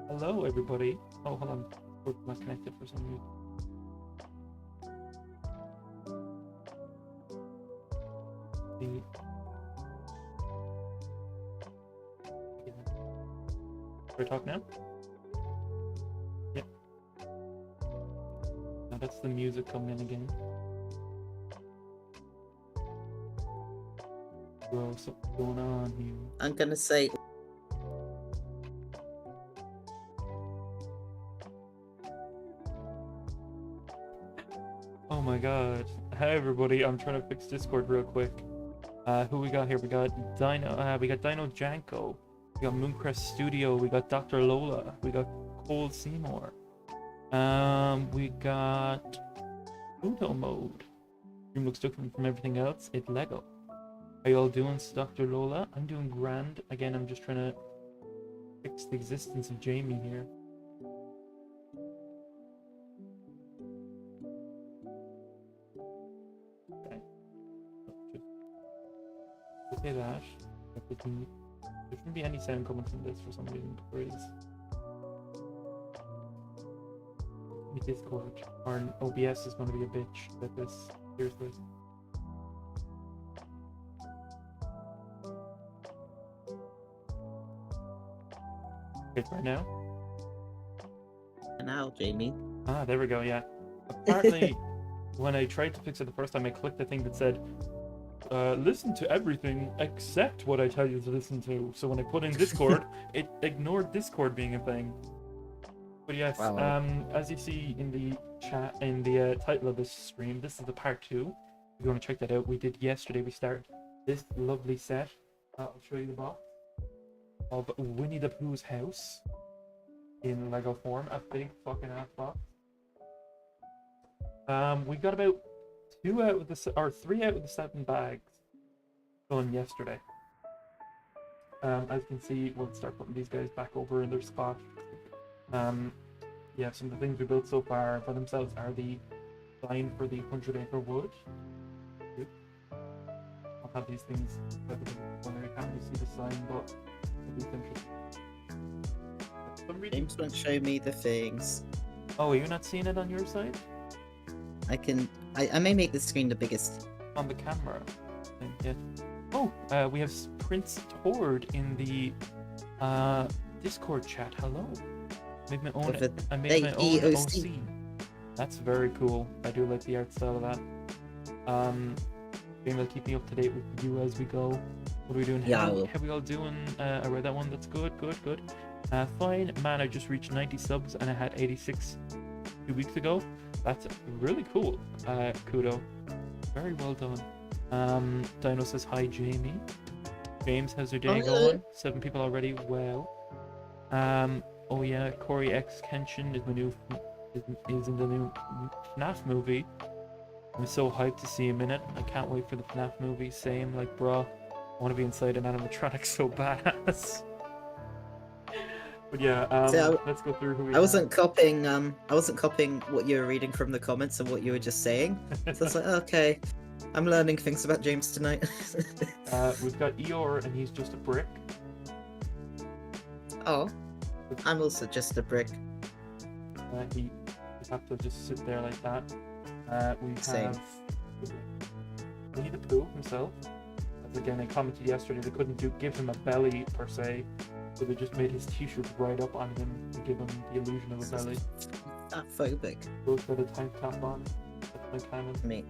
Hello, everybody. Oh, hold on. We're not connected for some reason. Should I talk now? Yep. Now that's the music coming in again. Bro, something's going on here. I'm gonna say. Oh my god. Hi everybody, I'm trying to fix Discord real quick. Who we got here? We got Dino Janko. We got Mooncrest Studio. We got Dr. Lola. We got Cole Seymour. We got Uno Mode. Stream looks different from everything else. It's Lego. How y'all doing, Dr. Lola? I'm doing grand. Again, I'm just trying to fix the existence of Jamie here. Okay. Okay, that. There shouldn't be any sound coming from this for some reason, but there is. Discord or OBS is going to be a bitch with this. Seriously. Good right now. Now, Jamie. Ah, there we go. Yeah. Apparently, when I tried to fix it the first time, I clicked the thing that said, "Listen to everything except what I tell you to listen to." So when I put in Discord, it ignored Discord being a thing. But yes, Wow. as you see in the chat, in the title of this stream, this is the part 2. If you want to check that out, we did yesterday. We started this lovely set. I'll show you the box of Winnie the Pooh's house in Lego form, a big fucking ass box. We got about 3 out of the 7 bags done yesterday. As you can see, we'll start putting these guys back over in their spot. Yeah, some of the things we built so far for themselves are the sign for the 100-acre wood. I'll have these things when I can't really see the sign, but it'll be interesting. James won't show me the things. Oh, are you not seeing it on your side? I may make the screen the biggest. On the camera. Yeah. Oh, we have Prince Tord in the Discord chat. Hello. I made my own OC. That's very cool. I do like the art style of that. Jamie will keep me up to date with you as we go. What are we doing? Yeah, How we all doing? I read that one. That's good. Fine. Man, I just reached 90 subs and I had 86 2 weeks ago. That's really cool. Kudo. Very well done. Dino says hi, Jamie. James, how's your day going? 7 people already. Wow. Oh yeah, Corey X Kenshin is in the new FNAF movie. I'm so hyped to see him in it. I can't wait for the FNAF movie. Same, like, bruh, I want to be inside an animatronic so badass. But yeah, let's go through who we I wasn't copying what you were reading from the comments and what you were just saying. So I was like, okay, I'm learning things about James tonight. We've got Eeyore, and he's just a brick. Oh, I'm also just a brick. He have to just sit there like that. We have Winnie the Pooh himself. As again, I commented yesterday, they couldn't give him a belly per se, so they just made his t-shirt right up on him to give him the illusion of a belly. That phobic. Both got a tank top on. That's my canon. Me.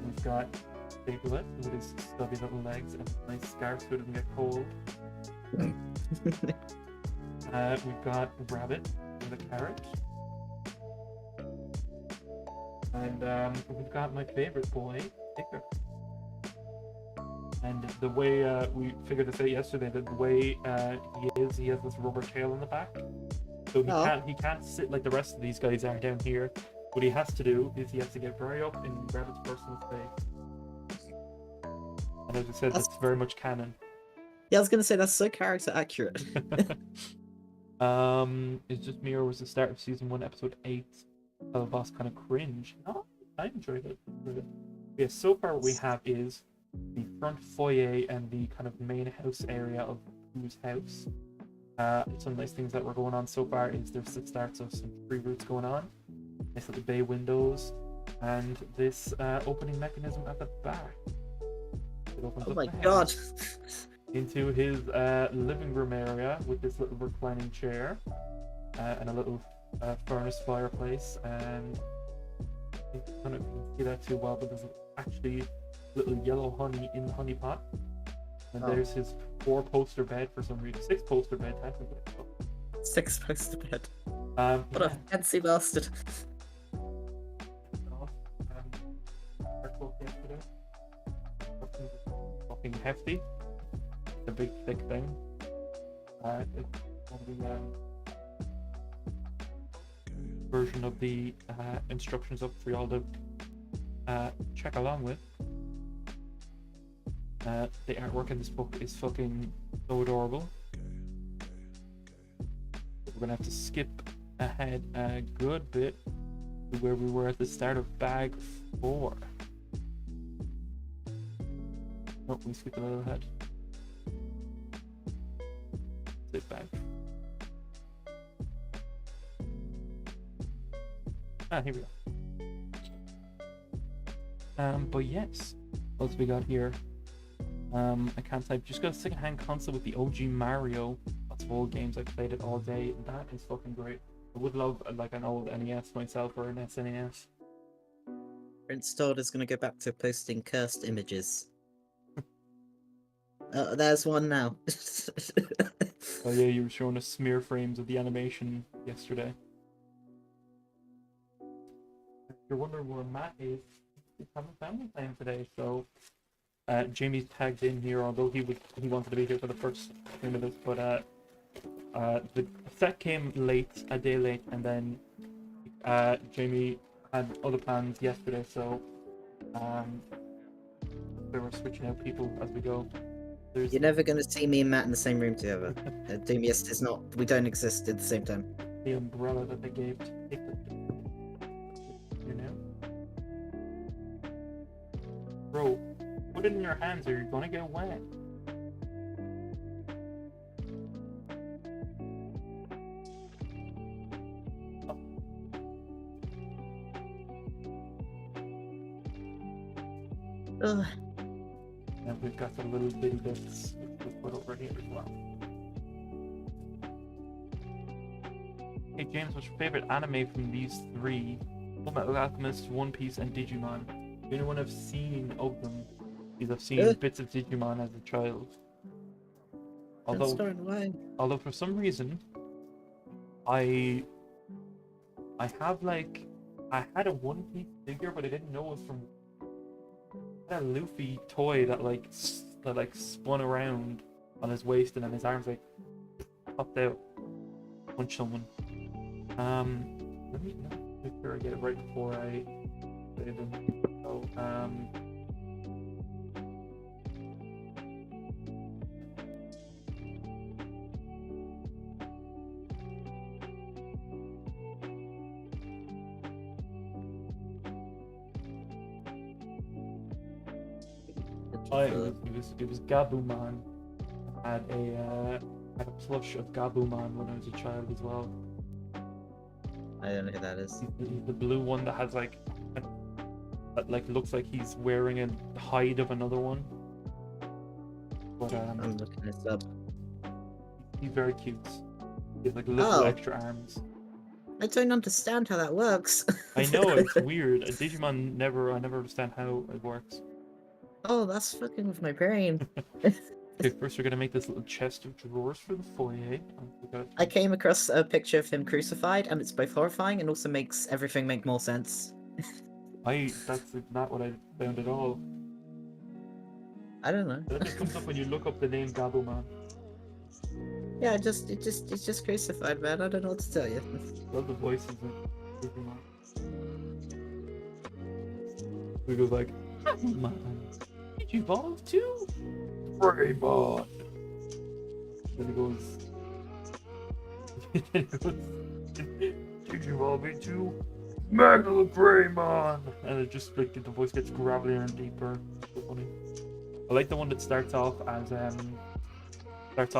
We've got Staplet with his stubby little legs and a nice scarf so it doesn't get cold. We've got Rabbit with a carrot. And we've got my favorite boy, Dicker. And the way we figured this out yesterday, that the way he has this rubber tail in the back. So he can't sit like the rest of these guys are down here. What he has to do is he has to get very up in Rabbit's personal space. And as I said, that's very much canon. Yeah, I was gonna say that's so character accurate. It's just me, or was the start of season 1, episode 8 of Boss kind of cringe? No, I enjoyed it. Yeah, so far what we have is the front foyer and the kind of main house area of Pooh's house. Some nice things that were going on so far is there's the starts of some tree roots going on. Nice little bay windows, and this opening mechanism at the back. It opens Oh up my the god. house into his living room area with this little reclining chair and a little furnace fireplace, and I don't know if you can see that too well, but there's actually little yellow honey in the honey pot. And there's his 4-poster bed for some reason. 6-poster bed, technically. 6-poster bed. What Yeah. a fancy bastard. Yesterday. Fucking hefty. It's a big, thick thing. It's one of the version of the instructions up for y'all to check along with. The artwork in this book is fucking so adorable. We're gonna have to skip ahead a good bit to where we were at the start of bag 4. Oh, we skipped a little ahead. Sit back. Here we go. But yes, what else we got here? I can't type. Just got a second-hand console with the OG Mario. Lots of old games. I played it all day. That is fucking great. I would love like an old NES myself, or an SNES. Prince Todd is gonna go back to posting cursed images. There's one now. Oh yeah, you were showing us smear frames of the animation yesterday. If you're wondering where Matt is, he's having family time today, so Jamie's tagged in here, although he wanted to be here for the first 3 minutes, but the set came late, a day late, and then Jamie had other plans yesterday, so they were switching out people as we go. You're never gonna see me and Matt in the same room together. Doomiest is not. We don't exist at the same time. The umbrella that they gave to take the, you know? Bro, put it in your hands or you're gonna get wet. Ugh. And we've got some little bitty bits we'll put over here as well. Hey James, what's your favorite anime from these 3? Fullmetal Alchemist, One Piece, and Digimon. The only one I've seen of them is I've seen bits of Digimon as a child. Although for some reason, I had a One Piece figure, but I didn't know it was from. I had a Luffy toy that spun around on his waist, and then his arms popped out. Punch someone. Let me make sure I get it right before I say them. So it was Gabumon. I had a plush of Gabumon when I was a child as well. I don't know who that is. He's the blue one that has that looks like he's wearing a hide of another one. But I'm looking this up. He's very cute. He has little extra arms. I don't understand how that works. I know, it's weird. I never understand how it works. Oh, that's fucking with my brain. Okay, first we're gonna make this little chest of drawers for the foyer. I came across a picture of him crucified, and it's both horrifying and also makes everything make more sense. That's not what I found at all. I don't know. That just comes up when you look up the name Gabumon. Yeah, it's just crucified, man. I don't know what to tell you. Love the voices of Digimon. We goes like, man, did you evolve too? Greymon. Then he goes, did you evolve into Mega Greymon? And it just like the voice gets gravelier and deeper. So funny. I like the one that starts off as a as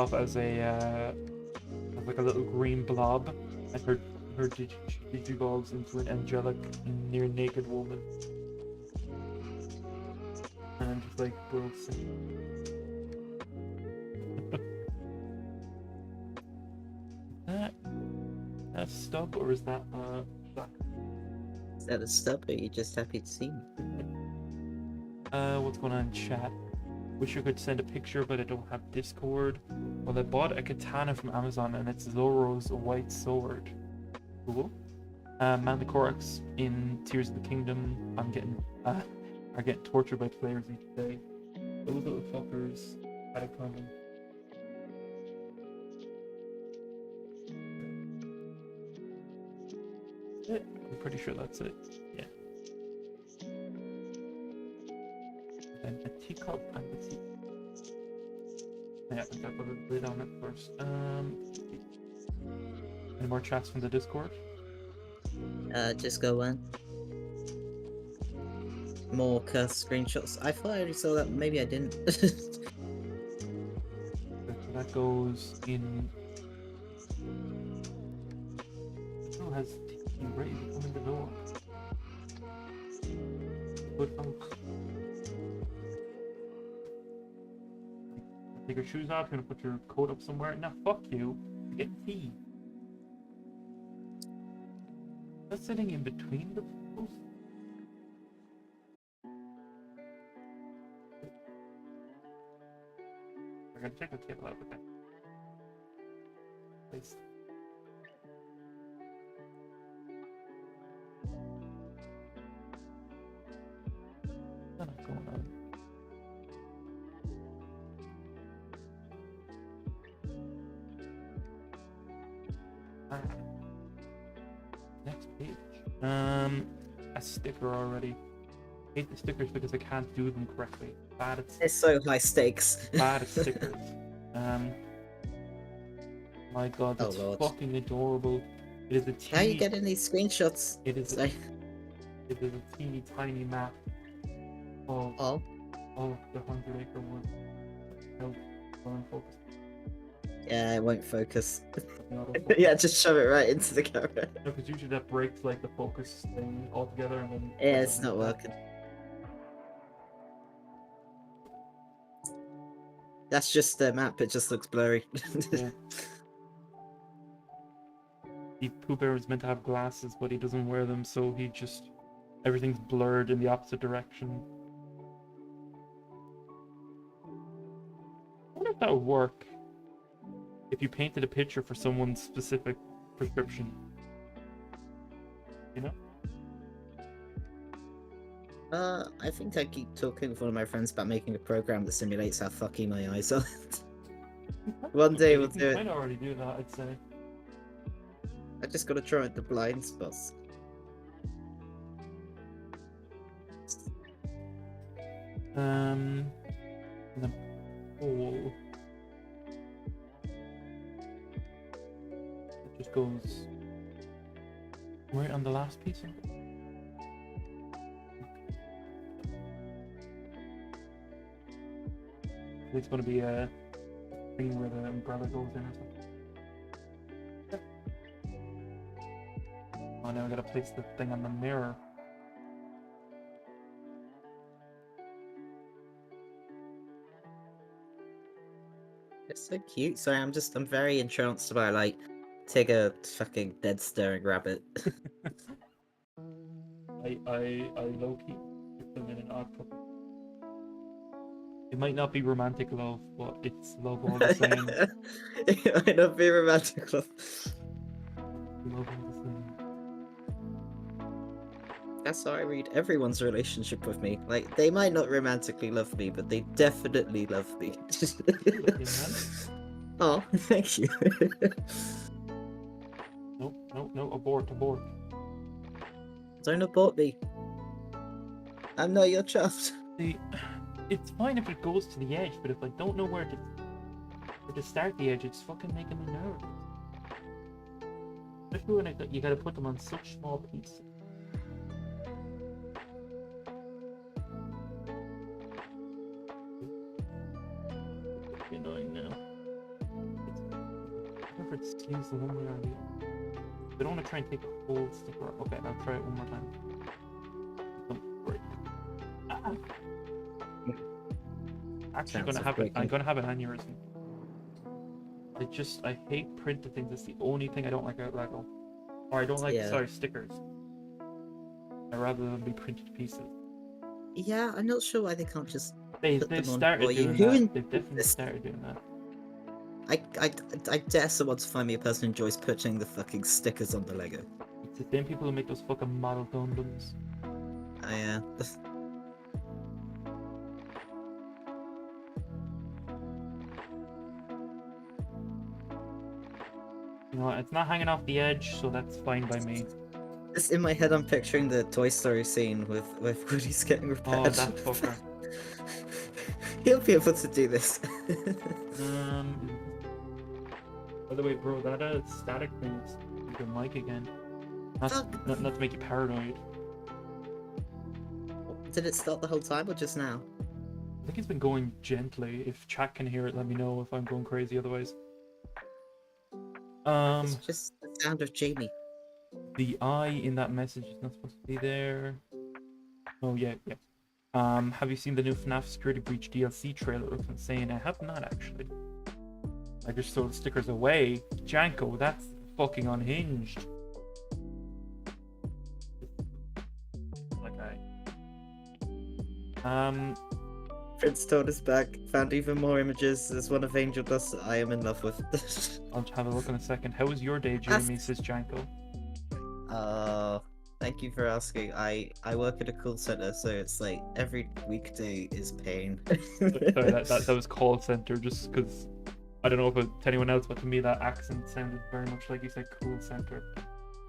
like a little green blob, and her digivolves into an angelic, near naked woman, and I'm just like, bro. That stub, or is that black? Is that a stub, or are you just happy to see me? What's going on in chat? Wish I could send a picture, but I don't have Discord. Well, I bought a katana from Amazon, and it's Zoro's white sword. Cool. Manticorax in Tears of the Kingdom. Are getting tortured by players each day. Those little fuckers had it coming. I'm pretty sure that's it. Yeah. Then a teacup and a tea. Yeah, I think I put a lid on it first. Any more chats from the Discord? Just go in. More cursed screenshots. I thought I already saw that. Maybe I didn't. So that goes in. Oh, has tea ready to come in the door. Good folks. Take your shoes off. You're gonna put your coat up somewhere. Nah, fuck you. You get tea. That's sitting in between the posts. We're gonna check the table out with that. Please. What's going on? Next page. A sticker already. I hate the stickers because I can't do them correctly. Bad at It's so high stakes. bad at stickers. My god, that's Lord. fucking adorable. It is a How are you teeny. getting these screenshots? It is. Sorry. It is a teeny tiny map of Oh. the 100-acre wood. Nope. Don't focus. Yeah, it won't focus. Not a focus. Yeah, just shove it right into the camera. No, because usually that breaks like the focus thing altogether, and then. Yeah, it's not working. That's just the map, it just looks blurry. Yeah. The Pooh Bear is meant to have glasses, but he doesn't wear them, so he just everything's blurred in the opposite direction. I wonder if that would work if you painted a picture for someone's specific prescription. You know? I think I keep talking with one of my friends about making a program that simulates how fucky my eyes are. One day we'll do You it. might already do that, I'd say. I just gotta try the blind spots. The hole. It just goes right on the last piece of it. It's going to be a thing where the umbrella goes in or something. Oh, now I gotta place the thing on the mirror. It's so cute. Sorry, I'm very entranced by like Tigger fucking dead staring rabbit. I low key put them in an odd couple. It might not be romantic love, but it's love all the same. It might not be romantic love. Love all the same. That's how I read everyone's relationship with me. Like, they might not romantically love me, but they definitely love me. Oh, thank you. Nope, abort. Don't abort me. I'm not your child. See, it's fine if it goes to the edge, but if I don't know where to start the edge, it's fucking making me nervous. Especially when you gotta put them on such small pieces. It's annoying now. Whenever it skews the one way or the other. I don't want to try and take a whole sticker out. Okay, I'll try it one more time. Don't break. Ah. Actually, I'm gonna have an aneurysm. I hate printed things. It's the only thing I don't like about Lego. Or I don't like, sorry, stickers. I'd rather them be printed pieces. Yeah, I'm not sure why they can't just They've put them on started for you. doing that. They've definitely started doing that. I dare someone to find me a person who enjoys putting the fucking stickers on the Lego. It's the same people who make those fucking model Gundams. Yeah. You know what? It's not hanging off the edge, so that's fine by me. Just in my head, I'm picturing the Toy Story scene with Woody's getting repaired. Oh, that fucker. He'll be able to do this. By the way, bro, that static thing is your mic again. Not to make you paranoid. Did it start the whole time or just now? I think it's been going gently. If chat can hear it, let me know if I'm going crazy otherwise. It's just the sound of Jamie. The I in that message is not supposed to be there. Oh yeah. Have you seen the new FNAF Security Breach DLC trailer? It looks insane. I have not actually. I just throw the stickers away. Janko, that's fucking unhinged. Prince told us back, found even more images. There's one of Angel Dust that I am in love with. I'll have a look in a second. How was your day, Jamie? Says Janko. Thank you for asking. I work at a call center, so it's like every weekday is pain. Sorry, that was call center, just because I don't know if to anyone else, but to me that accent sounded very much like you said cool center.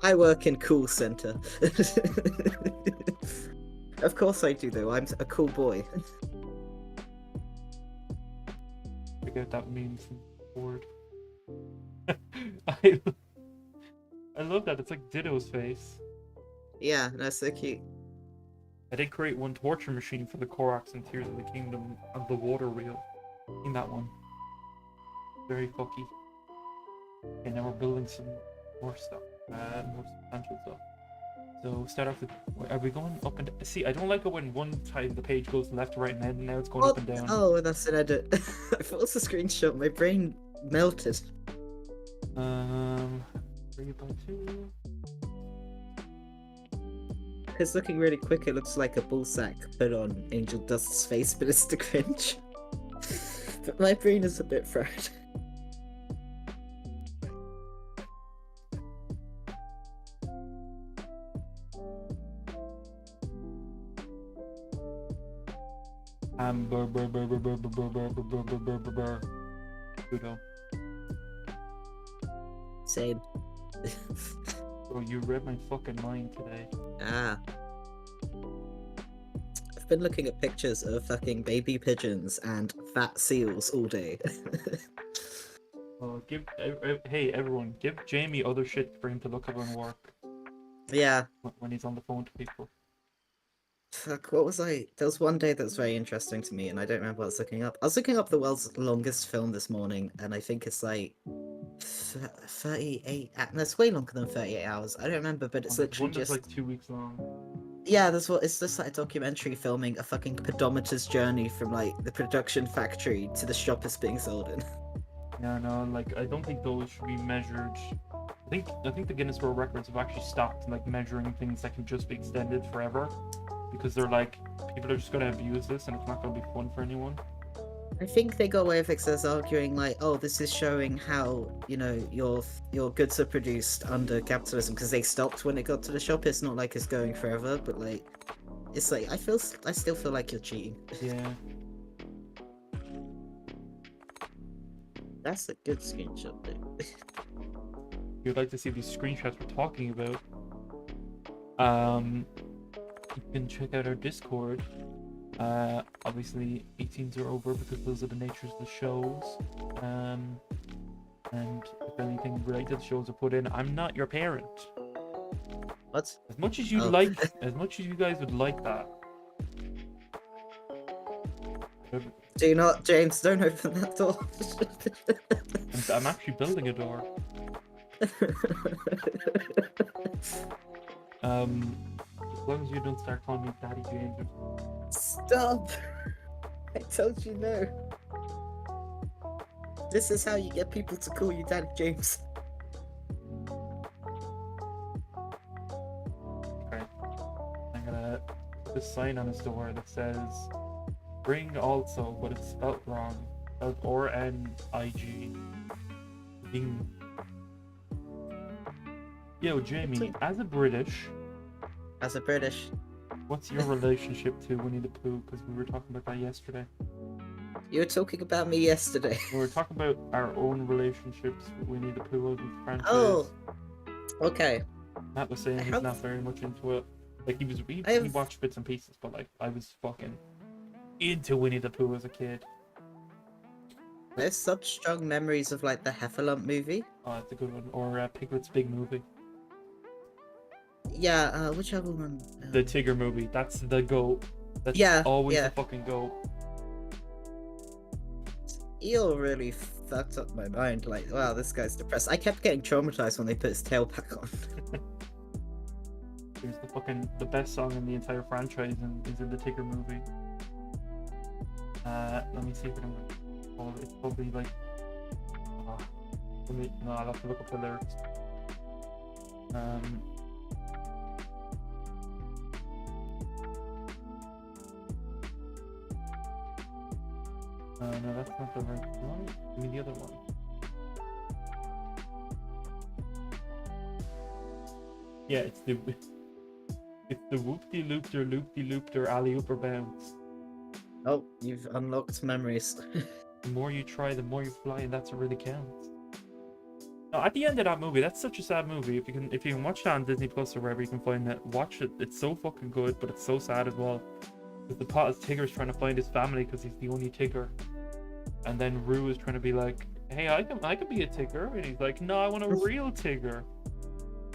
I work in call center. Of course I do, though. I'm a cool boy. Forget that means word. I love that. It's like Ditto's face. Yeah, that's so cute. I did create one torture machine for the Korax and Tears of the Kingdom of the water wheel. In that one. Very fucky. Okay, now we're building some more stuff. More substantial stuff. So start off with, are we going up and see? I don't like it when one time the page goes left to right and then now it's going up and down. Oh, that's an edit. I thought it was a screenshot. My brain melted. 3x2. It's looking really quick. It looks like a ball sack put on Angel Dust's face, but it's the cringe. But my brain is a bit fried. Pluto. Same. Oh, you read my fucking mind today. Ah. I've been looking at pictures of fucking baby pigeons and fat seals all day. Oh, hey everyone, give Jamie other shit for him to look up on work. Yeah. When he's on the phone to people. Fuck, what was I? There was one day that was very interesting to me, and I don't remember what I was looking up. I was looking up the world's longest film this morning, and I think it's like 38. No, it's way longer than 38 hours. I don't remember, but it's literally just like 2 weeks long. Yeah, that's what it's just like a documentary filming a fucking pedometer's journey from like the production factory to the shop it's being sold in. Yeah, no, like I don't think those should be measured. I think the Guinness World Records have actually stopped like measuring things that can just be extended forever, because they're like, people are just gonna abuse this and it's not gonna be fun for anyone. I think they got away with it because arguing like, oh, this is showing how, you know, your goods are produced under capitalism, because they stopped when it got to the shop. It's not like it's going forever, but like, it's like I still feel like you're cheating. Yeah. That's a good screenshot, dude. You'd like to see these screenshots we're talking about. you can check out our Discord. Obviously 18s are over because those are the natures of the shows. And if anything related to the shows are put in, I'm not your parent. What? As much as you Oh. as much as you guys would like that. Do not, James, don't open that door. I'm actually building a door. As long as you don't start calling me Daddy James. Stop! I told you no. This is how you get people to call you Daddy James. Okay. I'm gonna put this sign on his door that says "Bring also," but it's spelled wrong. Spelled R-N-I-G. Bing. Yo, Jamie, as a British, what's your relationship to Winnie the Pooh? Because we were talking about that yesterday. You were talking about me yesterday. We were talking about our own relationships with Winnie the Pooh as a franchise. Oh, okay. Matt was saying he's not very much into it. Like he watched bits and pieces, but like I was fucking into Winnie the Pooh as a kid. I have such strong memories of like the Heffalump movie. Oh, it's a good one. Or Piglet's Big Movie. Yeah, which other one? The Tigger movie. That's the goat. That's always the fucking goat. Eel really fucked up my mind. Like, wow, this guy's depressed. I kept getting traumatized when they put his tail back on. There's the best song in the entire franchise is in the Tigger movie. Let me see if I can. Oh, it's probably like. No, I'll have to look up the lyrics. No, that's not the right one. Give me the other one. Yeah, it's the whoop-de-loop-der alley-ooper bounce. Oh, you've unlocked memories. The more you try, the more you fly, and that's what really counts. No, at the end of that movie, that's such a sad movie. If you can watch that on Disney Plus or wherever you can find it, watch it. It's so fucking good, but it's so sad as well. Because the plot is Tigger's trying to find his family because he's the only Tigger, and then Roo is trying to be like, "Hey, I can be a Tigger," and he's like, "No, I want a real Tigger."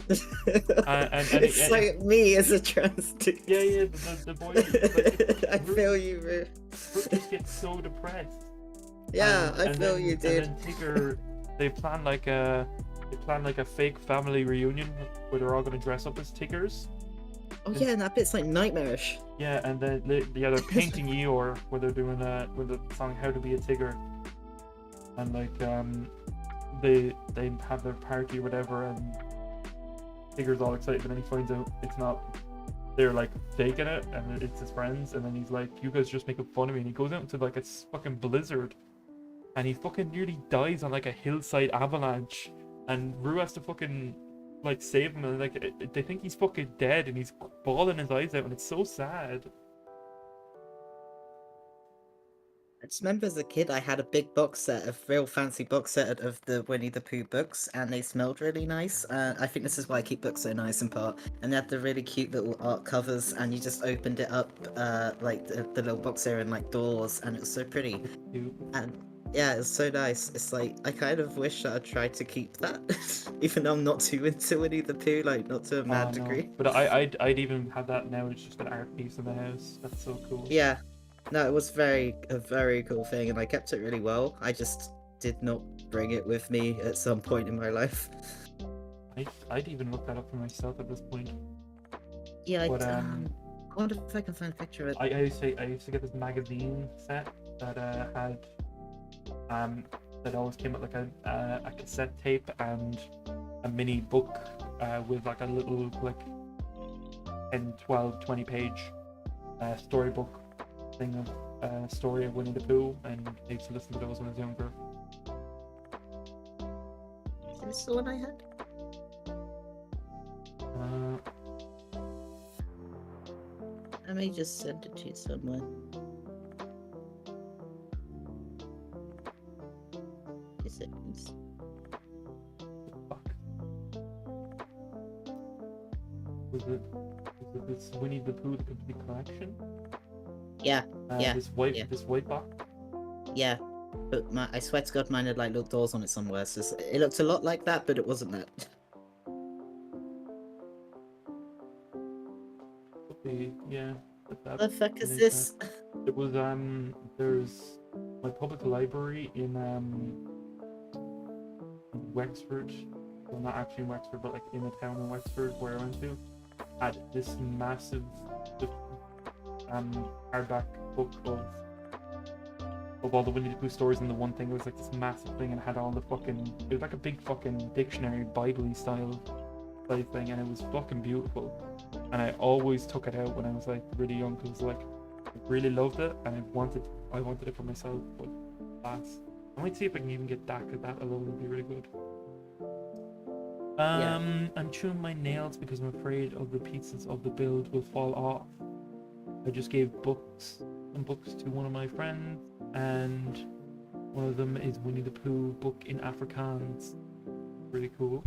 It's like me as a trans dude. Yeah, the boy. Like, I feel you, Roo. Roo just gets so depressed. Yeah, I feel you, dude. And then Tigger, they plan like a fake family reunion where they're all gonna dress up as Tiggers. Oh yeah, and that bit's like nightmarish. Yeah, and then they're painting Eeyore where they're doing with the song "How to Be a Tigger," and like they have their party or whatever, and Tigger's all excited, but then he finds out it's not. They're like faking it, and it's his friends, and then he's like, "You guys just making fun of me," and he goes out into like a fucking blizzard, and he fucking nearly dies on like a hillside avalanche, and Roo has to fucking like save him, and like they think he's fucking dead, and he's bawling his eyes out, and it's so sad. I just remember as a kid I had a big box set, a real fancy box set of the Winnie the Pooh books, and they smelled really nice. I think this is why I keep books so nice in part. And they had the really cute little art covers, and you just opened it up, like the little box area and like doors, and it was so pretty. And yeah, it was so nice. It's like I kind of wish I'd tried to keep that, even though I'm not too into Winnie the Pooh, like not to a mad degree. But I'd even have that now. It's just an art piece in the house. That's so cool. Yeah. No, it was a very cool thing, and I kept it really well. I just did not bring it with me at some point in my life. I'd even look that up for myself at this point. Yeah, but, I wonder if I can find a picture of it. I used to get this magazine set that had that always came with like a cassette tape and a mini book with like a little like 10, 12, 20 page storybook thing of story of Winnie the Pooh, and I used to listen to those when I was younger. Is this the one I had? I may just send it to you somewhere. 2 seconds. Fuck. Was it Is this Winnie the Pooh the complete collection? Yeah, yeah, This white yeah. this white box. yeah. But I swear to God, mine had like little doors on it somewhere. So it looked a lot like that, but it wasn't that. Okay, yeah. That The fuck is makes this? sense. It was there's my public library in Wexford. Well, not actually in Wexford, but like in a town in Wexford where I went to, had this massive hardback book of all the Winnie the Pooh stories in the one thing. It was like this massive thing and it had all the fucking, it was like a big fucking dictionary, Bible-y style thing, and it was fucking beautiful. And I always took it out when I was like really young because like I really loved it and I wanted it for myself, but alas. I might see if I can even get that because that alone would be really good. Yeah. I'm chewing my nails because I'm afraid of the pieces of the build will fall off. I just gave some books to one of my friends, and one of them is Winnie the Pooh book in Afrikaans. Really cool.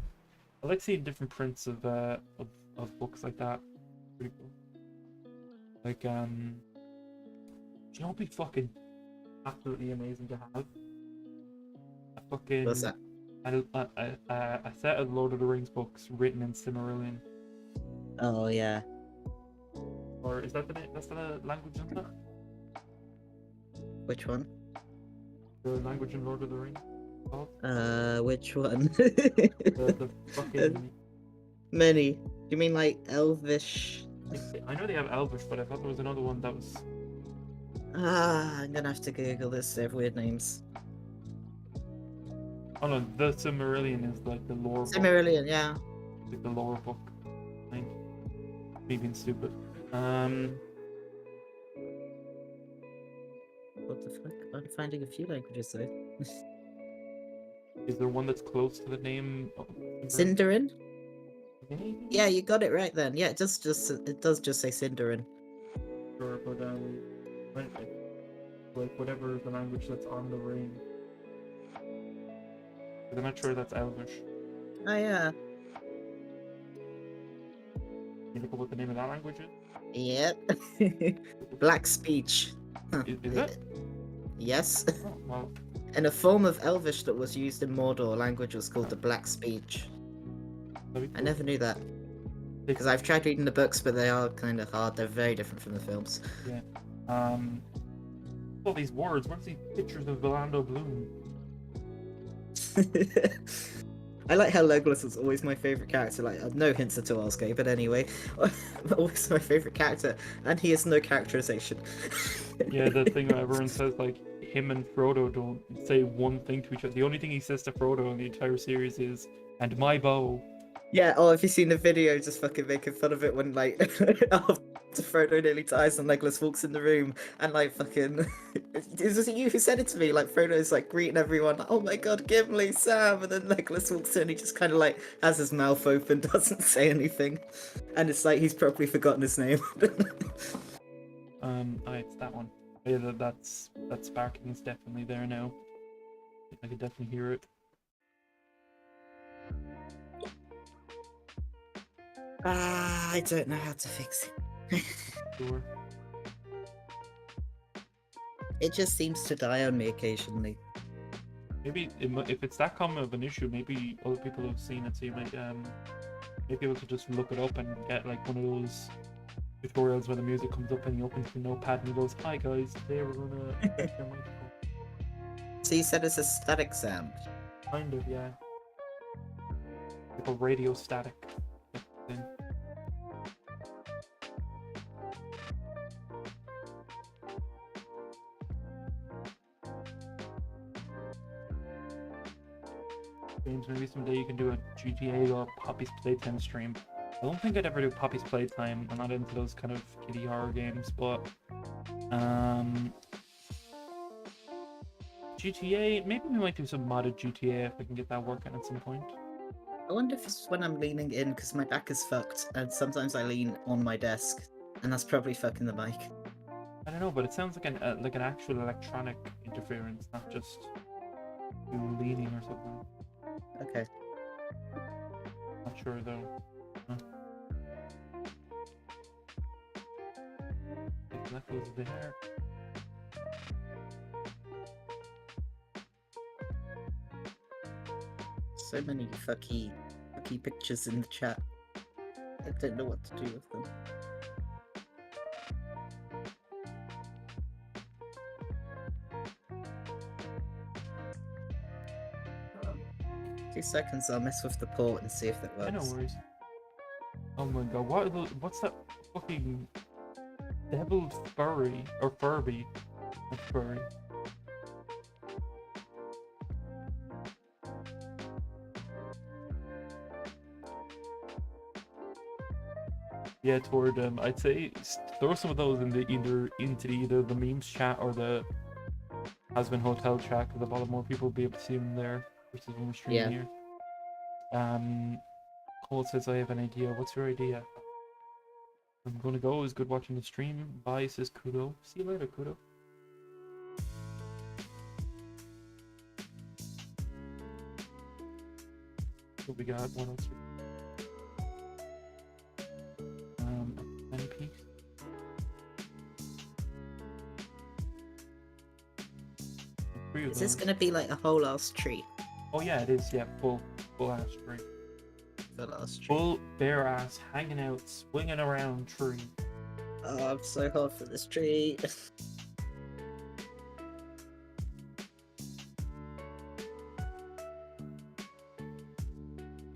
I like seeing different prints of books like that. Pretty cool. Like do you know what'd be fucking absolutely amazing to have? A fucking What's that? a set of Lord of the Rings books written in Silmarillion. Oh yeah. Or is that that's the language in that? Which one? The language in Lord of the Rings? Called? Which one? The fucking... Many. You mean like Elvish? I know they have Elvish, but I thought there was another one that was... I'm gonna have to Google this. They have weird names. Oh no, the Silmarillion is like the lore book. Silmarillion, yeah. Like the lore book. Like, me being stupid. What the fuck? I'm finding a few languages though. Is there one that's close to the name of Sindarin? Maybe? Yeah, you got it right then. Yeah, it does just say Sindarin. Sure, but like whatever the language that's on the ring. But I'm not sure that's Elvish. Oh yeah. Can you look up what the name of that language is? Yep. Black speech. Huh. Is it? Yes. Oh, well, And a form of Elvish that was used in Mordor language was called the Black Speech. that'd be I cool. never knew that. Because I've tried reading the books, but they are kind of hard. They're very different from the films. Yeah. All these words. What's these pictures of Orlando Bloom? I like how Legolas was always my favourite character. Like, no hints at all, gay, but anyway, always my favourite character, and he has no characterization. Yeah, the thing that everyone says, like, him and Frodo don't say one thing to each other. The only thing he says to Frodo in the entire series is, "And my bow." Yeah, oh, have you seen the video just fucking making fun of it when, like, after Frodo nearly dies and Legolas walks in the room and, like, fucking... Was it you who said it to me? Like, Frodo's, like, greeting everyone, oh my god, Gimli, Sam, and then Legolas walks in, he just kind of, like, has his mouth open, doesn't say anything. And it's like he's probably forgotten his name. It's that one. Yeah, that sparking is definitely there now. I could definitely hear it. I don't know how to fix it. Sure. It just seems to die on me occasionally. Maybe if it's that common of an issue, maybe other people have seen it, so you might be able to just look it up and get like one of those tutorials where the music comes up and he opens the notepad and he goes, "Hi guys, today we're gonna fix your microphone." So you said it's a static sound? Kind of, yeah. Like a radio static thing. James, maybe someday you can do a GTA or Poppy's Playtime stream. I don't think I'd ever do Poppy's Playtime. I'm not into those kind of kiddie horror games, but GTA, maybe we might do some modded GTA if I can get that working at some point. I wonder if it's when I'm leaning in because my back is fucked and sometimes I lean on my desk and that's probably fucking the mic. I don't know, but it sounds like an actual electronic interference, not just you leaning or something. Okay. Not sure though. Huh. that goes there. So many fucky pictures in the chat. I don't know what to do with them. Um, 2 seconds, I'll mess with the port and see if that Yeah, no works. worries. Oh my god, what's that fucking deviled furry or Furby? Not furry. Yeah, toward I'd say throw some of those in the either the memes chat or the Hazbin hotel chat, because a lot more people will be able to see them there versus when we stream Yeah. here. Cole says I have an idea. What's your idea? I'm gonna go. It was good watching the stream. Bye, says Kudo. See you later, Kudo. What we got? What else? A piece. Three of Is this those. gonna be like a whole ass tree? Oh yeah, it is. Yeah, full ass tree. Full ass tree. Full bare ass, hanging out, swinging around tree. Oh, I'm so hot for this tree. Yeah,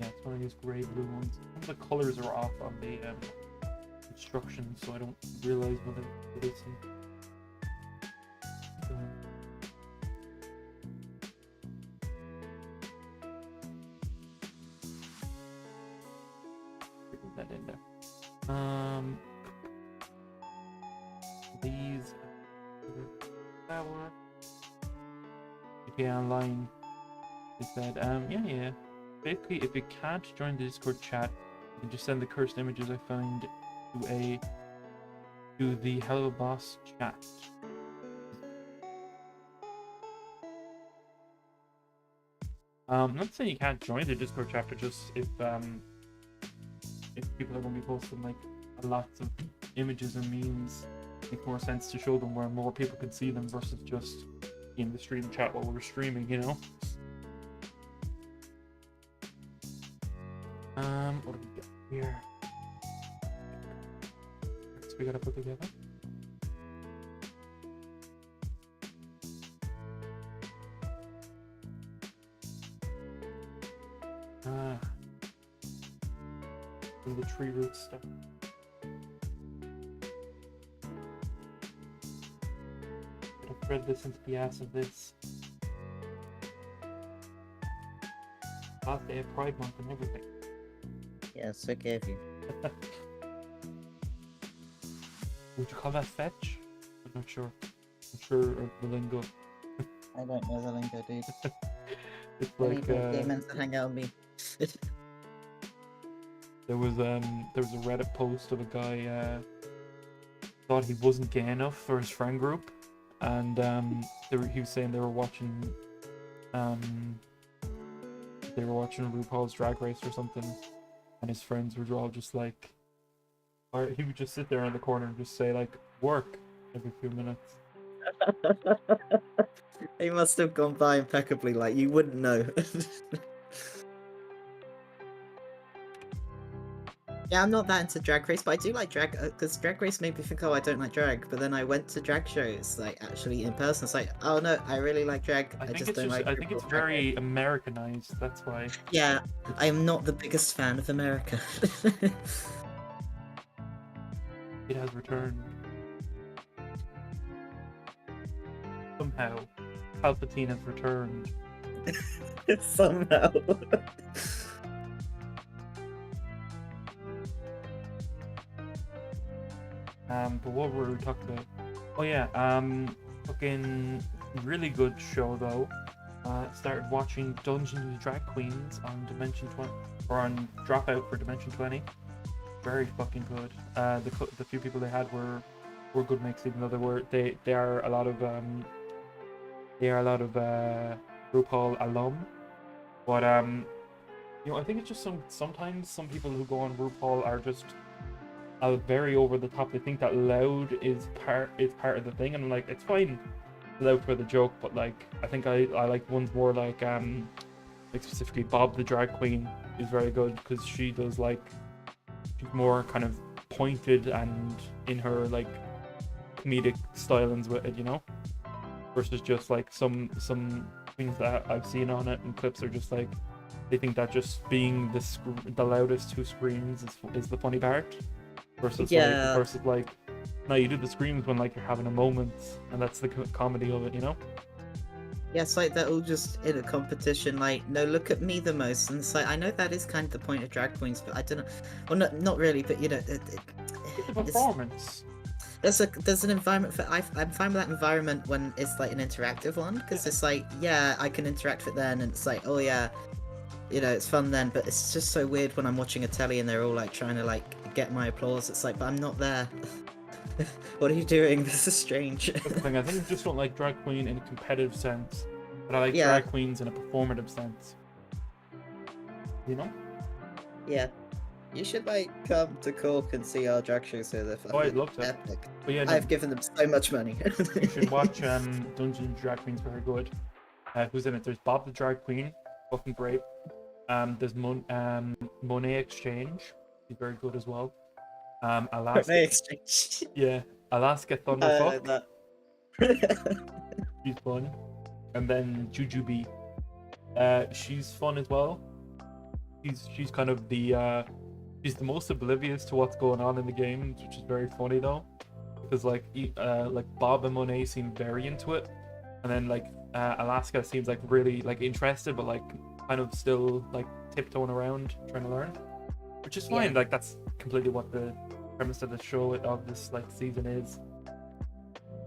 it's one of these grey blue ones. Some of the colors are off on the instructions, so I don't realize what it is. Put that in there. These flower. Okay, online. They said, yeah. Basically, if you can't join the Discord chat, you can just send the cursed images I found to the Helluva boss chat. Not saying you can't join the Discord chat, but just if people are going to be posting like lots of images and memes, it makes more sense to show them where more people can see them versus just in the stream chat while we're streaming, you know. What do we got here? So we gotta put together. The tree root stuff. Gotta thread this into the ass of this. Last day of Pride Month and everything. Yeah, it's okay of you. Would you call that fetch? I'm not sure. I'm sure of the lingo. I don't know the lingo, dude. It's I like need more demons to hang out with me. there was a Reddit post of a guy thought he wasn't gay enough for his friend group, and he was saying they were watching RuPaul's Drag Race or something, and his friends were all just like, or he would just sit there in the corner and just say like work every few minutes. He must have gone by impeccably, like you wouldn't know. Yeah, I'm not that into Drag Race, but I do like drag, because Drag Race made me think, oh, I don't like drag, but then I went to drag shows, like, actually in person. It's like, oh no, I really like drag, I think just it's don't like I think it's RuPaul's Drag Race. very Americanized, that's why. Yeah, I am not the biggest fan of America. It has returned. Somehow, Palpatine has returned. Somehow. But what were we talking about? Oh yeah, fucking really good show though. Started watching Dungeons and Drag Queens on Dimension 20, or on Dropout for Dimension 20. Very fucking good. The few people they had were good mix, even though they are a lot of RuPaul alum. But you know, I think it's just sometimes some people who go on RuPaul are just very over the top. They think that loud is part of the thing, and I'm like, it's fine, loud for the joke, but like I think I like ones more like specifically Bob the drag queen is very good because she does like she's more kind of pointed and in her like comedic stylings with it, you know, versus just like some things that I've seen on it and clips are just like they think that just being the loudest who screams is the funny part versus Yeah. like no, you do the screams when like you're having a moment and that's the comedy of it, you know. Yeah, it's like they're all just in a competition, like, no, look at me the most. And it's like, I know that is kind of the point of drag queens, but I don't know. Well, not really, but you know, It's a performance. there's an environment for. I'm fine with that environment when it's like an interactive one, because it's like, yeah, I can interact with it then, and it's like, oh yeah, you know, it's fun then. But it's just so weird when I'm watching a telly and they're all like trying to like get my applause. It's like, but I'm not there. What are you doing? This is strange. That's the thing. I think I just don't like drag queen in a competitive sense, but I like Yeah. drag queens in a performative sense. You know? Yeah. You should like come to Cork and see our drag shows here. They're Oh, I'd fucking love to. epic. But yeah, I've given them so much money. you should watch Dungeons and Drag Queen's very good. Who's in it? There's Bob the drag queen, fucking great. There's Monet Exchange, he's very good as well. Alaska, Exchange. yeah, Alaska Thunderfuck, she's fun. And then Jujubee, she's fun as well. She's kind of she's the most oblivious to what's going on in the games, which is very funny though, because like Bob and Monet seem very into it, and then like Alaska seems like really like interested, but like kind of still like tiptoeing around trying to learn, which is fine. Yeah. Like that's completely what the premise of the show of this like season is.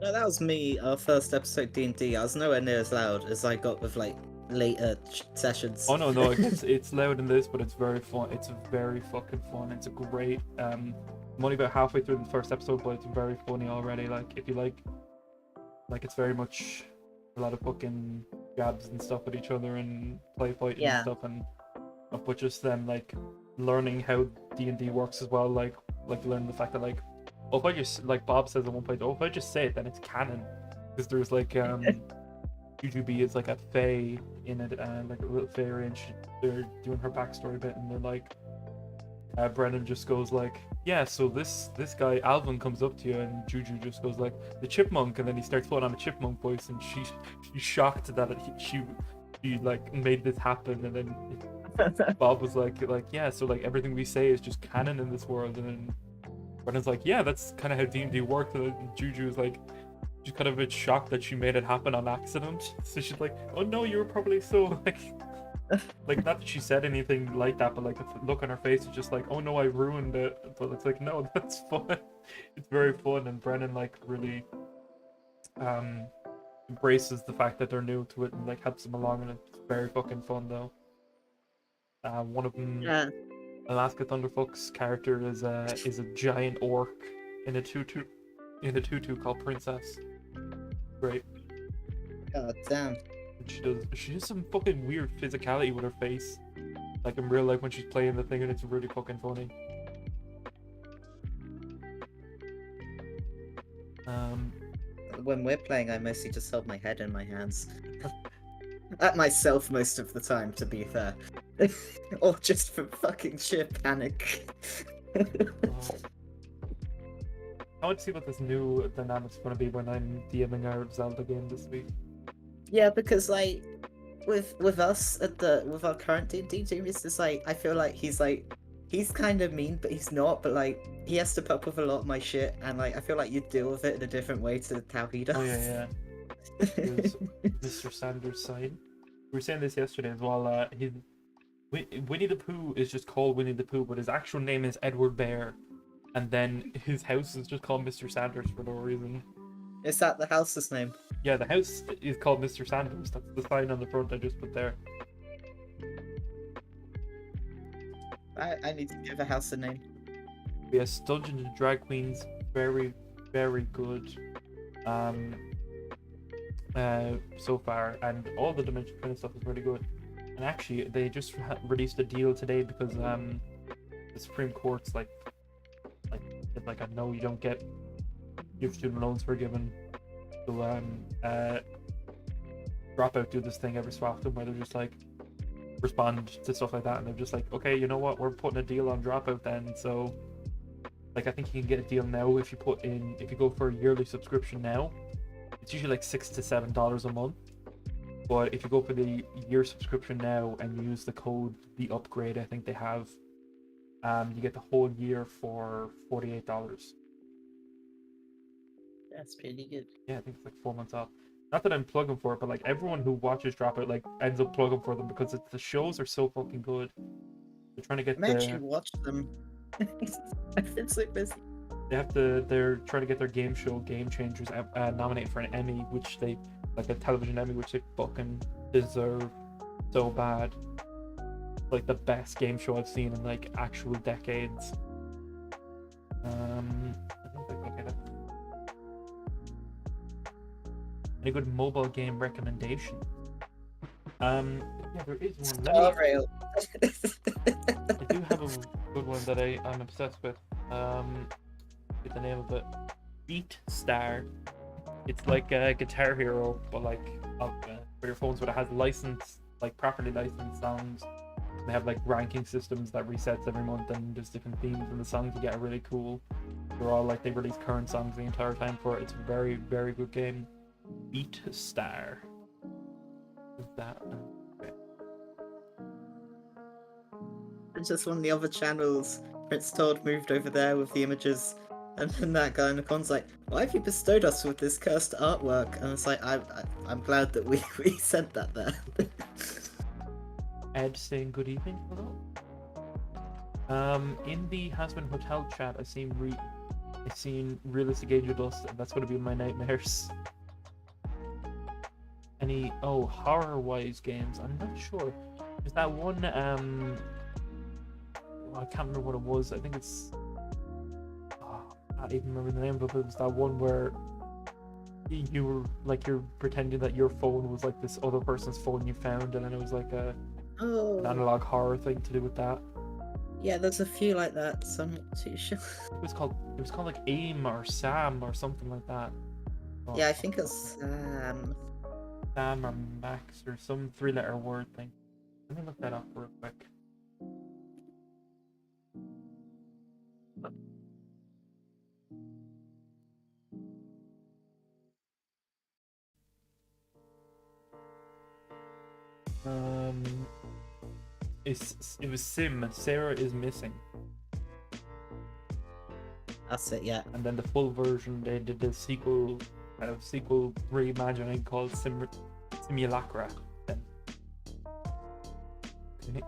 No, that was me. Our first episode D&D. I was nowhere near as loud as I got with like later sessions. Oh no, it's loud in this, but it's very fun. It's very fucking fun. It's a great. I'm only about halfway through the first episode, but it's very funny already. Like if you like, it's very much a lot of fucking jabs and stuff with each other and play fighting and stuff, and but just them like learning how D&D works as well. Like learning the fact that like, oh, if I just like Bob says at one point, oh, if I just say it, then it's canon, because there's like Jujubee is like a fae in it, like a little fairy, and they're doing her backstory bit, and they're like, Brennan just goes like, yeah, so this guy Alvin comes up to you, and Juju just goes like, the chipmunk, and then he starts putting on a chipmunk voice, and she's shocked that she like made this happen, and then Bob was like, yeah, so like everything we say is just canon in this world, and then Brennan's like, yeah, that's kind of how D&D works, and then Juju is like, she's kind of a bit shocked that she made it happen on accident. So she's like, oh no, you were probably so like not that she said anything like that, but like the look on her face is just like, oh no, I ruined it. But it's like, no, that's fun. It's very fun, and Brennan like really embraces the fact that they're new to it and like helps them along, and it's very fucking fun though. One of them, Alaska Thunderfuck's character is a giant orc in a tutu called Princess. Great. God damn. She does some fucking weird physicality with her face, like in real life when she's playing the thing, and it's really fucking funny. When we're playing, I mostly just hold my head in my hands. At myself most of the time, to be fair. Or just for fucking sheer panic. I want to see what this new dynamic's going to be when I'm DMing our Zelda game this week. Yeah, because like with us with our current D&D team, it's just like I feel like he's kind of mean, but he's not. But like he has to put up with a lot of my shit, and like I feel like you deal with it in a different way to how he does. Oh yeah. There's Mr. Sanders' sign. We were saying this yesterday as well. Winnie the Pooh is just called Winnie the Pooh, but his actual name is Edward Bear, and then his house is just called Mr. Sanders for no reason. Is that the house's name? Yeah, the house is called Mr. Sanders. That's the sign on the front I just put there. I need to give a house a name. Yes, Dungeons and Drag Queens, very, very good. So far, and all the Dimension Twin stuff is really good. And actually, they just released a deal today because the Supreme Court's like It's like, I know you don't get your student loans forgiven. So Dropout do this thing every so often where they're just like respond to stuff like that, and they're just like, okay, you know what, we're putting a deal on Dropout then. So like, I think you can get a deal now if you go for a yearly subscription now. It's usually like $6 to $7 a month. But if you go for the year subscription now and you use the code The Upgrade, I think they have, you get the whole year for $48. That's pretty good. Yeah, I think it's like 4 months off. Not that I'm plugging for it, but like everyone who watches Dropout like ends up plugging for them because the shows are so fucking good. They're trying to get I actually watched them. I've been so busy. they're trying to get their game show Game Changers nominated for an Emmy, which they like a television Emmy, which they fucking deserve so bad. Like the best game show I've seen in like actual decades. I think like, okay, that's... Any good mobile game recommendation? Yeah, there is one. Star Rail. I do have a good one that I'm obsessed with. Get the name of it. Beat Star. It's like a Guitar Hero, but like for your phones, but it has licensed, like properly licensed songs. They have like ranking systems that resets every month, and there's different themes, and the songs you get are really cool. They're all like, they release current songs the entire time for it. It's a very, very good game. Beat Star. Is that? Okay. And just one of the other channels, Prince Todd moved over there with the images, and then that guy in the comments like, "Why have you bestowed us with this cursed artwork?" And it's like, I'm glad that we sent that there. Ed saying good evening. Hello. In the Hazbin Hotel chat, I seen Realistic Age of Dust, and that's going to be my nightmares. Any horror-wise games? I'm not sure. There's that one. I can't remember what it was. I think it's. I can't even remember the name of it. But it was that one where you were like, you're pretending that your phone was like this other person's phone you found, and then it was like an analog horror thing to do with that. Yeah, there's a few like that, so I'm not too sure. It was called like AIM or Sam or something like that. Yeah, I think it's Sam or Max or some 3-letter word thing. Let me look that up real quick. It was Sim. Sarah is Missing. That's it, yeah. And then the full version, they did the sequel reimagining called Simulacra. Then. Okay,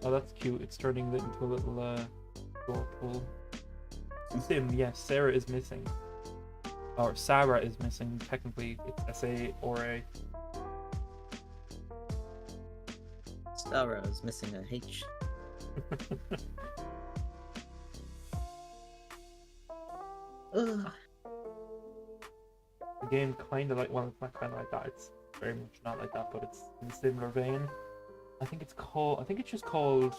oh, that's cute. It's turning it into a little door pull. Sim, yes. Sarah is Missing. Or Sarah is Missing. Technically, it's S-A-R-A. Sarah is missing a H. Ugh. The game kind of like, well, it's not kind of like that. It's very much not like that, but it's in a similar vein. I think it's just called.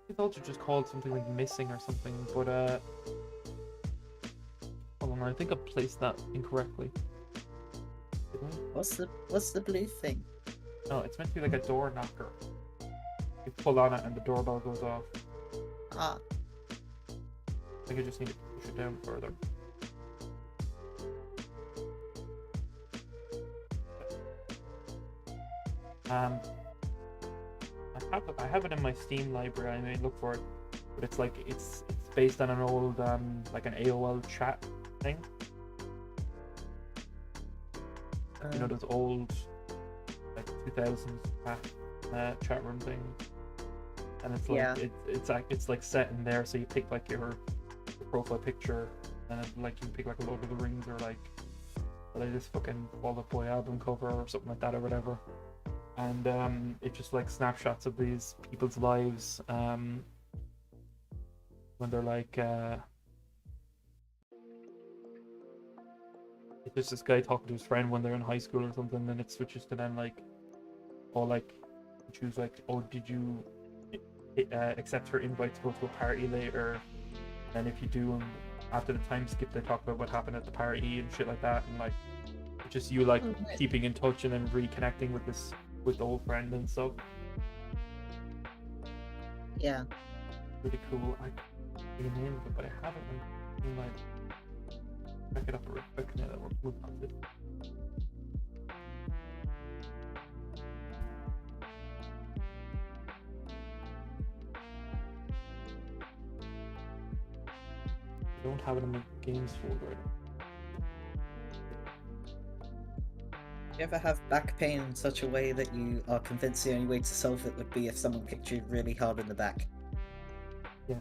It's also just called something like Missing or something. But hold on, I think I placed that incorrectly. What's the blue thing? No, it's meant to be like a door knocker. You pull on it and the doorbell goes off. Ah. I think I just need to push it down further. I have it in my Steam library. I may look for it, but it's like it's based on an old like an AOL chat thing. You know, those old like 2000s chat room things, and it's like, yeah. it's like set in there. So you pick like your profile picture, and like you pick like a Lord of the Rings or like this fucking Fall Out Boy album cover or something like that or whatever. And it's just like snapshots of these people's lives when they're like it's just this guy talking to his friend when they're in high school or something, and it switches to them like, or like choose like, oh, did you accepts her invite to go to a party later. And if you do, after the time skip, they talk about what happened at the party and shit like that, and like just you like Oh, nice. keeping in touch and then reconnecting with the old friend and stuff. Yeah. Really cool. I can't think of the name of it, but I have it. And like check it up real quick now that we're moving on to it. I don't have it in my games folder. You ever have back pain in such a way that you are convinced the only way to solve it would be if someone kicked you really hard in the back? Yeah.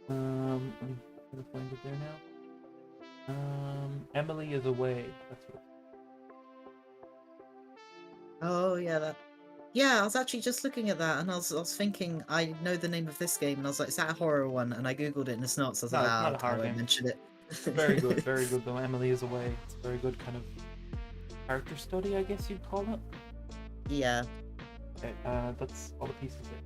I'm gonna find it there now. Emily is away. That's what. Oh yeah, that. Yeah, I was actually just looking at that, and I was thinking I know the name of this game, and I was like, is that a horror one? And I googled it, and it's not. So I was No, like, it's not a okay, I horror won't game. mention it. Very good, very good though. Emily is away. It's a very good kind of character study, I guess you'd call it. Yeah. Okay, that's all the pieces there.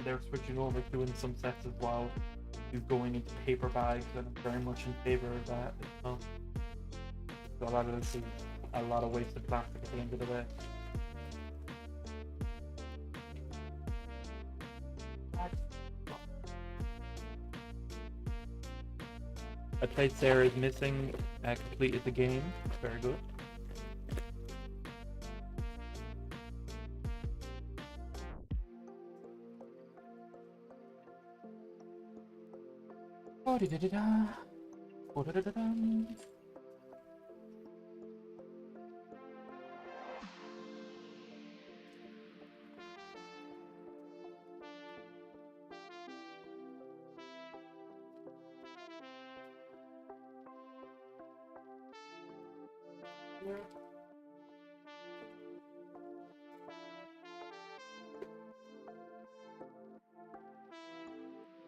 They're switching over to in some sets as well to going into paper bags, and I'm very much in favor of that as well. So a lot of this is a lot of wasted plastic at the end of the day. I played Sarah's Missing, completed the game. Very good. Oh, da da da da. Oh, da da da da.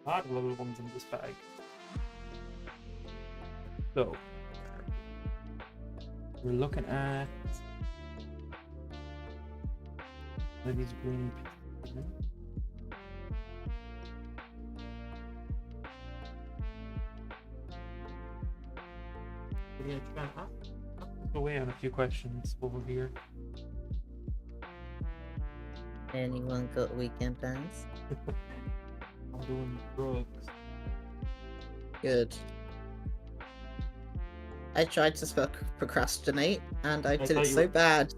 A lot of little ones in this bag. So we're looking at one of these green pieces. Yeah, try away on a few questions over here. Anyone got weekend plans? I'm doing drugs. Good. I tried to spell procrastinate, and I did thought it you so were- bad.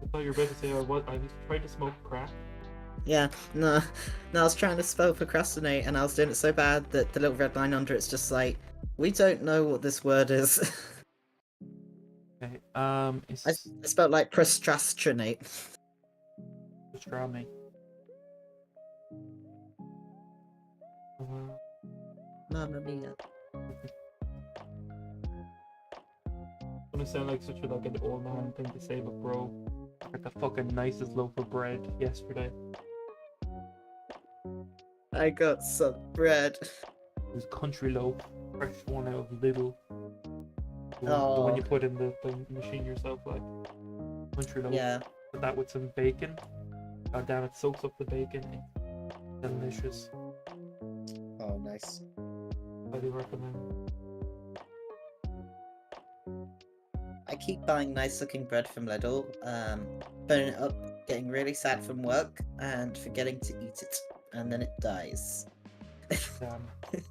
I thought you were about to say I tried to smoke crack. Yeah, no, I was trying to spell procrastinate, and I was doing it so bad that the little red line under it's just like, we don't know what this word is. Okay, I it's spelled like procrastinate. just grab me. Mamma mia. It's gonna sound like such a like an old man thing to say, but bro, I got the fucking nicest loaf of bread yesterday. I got some bread. It was country loaf, fresh one out of Lidl. The one you Oh. put in the machine yourself, like country loaf. Yeah. Put that with some bacon. God damn, it soaks up the bacon. Delicious. Oh, nice. Highly recommend. I keep buying nice looking bread from Lidl, burning it up, getting really sad from work, and forgetting to eat it, and then it dies.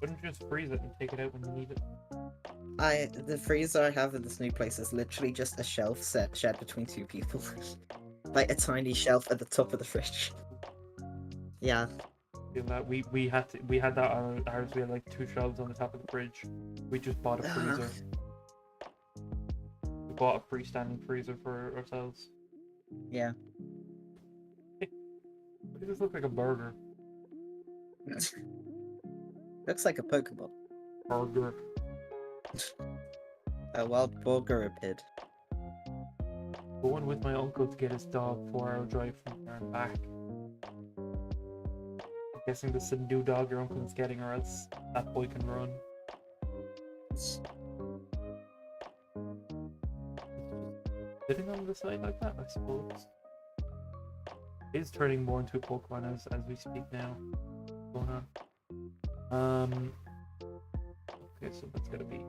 Wouldn't you just freeze it and take it out when you need it? The freezer I have in this new place is literally just a shelf shared between two people. Like a tiny shelf at the top of the fridge. Yeah. Feel that we had that on ours. We had like 2 shelves on the top of the fridge. We just bought a freezer. We bought a freestanding freezer for ourselves. Yeah. Why does this look like a burger? Looks like a Pokemon. Burger. A wild Borgeripid. Going with my uncle to get his dog, 4-hour drive from there and back. Guessing this is a new dog your uncle's getting, or else that boy can run. Sitting on the side like that, I suppose. He's turning more into a Pokemon as we speak now. What's going on? Okay, so that's gonna be.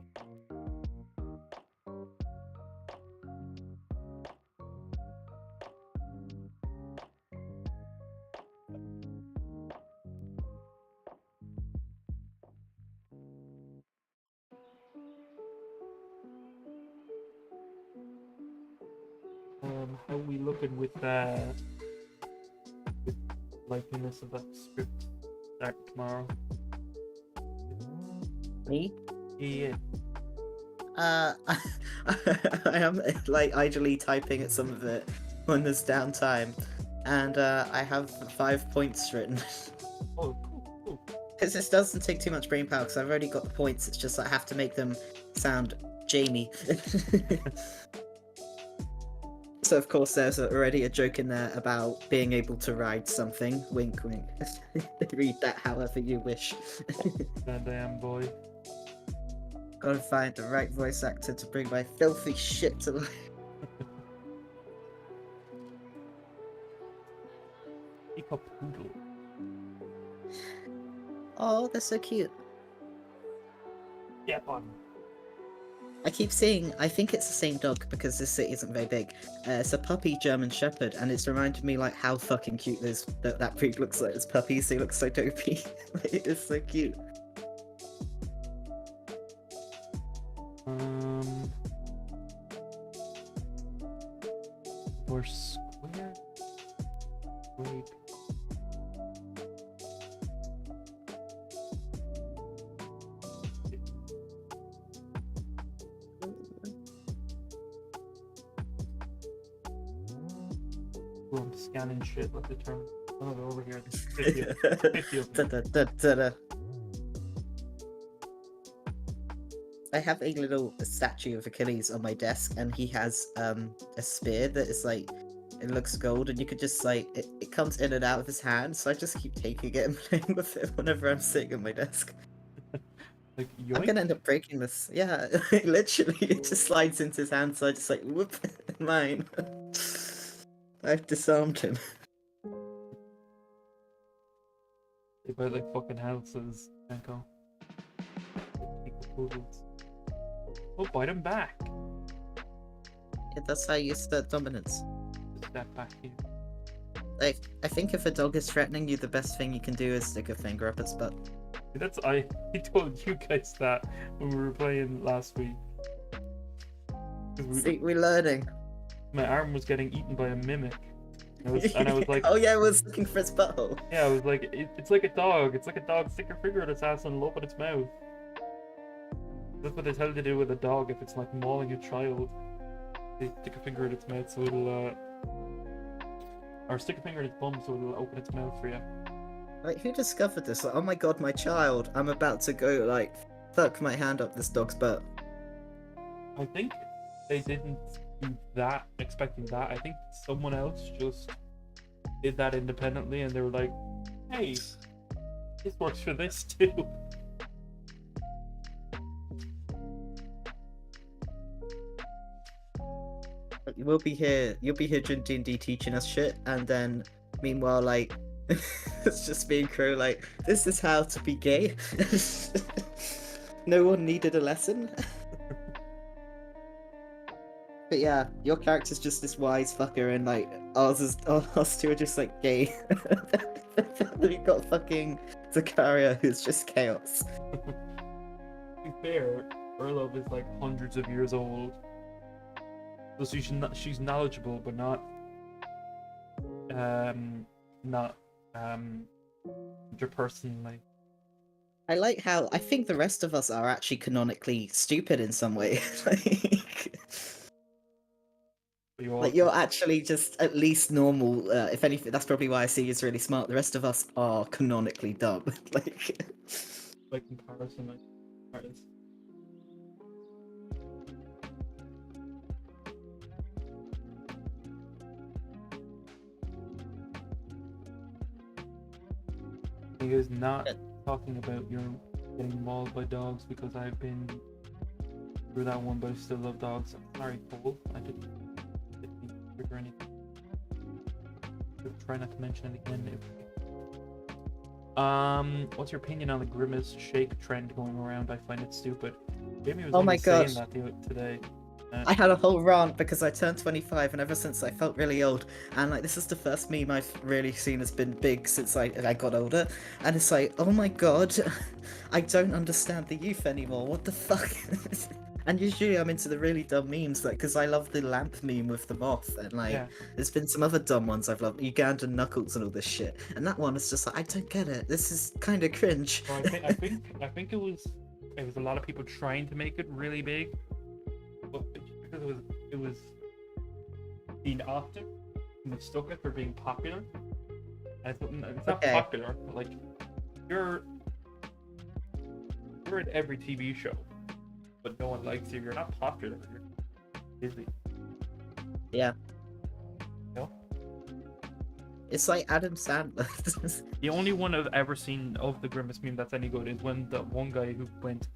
How are we looking with likeliness of that script start tomorrow? Me? Yeah. I am like idly typing at some of it when there's downtime, and I have 5 points written. Oh, cool. Because this doesn't take too much brain power, because I've already got the points. It's just I have to make them sound Jamie. So of course there's already a joke in there about being able to ride something. Wink, wink. Read that however you wish. Goddamn boy. Gotta find the right voice actor to bring my filthy shit to life. Keep a poodle. Oh, they're so cute. Step on. I keep seeing, I think it's the same dog because this city isn't very big. It's a puppy German Shepherd, and it's reminded me like how fucking cute that breed looks like. It's puppies, they look so dopey. It's so cute. Or square. Wait. Oh, I'm scanning shit like the term. Oh, they're over here. 50 of them. Da-da-da-da-da. I have a little statue of Achilles on my desk, and he has a spear that is like, it looks gold, and you could just like, it comes in and out of his hand, so I just keep taking it and playing with it whenever I'm sitting at my desk. Like, I'm yoink. gonna end up breaking this. Yeah, literally, it just slides into his hand, so I just like, whoop, mine. I've disarmed him. They buy like fucking houses, Echo. Take the poodles. Oh, bite them back. Yeah, that's how you start dominance. Just step back here. Like, I think if a dog is threatening you, the best thing you can do is stick a finger up its butt. I told you guys that when we were playing last week. 'Cause See, we're learning. my arm was getting eaten by a mimic. And I was like, oh yeah, I was looking for its butthole. yeah, I was like, it's like a dog. It's like a dog. Stick your finger in its ass and open its mouth. That's what they tell you to do with a dog if it's like mauling a child. They stick a finger in its mouth so it'll, or stick a finger in its bum so it'll open its mouth for you. Like, who discovered this? Like, oh my god, my child! I'm about to go like fuck my hand up this dog's butt. I think they didn't do that expecting that. I think someone else just did that independently and they were like, hey, this works for this too. You'll be here during D&D teaching us shit, and then meanwhile, like, it's just being Crow like, this is how to be gay. No one needed a lesson. But yeah, your character's just this wise fucker, and like, us two are just like gay. We've got fucking Zakaria, who's just chaos. To be fair, Orlov is like hundreds of years old. So she's knowledgeable, but not interpersonally. I like how I think the rest of us are actually canonically stupid in some way. Like you're actually just at least normal. If anything, that's probably why I see you as really smart. The rest of us are canonically dumb. Like, by comparison, like artists. He is not talking about getting mauled by dogs because I've been through that one, but I still love dogs. I'm sorry, Cole. I didn't trigger anything. Try not to mention it again. What's your opinion on the Grimace shake trend going around? I find it stupid. Jamie was Oh only my saying gosh. that today. I had a whole rant because I turned 25 and ever since I felt really old. And like, this is the first meme I've really seen has been big since I got older. And it's like, oh my god, I don't understand the youth anymore. What the fuck? And usually I'm into the really dumb memes, like, because I love the lamp meme with the moth. And like, Yeah. there's been some other dumb ones I've loved, Ugandan Knuckles and all this shit. And that one is just like, I don't get it. This is kind of cringe. Well, I think it was a lot of people trying to make it really big. But because it was being often mistook it for being popular. And it's not Okay. popular, but like you're in every TV show, but no one likes you. You're not popular. You're busy. Yeah. You know? It's like Adam Sandler. The only one I've ever seen of the Grimace meme that's any good is when the one guy who went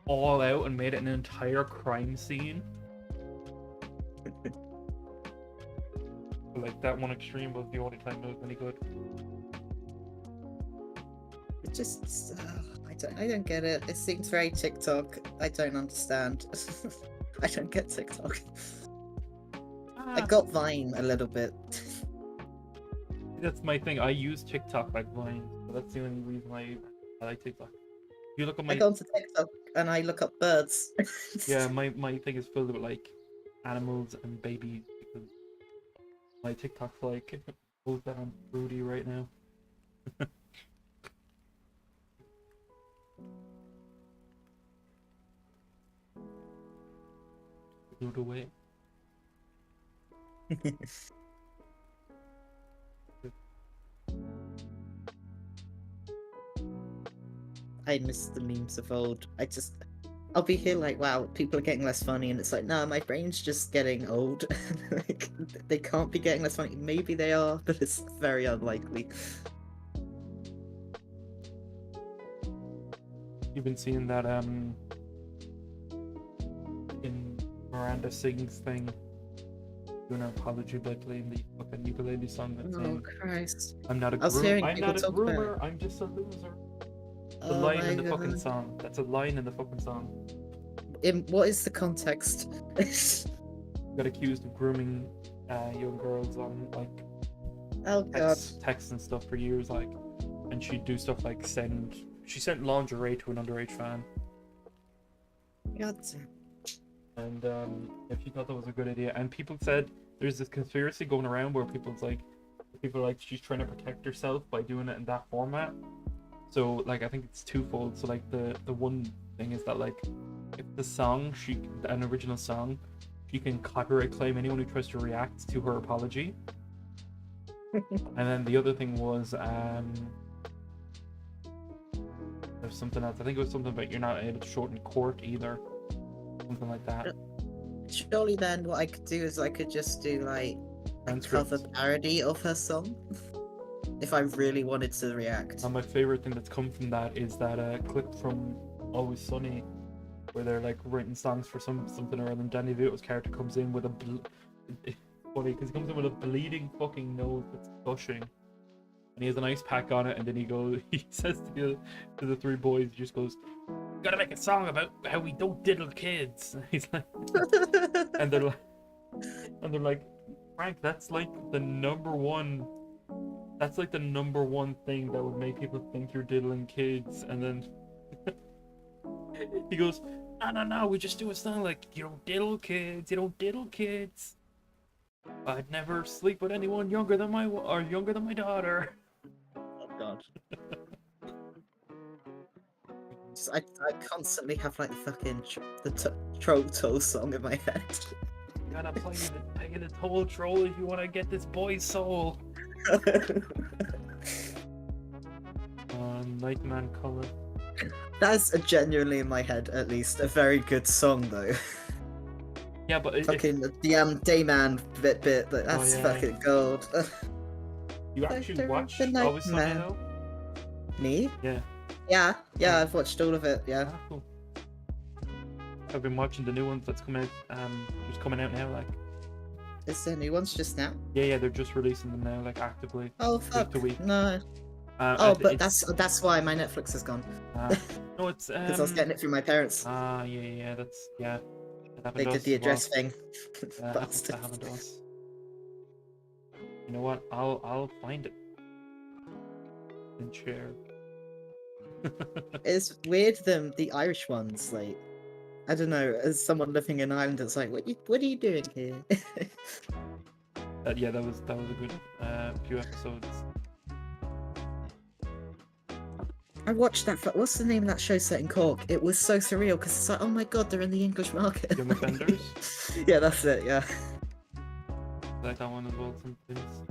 all out and made it an entire crime scene. Like that one extreme was the only time it was any good. It just, I don't get it. It seems very TikTok. I don't understand. I don't get TikTok. I got Vine a little bit. That's my thing. I use TikTok like Vine, so that's the only reason I like TikTok. You look at I go onto TikTok and I look up birds. yeah, my thing is filled with like animals and babies because my TikTok's like goes down broody right now. Brood away. I miss the memes of old. I'll be here like, wow, people are getting less funny, and it's like, no, my brain's just getting old. Like, they can't be getting less funny. Maybe they are, but it's very unlikely. You've been seeing that in Miranda Sings thing, doing her apology by playing the fucking ukulele song that's Oh saying, Christ! I'm not a I was hearing I'm people not a talk about groomer, I'm just a loser. The Oh line my in the fucking God. song. That's a line in the fucking song. What is the context? Got accused of grooming young girls on like Oh God! texts and stuff for years, like, and she'd do stuff like she sent lingerie to an underage fan, God. and if she thought that was a good idea, and people said there's this conspiracy going around where people are like she's trying to protect herself by doing it in that format. So like I think it's twofold. So like the one thing is that like if the song an original song, she can copyright claim anyone who tries to react to her apology. And then the other thing was there's something else. I think it was something about you're not able to show it in court either. Something like that. Surely then, what I could do is I could just do like a Transcripts. cover parody of her song, if I really wanted to react. And my favorite thing that's come from that is that clip from Always Sunny, where they're like writing songs for something or other, and Danny DeVito's character comes in with funny because he comes in with a bleeding fucking nose that's gushing, and he has an ice pack on it, and then he says to the three boys, he just goes, "Gotta make a song about how we don't diddle kids." He's like, and they're like, Frank, that's like the number one thing that would make people think you're diddling kids. And then he goes, no, we just do a song like, you don't diddle kids. I'd never sleep with anyone younger than my daughter. Oh God. I constantly have like the fucking troll toe song in my head. You gotta pay the toll, troll, if you want to get this boy's soul. Nightman Color. That's genuinely in my head, at least, a very good song though. Yeah, but Fucking the Dayman bit, that's yeah. fucking gold. You actually Doctor watch the Always Sunny Nightman. though? Me? Yeah. Yeah, yeah, I've watched all of it. Yeah. Ah, cool. I've been watching the new ones that's coming out. Just coming out now. Like, Is there new ones just now? yeah, they're just releasing them now, like actively, Oh week fuck. to week. No. Oh, And but it's that's why my Netflix is gone. no, it's Because I was getting it from my parents. yeah, that's yeah. That happened They to did us the as well. address thing. That happened to us. You know what? I'll find it and share. It's weird the Irish ones, like I don't know, as someone living in Ireland, it's like what are you doing here? Yeah, that was a good few episodes. I watched that. What's the name of that show set in Cork? It was so surreal because it's like, oh my god, they're in the English market. Young Offenders. Yeah, that's it. Yeah. Like that one as well. Sometimes.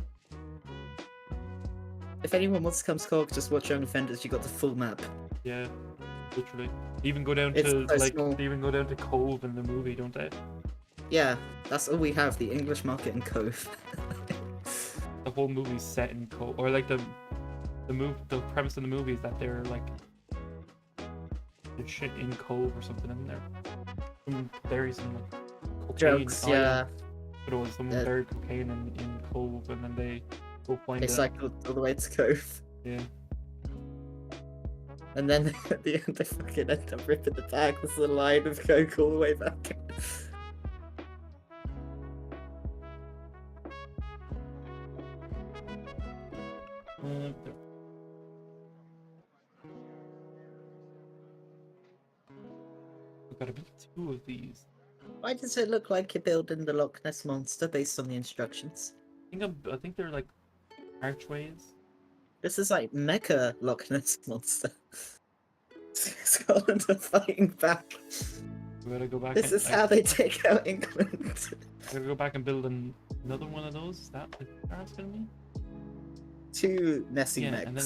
If anyone wants to come to Cork, just watch Young Offenders. You got the full map. Yeah, literally. They even go down It's to so like small. they even go down to Cove in the movie, don't they? Yeah, that's all we have. The English market and Cove. The whole movie's set in Cove, or like the premise of the movie is that they're like there's shit in Cove or something in there. There's some like cocaine. Jokes. Oh, Yeah. But it was someone buried cocaine in Cove, and then they go find They it. cycled all the way to Cove. Yeah. And then at the end, they fucking end up ripping the bag. There's a line of coke all the way back. We've got to be 2 of these. Why does it look like you're building the Loch Ness Monster based on the instructions? I think they're like archways. This is like Mecha Loch Ness Monster. Scotland are fighting back. We gotta go back. This is how they take out England. We gotta go back and build another one of those. Is that what they're asking me? 2 messy Yeah, mechs. and then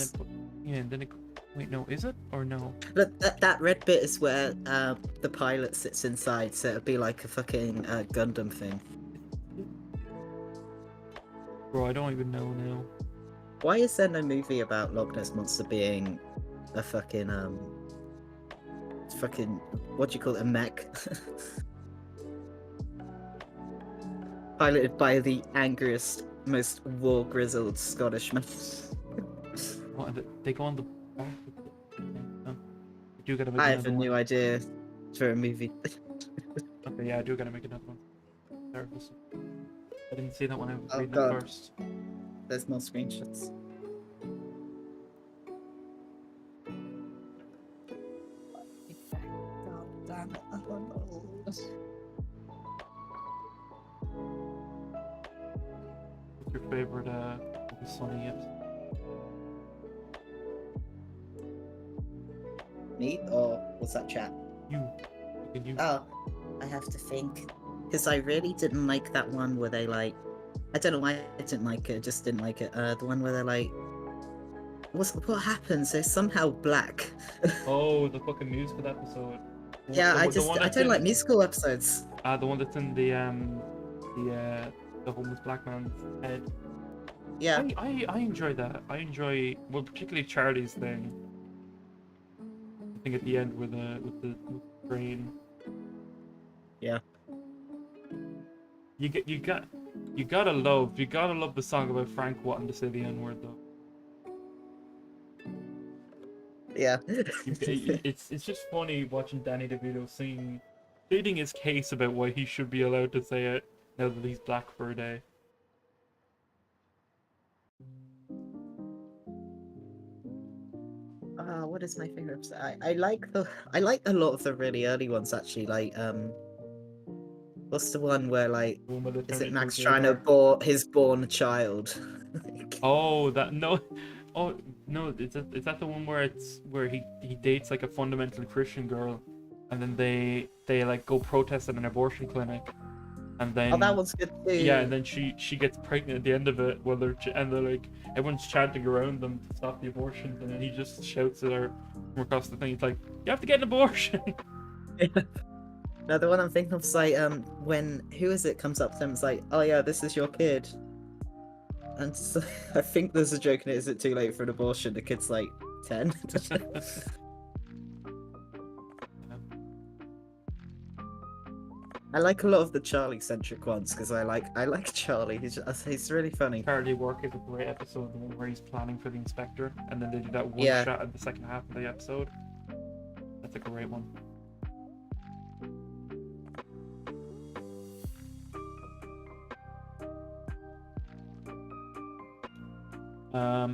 and then it. Wait, no, is it or no? Look, that red bit is where the pilot sits inside, so it'd be like a fucking Gundam thing. Bro, I don't even know now. Why is there no movie about Loch Ness Monster being a fucking what do you call it, a mech? Piloted by the angriest, most war-grizzled Scottishman. What, they go on the back of the... Oh, I do gotta make I have a another new one. idea for a movie. Okay, yeah, I do gotta make another one. Nervous. I didn't see that when I was Oh, reading God. it first. There's more screenshots. God damn it. What's your favorite Sunny episode? Me? Or was that chat? You. Can you? Oh, I have to think. Because I really didn't like that one where they like... I don't know why I didn't like it, I just didn't like it. The one where they're like... What happens? They're somehow black. Oh, the fucking musical episode. Yeah, The I one that's don't in- like musical episodes. the one that's in the homeless black man's head. Yeah. I enjoy that. I enjoy, well, particularly Charlie's thing. I think at the end with the brain. Yeah. You gotta love the song about Frank wanting to say the N-word though. Yeah. It's just funny watching Danny DeVito stating his case about why he should be allowed to say it now that he's black for a day. What is my favorite episode? I like a lot of the really early ones actually. Like what's the one where like The one where they is turn it into Max a trying to gaydar. bore his born child? Like, Oh, that no. Oh no, is that the one where he dates like a fundamental Christian girl, and then they like go protest at an abortion clinic, and then oh, that one's good too. yeah, and then she gets pregnant at the end of it, they're like everyone's chanting around them to stop the abortions, and then he just shouts at her from across the thing. It's like, you have to get an abortion. No, the one I'm thinking of is like when who is it comes up to him, it's like, oh yeah, this is your kid. And so, I think there's a joke in it, is it too late for an abortion? The kid's like 10. I like a lot of the Charlie centric ones because I like Charlie. He's really funny. Charlie Work is a great episode, the one where he's planning for the inspector, and then they do that one Yeah. shot at the second half of the episode. That's a great one.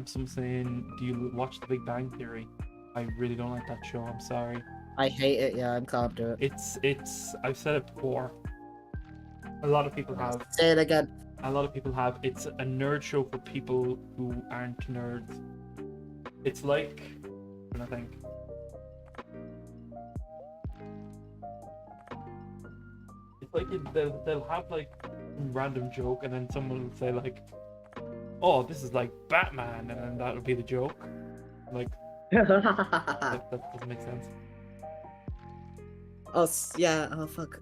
Someone saying, do you watch The Big Bang Theory? I really don't like that show, I'm sorry. I hate it. Yeah, I can't do it. It's I've said it before. A lot of people have. Say it again. A lot of people have. It's a nerd show for people who aren't nerds. It's like, I think. It's like they'll have like some random joke, and then someone will say like, "Oh, this is like Batman," and then that'll be the joke. Like that doesn't make sense. Oh yeah. Oh fuck.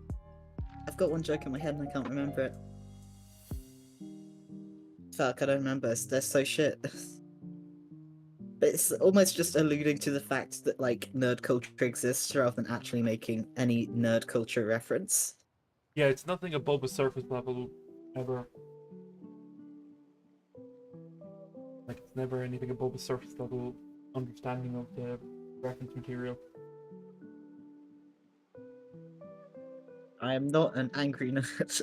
I've got one joke in my head and I can't remember it. Fuck, I don't remember. They're so shit. But it's almost just alluding to the fact that like nerd culture exists rather than actually making any nerd culture reference. Yeah, it's nothing above a surface level ever. Like it's never anything above a surface level understanding of the reference material. I am not an angry nerd.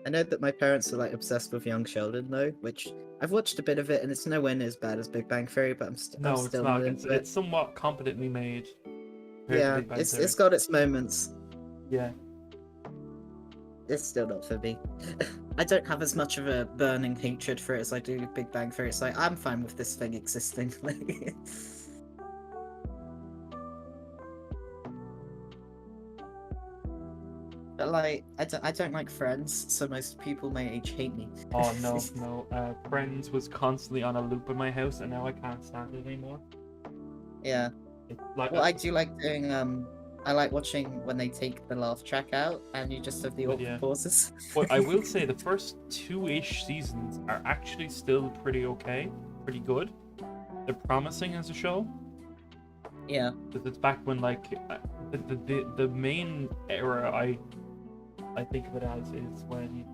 I know that my parents are like obsessed with Young Sheldon though, which I've watched a bit of it and it's nowhere near as bad as Big Bang Theory, but I'm No, still it's not. not into it. It's somewhat competently made. compared to Yeah, Big Bang Theory. it's got its moments. Yeah. It's still not for me. I don't have as much of a burning hatred for it as I do with Big Bang Theory. It's like I'm fine with this thing existing. But like, I don't like Friends, so most people my age hate me. Oh no, no. Friends was constantly on a loop in my house, and now I can't stand it anymore. Yeah. It's like Well, I do like doing I like watching when they take the laugh track out and you just have the But awkward yeah. pauses. But I will say the first 2-ish seasons are actually still pretty okay, pretty good. They're promising as a show. Yeah. Because it's back when like the main era I think of it as is when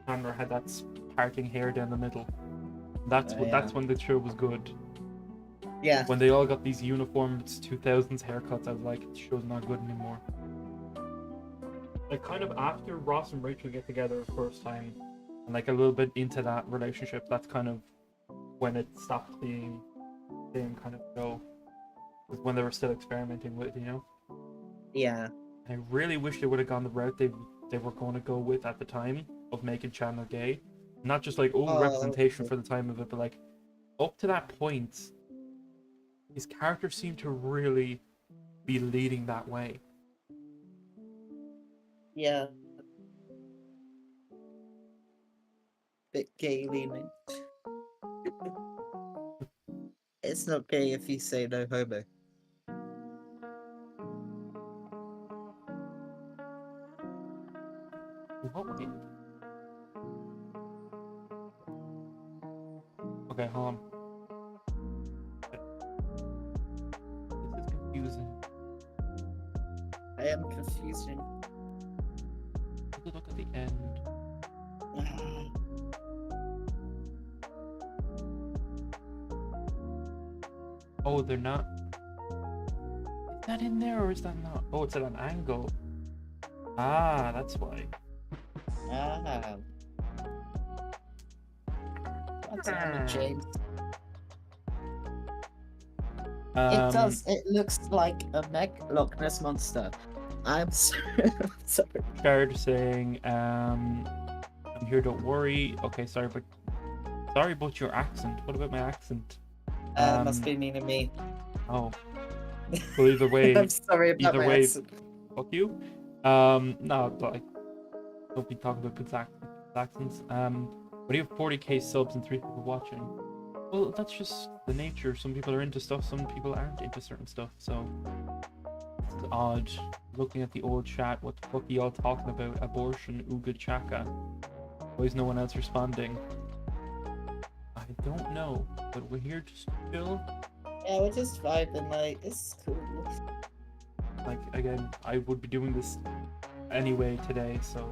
Chandler had that parting hair down the middle. That's when the show was good. Yeah. When they all got these uniformed 2000s haircuts, I was like, the show's not good anymore. Like kind of after Ross and Rachel get together the first time, and like a little bit into that relationship, that's kind of when it stopped being the same kind of show. Was when they were still experimenting with, you know. Yeah. I really wish they would have gone the route they were going to go with at the time of making Chandler gay, not just like representation for the time of it, but like up to that point, his character seemed to really be leading that way. Yeah. Bit gay leaning. It's not gay if you say no homo. What way? Okay, hold on. This is confusing. I am confusing. Take a look at the end. Oh, they're not. Is that in there or is that not? Oh, it's at an angle. Ah, that's why. Ah. God damn it, James. It does. It looks like a mech Loch Ness monster. I'm sorry. Sorry. Shard saying, I'm here, don't worry. Okay, sorry about your accent. What about my accent? Must be meaning me. Oh. Well, either way, I'm sorry about either my way, accent. fuck you. No, like, don't be talking about good accents. But you have 40k subs and 3 people watching. Well, that's just the nature. Some people are into stuff, some people aren't into certain stuff. So it's odd looking at the old chat. What the fuck are y'all talking about? Abortion, Uga Chaka. Why is no one else responding? I don't know, but we're here just to chill. Yeah, we're just vibing, like, it's cool. Like, again, I would be doing this anyway today, so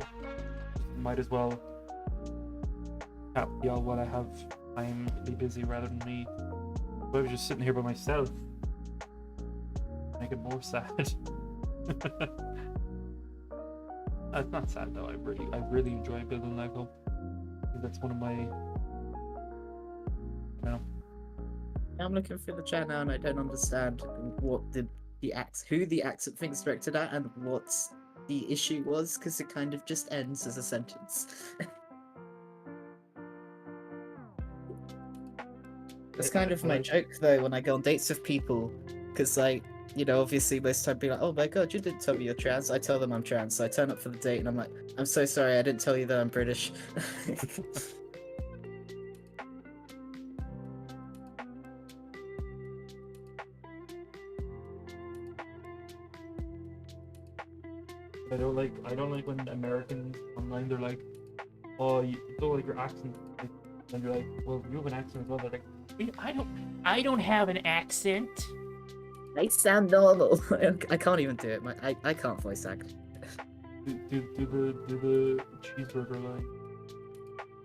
might as well chat with y'all while I have time to be busy rather than me. If I was just sitting here by myself, make it more sad. It's not sad though. I really enjoy building Lego. I think that's one of my, you know. I'm looking through the chat now and I don't understand what who the accent thing's directed at and what the issue was, because it kind of just ends as a sentence. It's kind of my joke though when I go on dates with people, because like, you know, obviously most time be like, oh my god, you didn't tell me you're trans. I tell them I'm trans, so I turn up for the date and I'm like, I'm so sorry, I didn't tell you that I'm British. I don't like when Americans online, they're like, oh, you don't like your accent, and you're like, well, you have an accent as well. They're like, I don't have an accent. I sound normal. I can't even do it. I can't voice act. Do the cheeseburger line.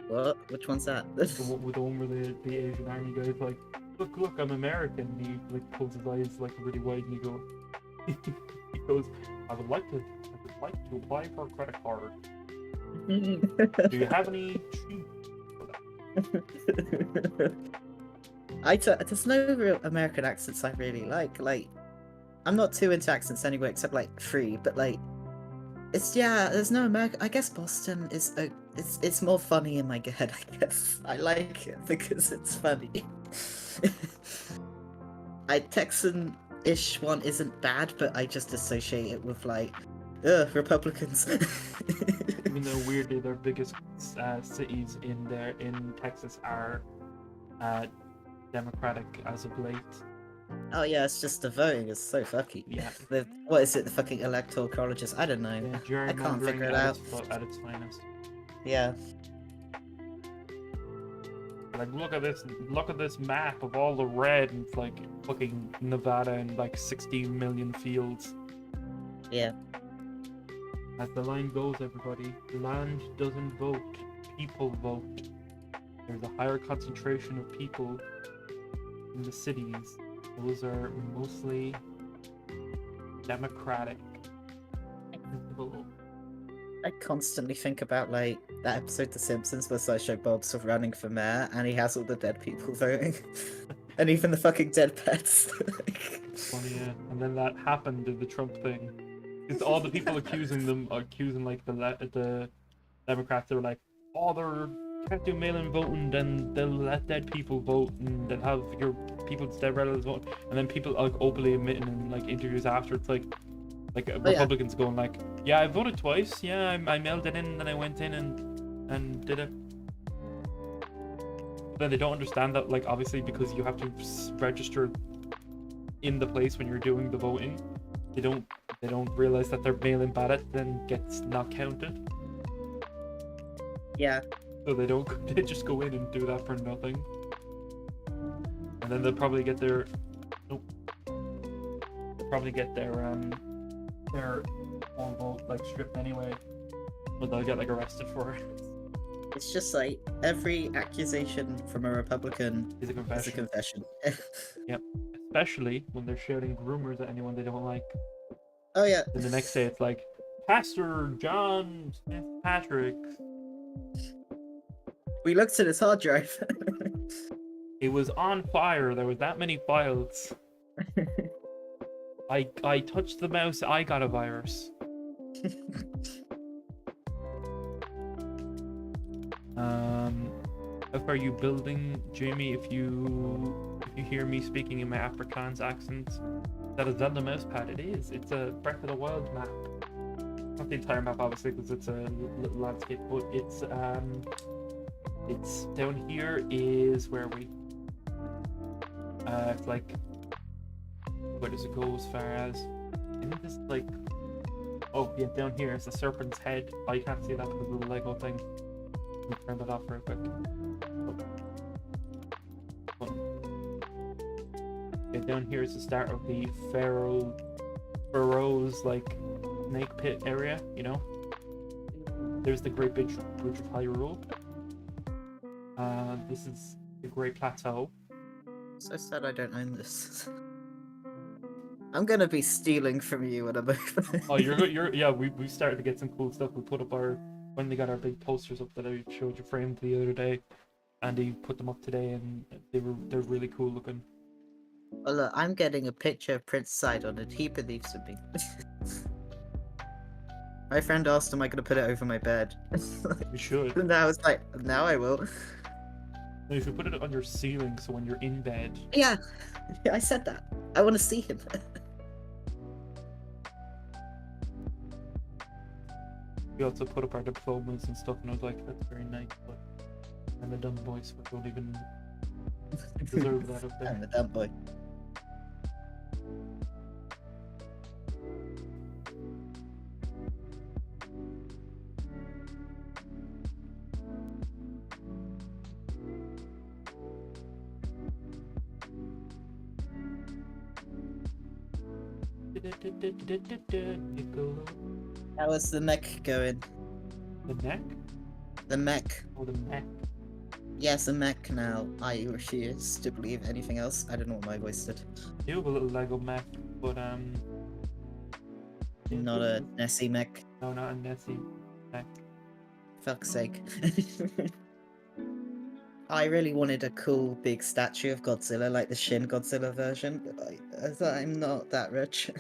What? Which one's that? The one where the Asian army guy's like, look, I'm American. And he like pulls his eyes like really wide and he goes, I would like to apply for a credit card. Do you have any cheese for that? There's no real American accents I really like. Like, I'm not too into accents anyway, except like 3. But like, there's no American. I guess Boston is it's more funny in my head. I guess I like it because it's funny. Texan-ish one isn't bad, but I just associate it with like, Republicans. Even though weirdly their biggest cities in Texas are Democratic as of late. Oh yeah, it's just the voting is so fucky. Yeah. What is it? The fucking electoral colleges? I don't know. Yeah, I can't figure it out. At its finest. Yeah. Like, look at this map of all the red, and it's like fucking Nevada and like 16 million fields. Yeah. As the line goes, everybody, land doesn't vote, people vote. There's a higher concentration of people in the cities. Those are mostly democratic. I constantly think about like that episode of The Simpsons where Sideshow Bob's running for mayor and he has all the dead people voting. And even the fucking dead pets. Funny, yeah. And then that happened in the Trump thing. It's all the people accusing like the Democrats. They were like, oh, they can't do mail-in voting, then they'll let dead people vote, and they'll have your people's dead relatives vote. And then people like openly admitting in like interviews after, it's like Republicans going like, yeah, I voted twice. Yeah, I mailed it in, and then I went in and did it. But then they don't understand that, like, obviously because you have to register in the place when you're doing the voting. They don't realize that their mail-in ballot then gets not counted. Yeah. So they just go in and do that for nothing. And then they'll probably get their own vote like stripped anyway. But they'll get like arrested for it. It's just like every accusation from a Republican Is a confession. Yep. Especially when they're shouting rumors at anyone they don't like. Oh yeah. And the next day it's like, Pastor John Smith Patrick. We looked at his hard drive. It was on fire. There was that many files. I touched the mouse. I got a virus. How far are you building, Jamie? If you hear me speaking in my Afrikaans accent, that is not the mouse pad. It is. It's a Breath of the Wild map. Not the entire map, obviously, because it's a little landscape. But it's down here. Is where we. It's like. Where does it go as far as? Isn't this like? Oh yeah, down here is the serpent's head. Oh, you can't see that because of the Lego thing. me turn that off real quick. Okay, down here is the start of the Pharaoh's like snake pit area, you know? There's the Great Bridge of Hyrule. This is the Great Plateau. So sad I don't own this. I'm gonna be stealing from you when I'm over. Oh, you're yeah. We started to get some cool stuff. We put up when they got our big posters up that I showed you framed the other day. Andy put them up today, and they're really cool looking. Well, look, I'm getting a picture of Prince Sidon, and he believes in me. My friend asked, "Am I gonna put it over my bed?" You should. And I was like, "Now I will." No, you should put it on your ceiling, so when you're in bed. Yeah, I said that. I want to see him. We also put up our diplomas and stuff, and I was like, that's very nice, but I'm a dumb boy, so I don't even deserve that up there. I'm a dumb boy. How was the mech going? The neck? The mech. Oh, the mech. Yes, a mech now. I refuse to believe anything else. I don't know what my voice did. You have a little Lego mech, but Not a Nessie mech. No, not a Nessie mech. Fuck's sake. I really wanted a cool big statue of Godzilla, like the Shin Godzilla version, but I'm not that rich.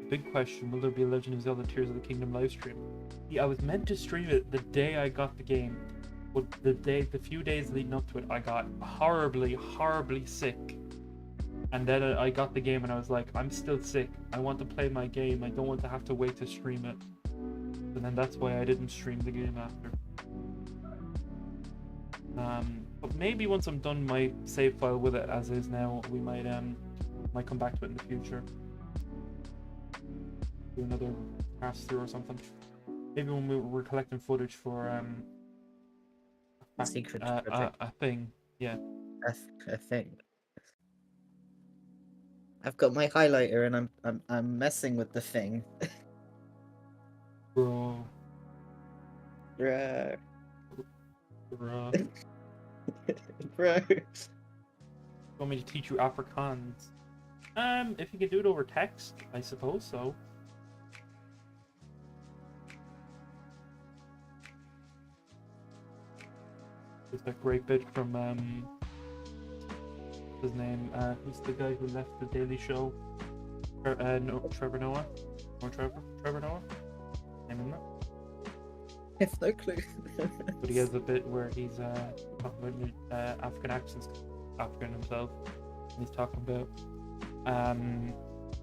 Big question, will there be a Legend of Zelda Tears of the Kingdom live stream? Yeah, I was meant to stream it the day I got the game, but the few days leading up to it, I got horribly sick. And then I got the game and I was like, I'm still sick. I want to play my game. I don't want to have to wait to stream it. And then that's why I didn't stream the game after. But maybe once I'm done my save file with it as is now, we might come back to it in the future. Do another pass through or something. Maybe when we're collecting footage for Secret a thing. Yeah. A thing. I've got my highlighter and I'm messing with the thing. Bro. Bro. Bro. Bro. Want me to teach you Afrikaans? If you can do it over text, I suppose so. There's that great bit from what's his name? Who's the guy who left the Daily Show? Trevor Noah? Or Trevor Noah? Name him that? I have no clue. But he has a bit where he's talking about African accents, African himself, and he's talking about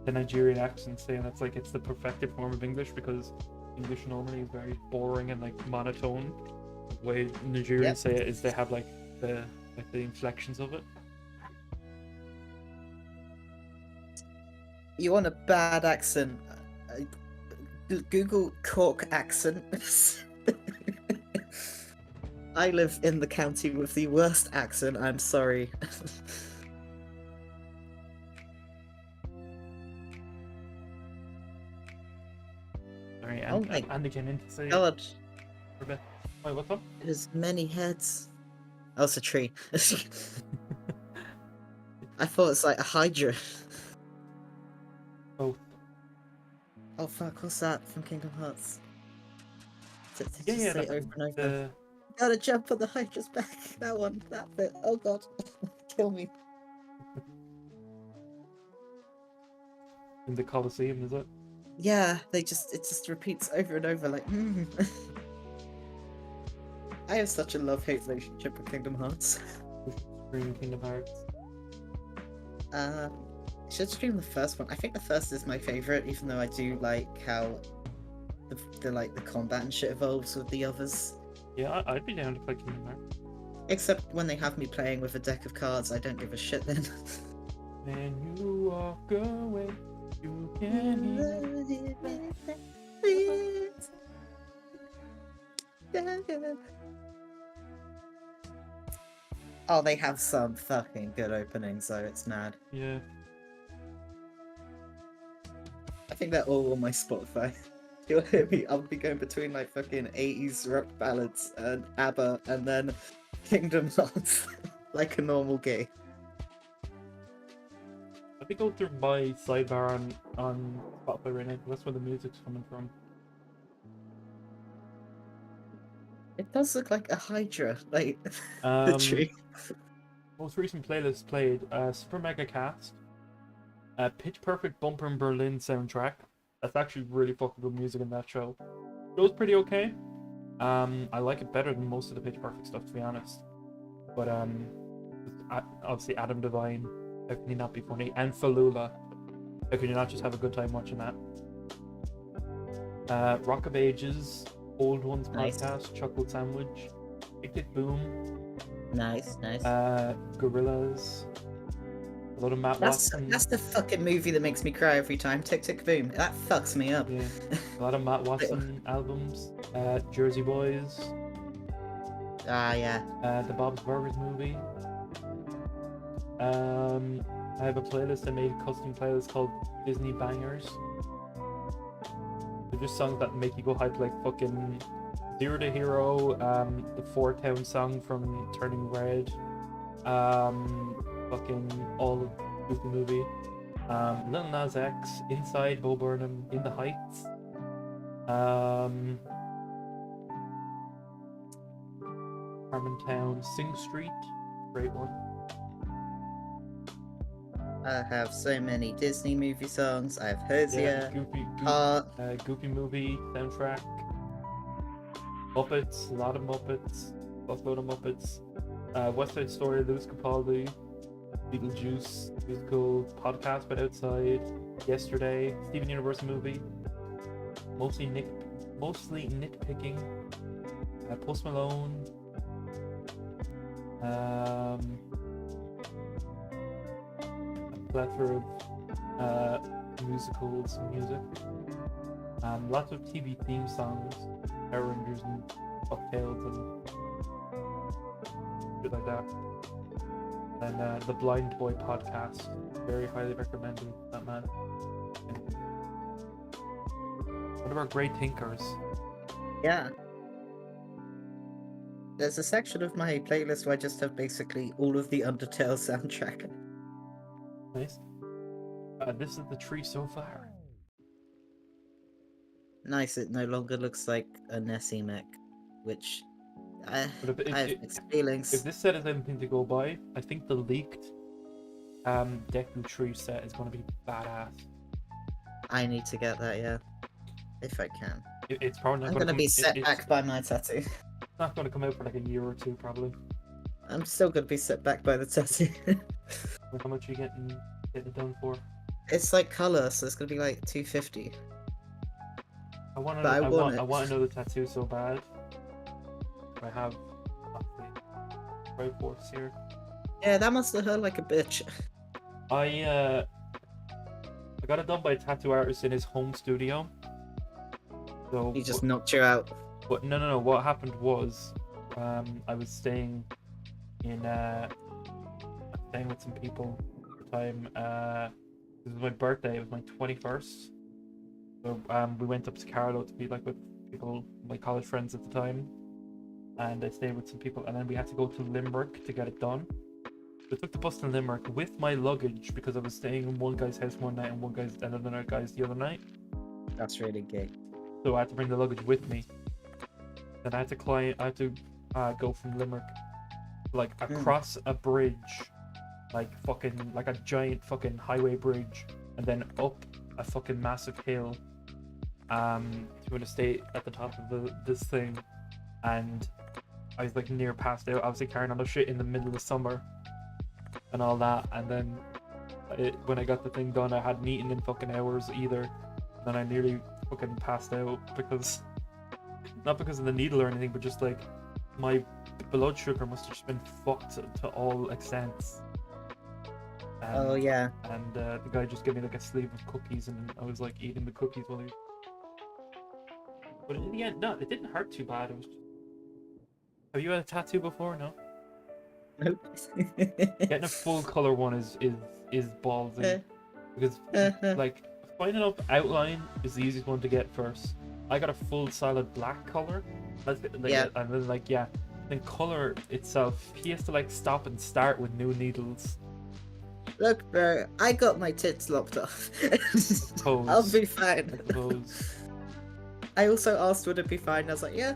the Nigerian accent, saying that's like it's the perfected form of English because English normally is very boring and like monotone. The way Nigerians say it is they have like the inflections of it. You want a bad accent? Google Cork accent. I live in the county with the worst accent, I'm sorry. Sorry, Oh my Andy came in to say God, for a bit. Wait, what's up? there's many heads. Oh, it's a tree. I thought it's like a hydra. Both. Oh fuck, what's that from Kingdom Hearts? Yeah, say that- over and over. the Gotta jump on the hydra's back. That one, that bit. Oh god, kill me. in the Colosseum, is it? Yeah, it just repeats over and over like. I have such a love-hate relationship with Kingdom Hearts. Stream Kingdom Hearts. I should stream the first one. I think the first is my favorite, even though I do like how the combat and shit evolves with the others. Yeah, I'd be down to play Kingdom Hearts. Except when they have me playing with a deck of cards, I don't give a shit then. When you walk away, you can hear. Oh, they have some fucking good openings, though. It's mad. Yeah. I think they're all on my Spotify. You'll hear me. I'll be going between like fucking 80s rock ballads and ABBA, and then Kingdom Hearts, like a normal gay. Let me go through my sidebar on Spotify right now. That's where the music's coming from. It does look like a Hydra, like the Um, tree. Most recent playlist played Super Mega Cast, Pitch Perfect Bumper in Berlin soundtrack. That's actually really fucking good music in that show. It was pretty okay. I like it better than most of the Pitch Perfect stuff, to be honest. But obviously Adam Devine, how can he not be funny? And Falula, how can you not just have a good time watching that? Rock of Ages, Old Ones Nice. podcast, Chocolate Sandwich, Tick Tick Boom, Nice. Gorillas, a lot of Matt Watson. That's the fucking movie that makes me cry every time. Tick Tick Boom. That fucks me up. Yeah, a lot of Matt Watson albums. Jersey Boys. Yeah. The Bob's Burgers movie. I have a playlist. I made a custom playlist called Disney Bangers. They're just songs that make you go hype, like fucking Zero to Hero, the Four Town song from Turning Red, fucking all of the Goofy movie, Lil Nas X, Inside, Bo Burnham, In the Heights, Harmontown, Sing Street, great one. I have so many Disney movie songs. I have Hosea, Goofy movie soundtrack, Muppets, a lot of Muppets, fuckload of Muppets, West Side Story, Lewis Capaldi, Beetlejuice, musical, podcast but outside, Yesterday, Steven Universe movie, mostly nitpicking, Post Malone, a plethora of musicals and music, lots of TV theme songs, Power Rangers and DuckTales and shit like that. And the Blind Boy podcast, very highly recommended. That man. One of our great thinkers. Yeah. There's a section of my playlist where I just have basically all of the Undertale soundtrack. Nice. This is the tree so far. Nice, it no longer looks like a Nessie mech, which I But have mixed feelings. if this set is anything to go by, I think the leaked Deku Tree set is going to be badass. I need to get that, yeah. If I can. It's probably not I'm going gonna be set back by my tattoo. It's not going to come out for like a year or two, probably. I'm still gonna be set back by the tattoo. How much are you getting it done for? It's like colour, so it's gonna be like 250. I want But I want I it. want another tattoo so bad. I have right force here. Yeah, that must have hurt like a bitch. I got it done by a tattoo artist in his home studio. So He just knocked you out. But no. What happened was, I was staying with some people at the time. It was my birthday. It was my 21st. So we went up to Carlo to be like with people, my college friends at the time, and I stayed with some people. And then we had to go to Limerick to get it done. So I took the bus to Limerick with my luggage because I was staying in one guy's house one night and another guy's the other night. That's really gay. So I had to bring the luggage with me. Then I had to go from Limerick, like across a bridge, like a giant fucking highway bridge, and then up a fucking massive hill, to an estate at the top of this thing, and I was like near passed out, obviously carrying all the shit in the middle of the summer, and all that, and then when I got the thing done, I hadn't eaten in fucking hours either, and then I nearly fucking passed out because. Not because of the needle or anything, but just like my blood sugar must have just been fucked to all extents. Oh yeah. And the guy just gave me like a sleeve of cookies, and I was like eating the cookies while he. But in the end, no, it didn't hurt too bad. It was. Just... Have you had a tattoo before? No. Nope. Getting a full color one is ballsy because like finding up outline is the easiest one to get first. I got a full solid black color. Yeah. And then like yeah, then color itself. He has to like stop and start with new needles. Look, bro, I got my tits lopped off. I'll Suppose. be fine. I suppose. I also asked would it be fine. I was like, yeah.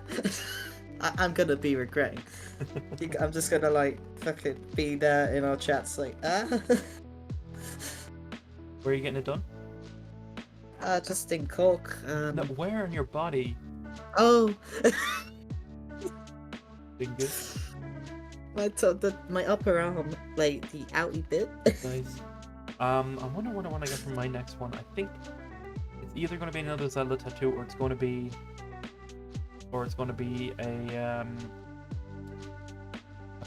I'm gonna be regretting. I'm just gonna like fucking be there in our chats like Where are you getting it done? just in Cork. No, where on your body? Oh, Fingers. my upper arm, like the outy bit. Nice. I wonder what I want to get from my next one. I think it's either going to be another Zelda tattoo, or it's going to be a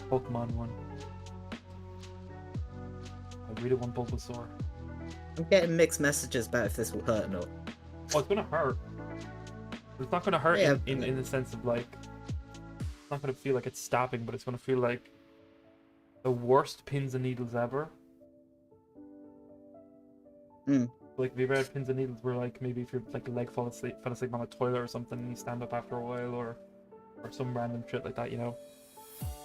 Pokemon one. I really want Bulbasaur. I'm getting mixed messages about if this will hurt or not. Oh, it's gonna hurt. It's not gonna hurt Yeah, in the sense of like, it's not gonna feel like it's stabbing, but it's gonna feel like the worst pins and needles ever. Like, have you ever had pins and needles where like maybe if your like leg fell asleep on a toilet or something and you stand up after a while, or some random shit like that, you know?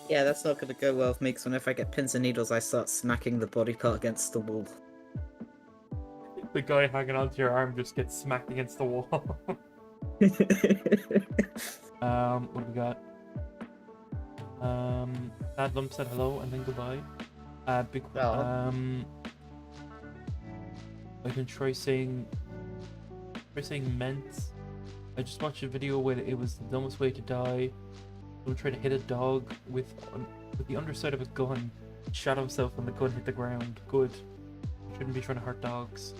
Yeah, that's not gonna go well with me, because whenever I get pins and needles, I start smacking the body part against the wall. The guy hanging onto your arm just gets smacked against the wall. What do we got? That lump said hello and then goodbye. Big. I can try saying ment. I just watched a video where it was the dumbest way to die. Someone tried to hit a dog with the underside of a gun. Shot himself when the gun hit the ground. Good. Shouldn't be trying to hurt dogs.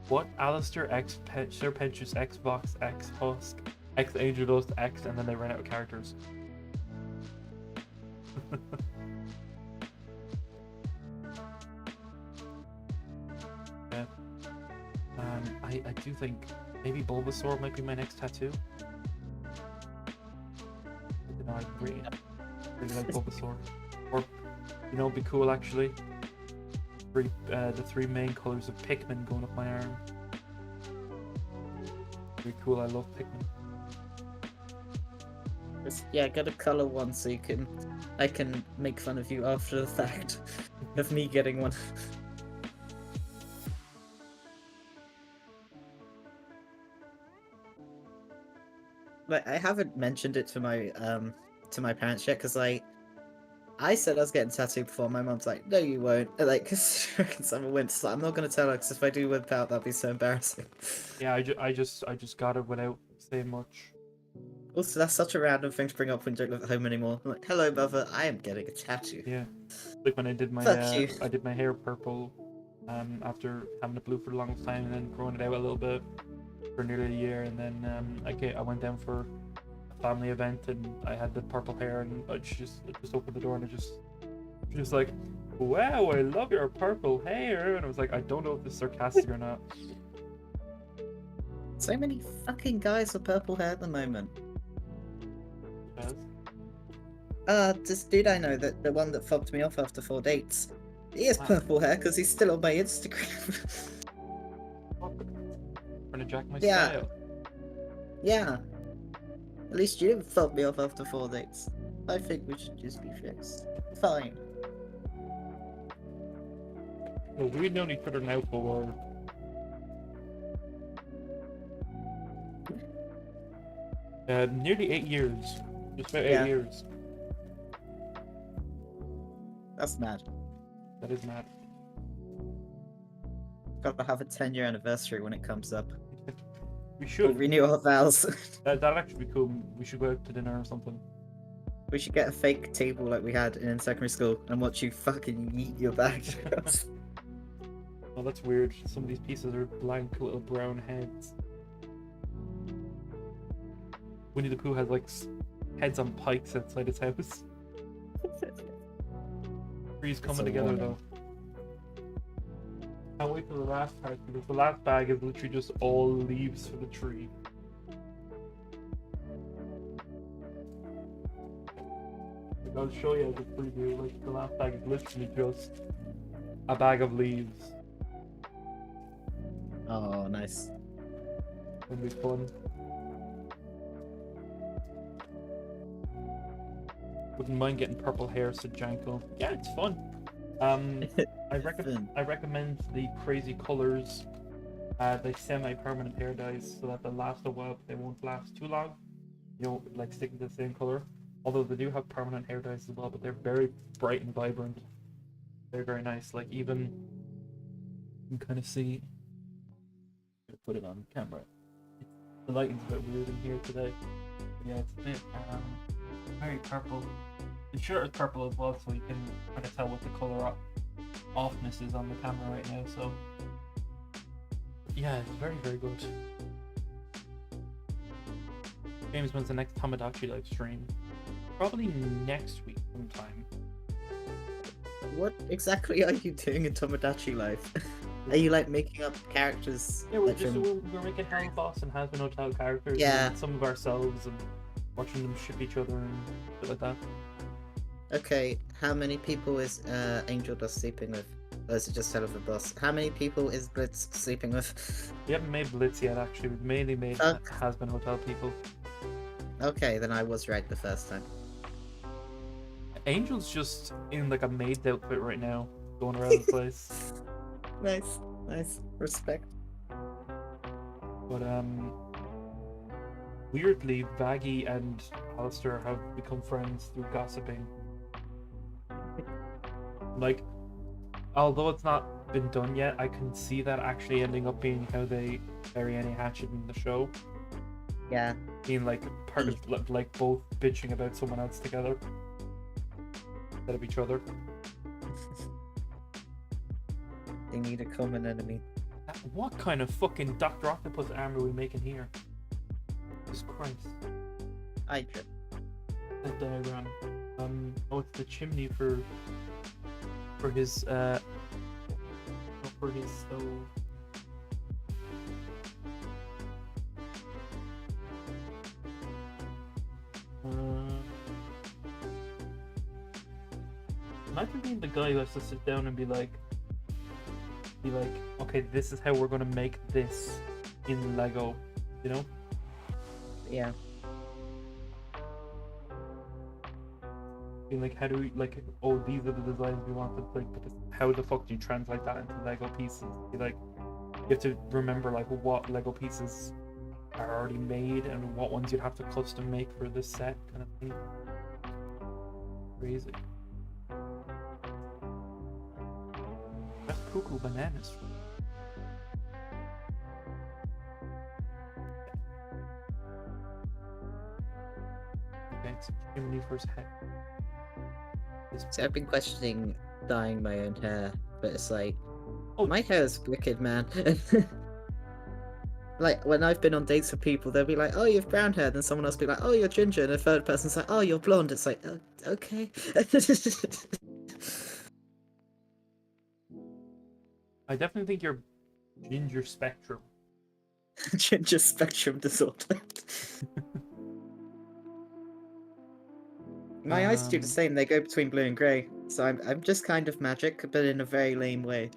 What? Alistair X Serpentius X Vox X Husk X Angel Dust X, and then they ran out of characters. Yeah. I do think maybe Bulbasaur might be my next tattoo. I don't know, I really like Bulbasaur. Or, you know, it'd be cool actually. The three main colors of Pikmin going up my arm. Pretty cool. I love Pikmin. Yeah, get a color one so I can make fun of you after the fact of me getting one. Like, I haven't mentioned it to my parents yet, because like I said I was getting tattooed before. My mum's like, no, you won't. Like, because she reckons I'm a wimp. So I'm not going to tell her, because if I do wimp out, that'd be so embarrassing. Yeah, I just got it without saying much. Also, that's such a random thing to bring up when you don't live at home anymore. I'm like, hello, mother, I am getting a tattoo. Yeah, like when I did my I did my hair purple, after having it blue for the longest time and then growing it out a little bit for nearly a year, and then I went down for a family event and I had the purple hair, and I just opened the door and it just like, wow, I love your purple hair, and I was like, I don't know if this is sarcastic or not. So many fucking guys with purple hair at the moment. This dude I know, the one that fobbed me off after 4 dates, he has purple hair because he's still on my Instagram. Trying to jack my Yeah. style. Yeah. At least you didn't fob me off after 4 dates. I think we should just be fixed. Fine. Well, we've known each other now for nearly 8 years. Just about 8 years. That's mad. That is mad. Gotta have a 10-year anniversary when it comes up. We We'll should. renew our vows. That'd actually be cool. We should go out to dinner or something. We should get a fake table like we had in secondary school and watch you fucking eat your bag. Oh, that's weird. Some of these pieces are blank little brown heads. Winnie the Pooh has like heads on pikes outside his house. Trees coming together though. Can't wait for the last part, because the last bag is literally just all leaves for the tree. I'll show you the preview. Like the last bag is literally just a bag of leaves. Oh, nice. It'll be fun. Wouldn't mind getting purple hair, said Janko. Yeah, it's fun. I recommend the crazy colors. The semi-permanent hair dyes, so that they last a while, but they won't last too long. You know, like sticking to the same color. Although they do have permanent hair dyes as well, but they're very bright and vibrant. They're very nice. Like even you can kind of see. Put it on camera. The lighting's a bit weird in here today. But yeah, it's a bit very purple. The shirt is purple as well, so you can kind of tell what the color offness is on the camera right now. So yeah, it's very, very good. James, when's the next Tamagotchi live stream? Probably next week sometime. What exactly are you doing in Tomodachi Life? Are you like making up characters? Yeah, we're like, just from- we're making Helluva and Hazbin Hotel characters. Yeah. And some of ourselves and watching them ship each other and shit like that. Okay, how many people is Angel Dust sleeping with? Or is it just Helluva Boss? How many people is Blitz sleeping with? We haven't made Blitz yet, actually. We've mainly made Hazbin Hotel people. Okay, then I was right the first time. Angel's just in like a maid's outfit right now, going around the place. Nice, nice. Respect. But weirdly, Vaggy and Alistair have become friends through gossiping. Like, although it's not been done yet, I can see that actually ending up being how they bury Annie Hatchet in the show. Yeah. Being like part of like both bitching about someone else together instead of each other. They need a common enemy. What kind of fucking Dr. Octopus armor are we making here? Jesus Christ. Hydra. The diagram. Oh, it's the chimney for his for his stove. Imagine being the guy who has to sit down and be like, okay, this is how we're gonna make this in Lego, you know? Yeah. Being like, how do we, like, oh, these are the designs we wanted, like, but how the fuck do you translate that into Lego pieces? You have to remember, like, what Lego pieces are already made and what ones you'd have to custom make for this set, kind of thing. Crazy. That's cuckoo bananas. Okay, it's chimney for his head. So I've been questioning dyeing my own hair, but it's like, Oh. my hair is wicked, man. Like, when I've been on dates with people, they'll be like, oh, you have brown hair, then someone else will be like, oh, you're ginger, and a third person's like, oh, you're blonde. It's like, okay. I definitely think you're ginger spectrum. Ginger spectrum disorder. My eyes do the same, they go between blue and grey, so I'm just kind of magic, but in a very lame way.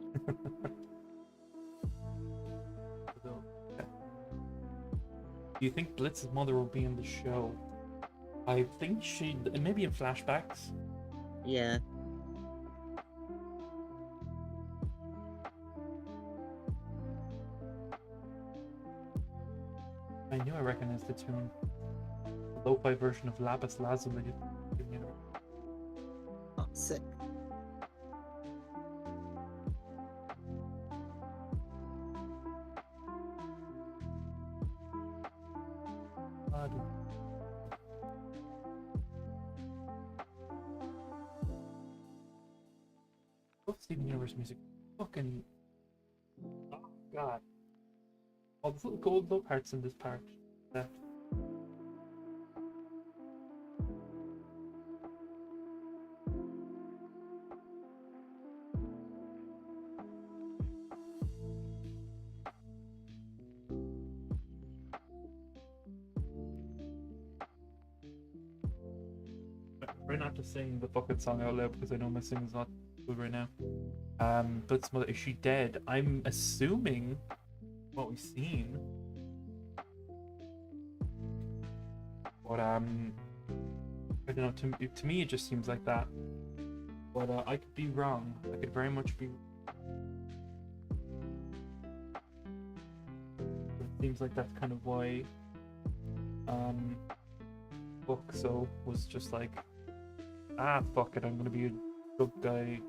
Do you think Blitz's mother will be in the show? I think she, maybe in flashbacks. Yeah. I knew I recognized the tune. The lo-fi version of Lapis Lazuli. Oh, sick. Steven Universe music. Fucking. Oh, God. Oh, there's little gold low parts in this part. Left. try not to sing the fucking song out loud because I know my singing's not good right now. But mother, is she dead? I'm assuming what we've seen. But I don't know. To me, it just seems like that. But I could be wrong. I could very much be. It seems like that's kind of why Buxo was just like, ah, fuck it, I'm gonna be a good guy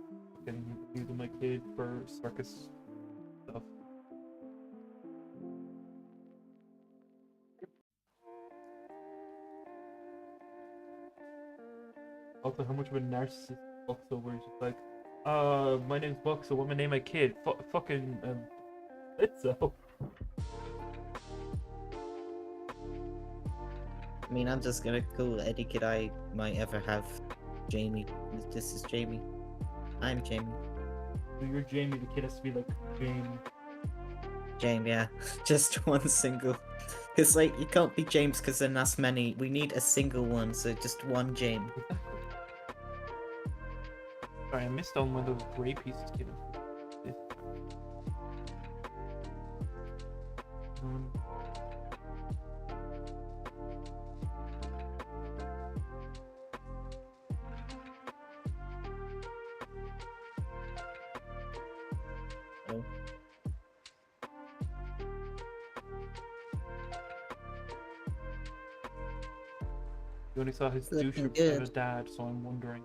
and using my kid for circus stuff. Also, how much of a narcissist Buxo where he's just like, my name's Buxo, what am I name my kid? Fucking Blitzo. I mean, I'm just gonna call any kid I might ever have Jamie. This is Jamie. I'm Jamie. So you're Jamie, the kid has to be like Jamie. Jamie, yeah. Just one single. Because, like, you can't be James because then that's many. We need a single one, so just one James. Sorry, I missed on one of those grey pieces, kid. Oh. You only saw his Looking douche good. of his dad, so I'm wondering.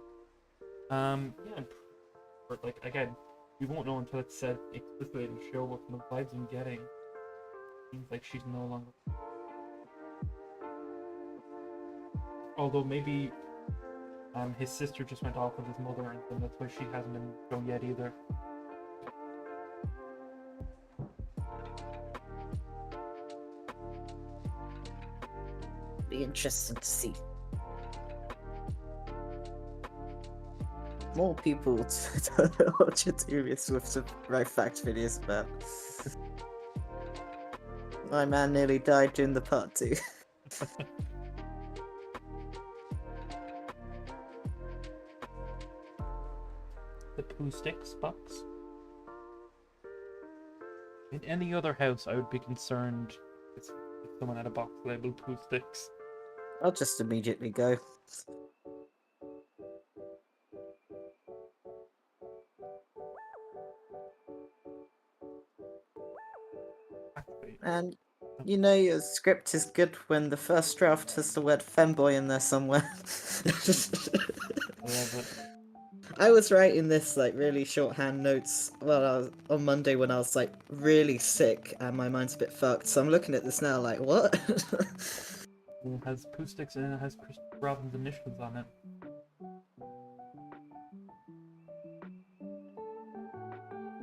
Yeah, but like again, we won't know until it's said explicitly in the show what kind of vibes I'm getting. Seems like she's no longer. Although maybe his sister just went off with his mother, and that's why she hasn't been shown yet either. Be interesting to see. More people to watch Aturius with some right fact videos about. My man nearly died during the part 2. The Pooh Sticks box. In any other house, I would be concerned if someone had a box labeled Pooh Sticks. I'll just immediately go. And you know your script is good when the first draft has the word femboy in there somewhere. I love it. I was writing this like really shorthand notes on Monday when I was like really sick and my mind's a bit fucked. So I'm looking at this now like, what? It has Pooh Sticks and it has Christopher Robin's initials on it.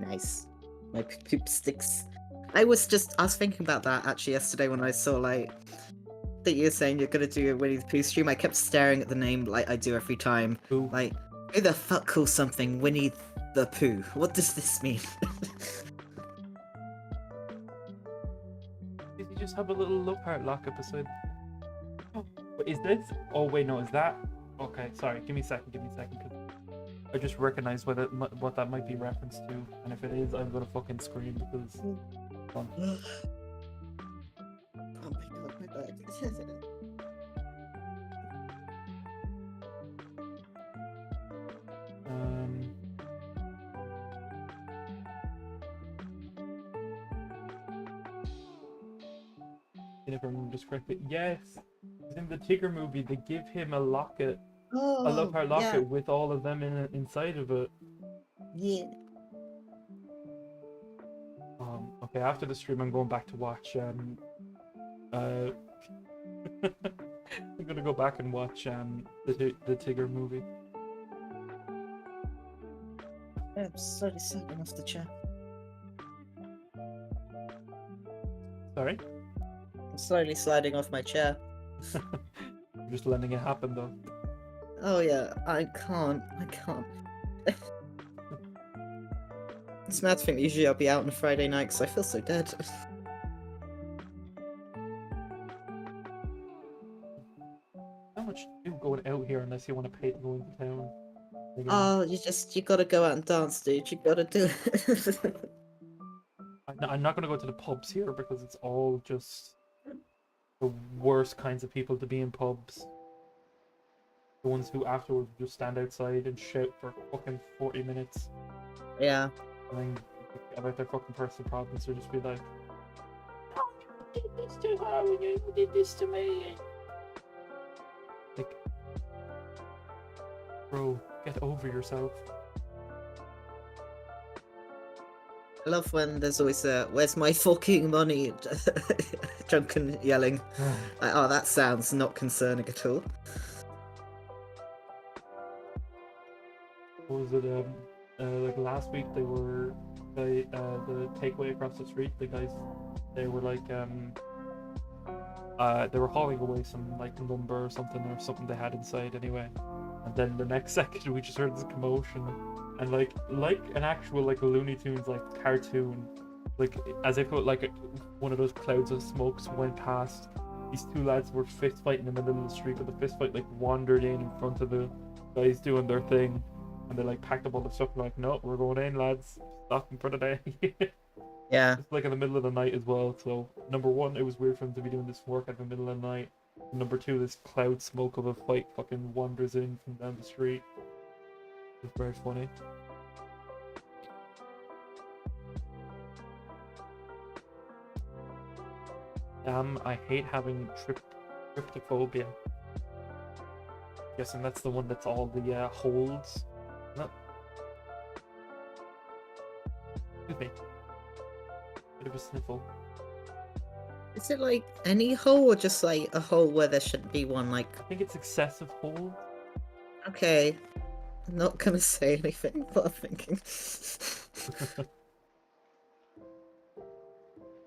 Nice. My poop sticks. I was thinking about that actually yesterday when I saw like that you were saying you're gonna do a Winnie the Pooh stream. I kept staring at the name like I do every time. Pooh. Like, who the fuck calls something Winnie the Pooh? What does this mean? Did you just have a little love heart lock episode? Oh, is this? Oh wait, no, is that? Okay, sorry. Give me a second. Cause I just recognized what that might be referenced to, and if it is, I'm gonna fucking scream because. Oh my god, my back. If I remember this correctly, yes, in the Tigger movie, they give him a locket, Oh, a love heart locket yeah. with all of them inside of it. Yeah. Okay, after the stream, I'm going back to watch. I'm gonna go back and watch the Tigger movie. I'm slowly sliding off the chair. Sorry, I'm slowly sliding off my chair. I'm just letting it happen though. Oh yeah, I can't. It's mad to think usually I'll be out on a Friday night because I feel so dead. No, much to do going out here unless you want to pay to go into town. Again, Oh, you gotta go out and dance, dude. You gotta do it. I'm not gonna go to the pubs here because it's all just the worst kinds of people to be in pubs. The ones who afterwards just stand outside and shout for fucking 40 minutes. Yeah. And then about their fucking personal problems, or just be like, "Oh, you did this to her, and you did this to me." Like, bro, get over yourself. I love when there's always a "Where's my fucking money?" drunken yelling. Like, oh, that sounds not concerning at all. What was it? Like last week they were the takeaway across the street. The guys, they were like they were hauling away some like lumber or something they had inside anyway. And then the next second we just heard this commotion, and like an actual like Looney Tunes like cartoon, like as if it, like one of those clouds of smokes went past. These two lads were fist fighting in the middle of the street, but the fist fight like wandered in front of the guys doing their thing. And they like packed up all the stuff and like, no, we're going in, lads. Stopping for the day. Yeah. It's like in the middle of the night as well. So number one, it was weird for them to be doing this work at the middle of the night. And number two, this cloud smoke of a fight fucking wanders in from down the street. It's very funny. Damn, I hate having tryptophobia. Guessing that's the one that's all the holds. No. Excuse me. Bit of a sniffle. Is it like any hole or just like a hole where there shouldn't be one? Like, I think it's excessive hold. okay, I'm not gonna say anything, but I'm thinking.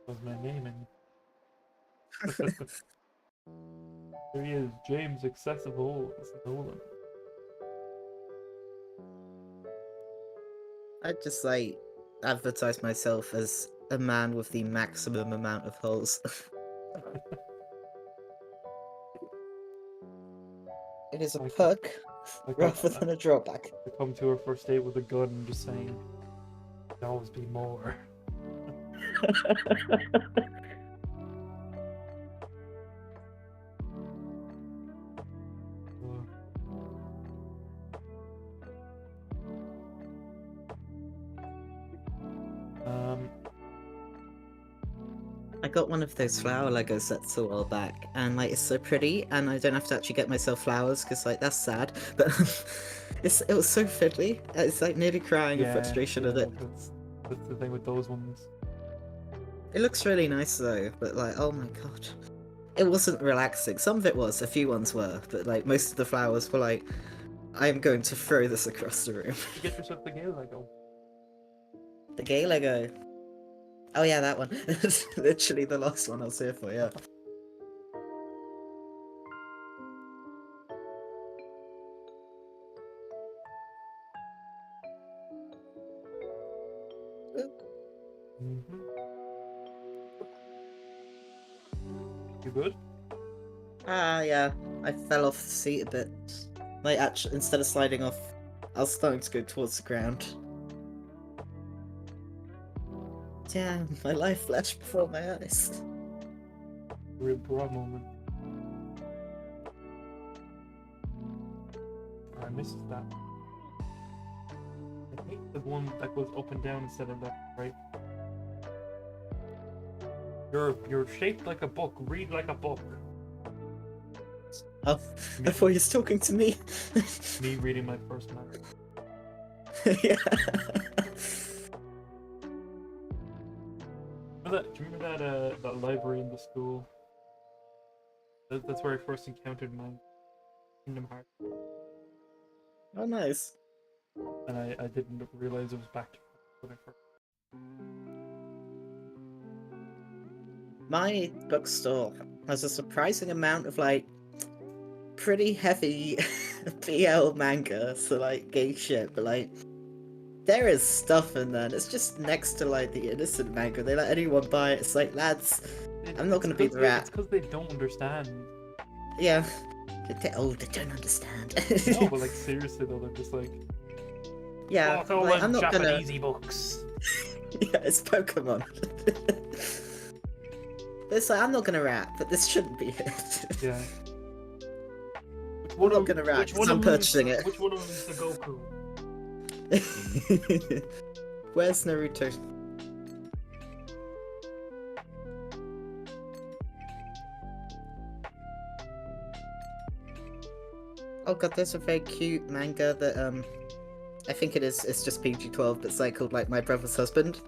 Was my name in. There he is, James Excessive Hold. Nolan. I just like advertise myself as a man with the maximum amount of holes. It is a Like- perk Like rather than a drawback. to come to her first date with a gun and just saying, "There'll always be more." I got one of those flower Lego sets a while back, and like it's so pretty, and I don't have to actually get myself flowers because like that's sad. But it was so fiddly. It's like nearly crying with frustration at it. That's the thing with those ones. It looks really nice though, but like oh my god, it wasn't relaxing. Some of it was, a few ones were, but like most of the flowers were like, I am going to throw this across the room. You get yourself the gay Lego. The gay Lego. Oh yeah, that one. Literally the last one I was here for, yeah. Mm-hmm. You good? Yeah. I fell off the seat a bit. Like actually, instead of sliding off, I was starting to go towards the ground. Damn, my life flashed before my eyes. Real bra moment. I missed that. I hate the one that goes up and down instead of left, right. You're shaped like a book. Read like a book. Oh, I thought you was talking to me. Me reading my first novel. Yeah. Do you remember that library in the school? That's where I first encountered my Kingdom Hearts, Oh, nice. and I didn't realize it was back to when I first. My bookstore has a surprising amount of like pretty heavy BL manga, so like gay shit, but like there is stuff in there. It's just next to like the innocent manga. They let anyone buy it. It's like, lads, I'm not gonna be the rat. It's because they don't understand. Yeah, They don't understand. No, but like seriously though, they're just like, Yeah, oh, it's all like, in I'm not gonna. Japanese books. Yeah, it's Pokemon. It's like, I'm not gonna rap, but this shouldn't be it. Yeah. I'm not gonna rap because I'm purchasing it. Which one of them is the Goku? Where's Naruto? Oh god, there's a very cute manga that I think it's just PG-12, but it's like called like My Brother's Husband,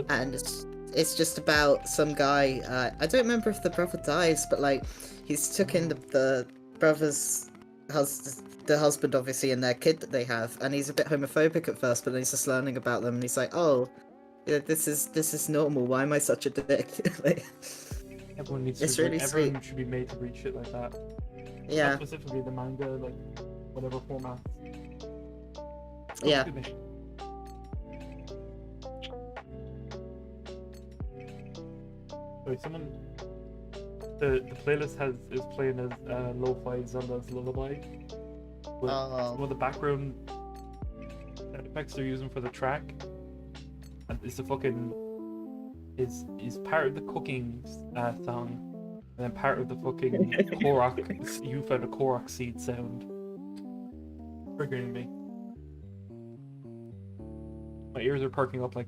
and it's just about some guy. I don't remember if the brother dies, but like he's took in the brother's the husband obviously and their kid that they have, and he's a bit homophobic at first, but then he's just learning about them, and he's like, oh, yeah, this is normal. Why am I such a dick? Like, Everyone needs it's to. really Everyone sweet. should be made to read shit like that. Yeah, Not specifically the manga, like whatever format. yeah. Excuse me. Sorry, someone. The playlist is playing as Lo-Fi Zelda's Lullaby. With Oh. some of the background sound effects they're using for the track, and it's the fucking is part of the cooking song, and then part of the fucking Korok. You found a Korok seed sound. Triggering me. My ears are perking up like,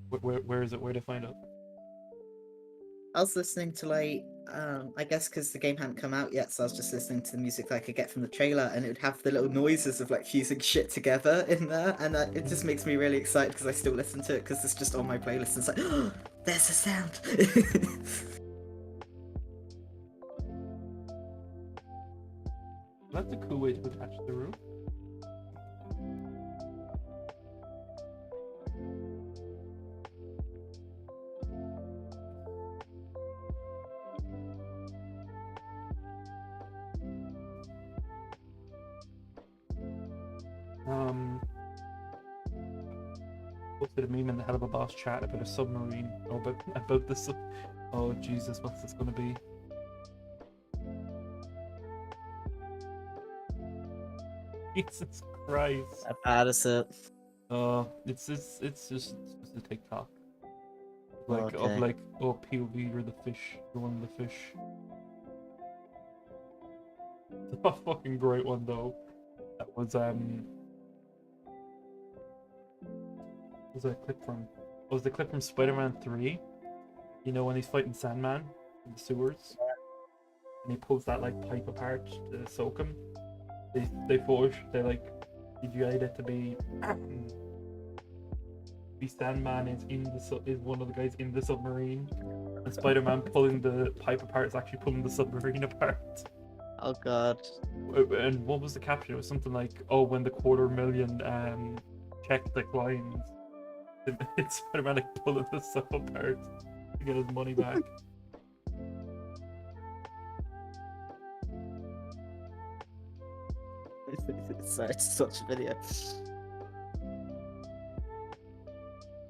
where is it? Where to find it? I was listening to like I guess because the game hadn't come out yet, so I was just listening to the music that I could get from the trailer, and it would have the little noises of like fusing shit together in there, and it just makes me really excited because I still listen to it because it's just on my playlist. And it's like, oh, there's a sound. That's a cool way to attach the room. Posted a meme in the Helluva Boss chat about a submarine. Oh, about this. Oh Jesus, what's this gonna be? Jesus Christ. How bad is it? It's just a TikTok. Like Okay. of like, oh, POV, you're the fish. You're one of the fish. It's a fucking great one though. That was what was that clip from? It was the clip from Spider-Man 3. You know when he's fighting Sandman in the sewers, and he pulls that like pipe apart to soak him. They like CGI'd it to be Sandman is is one of the guys in the submarine, and Spider-Man pulling the pipe apart is actually pulling the submarine apart. Oh god. And what was the caption? It was something like, "Oh, when the 250,000 check declines, it's Spider-Man like pulling the sub apart to get his money back." Sorry, it's such a video.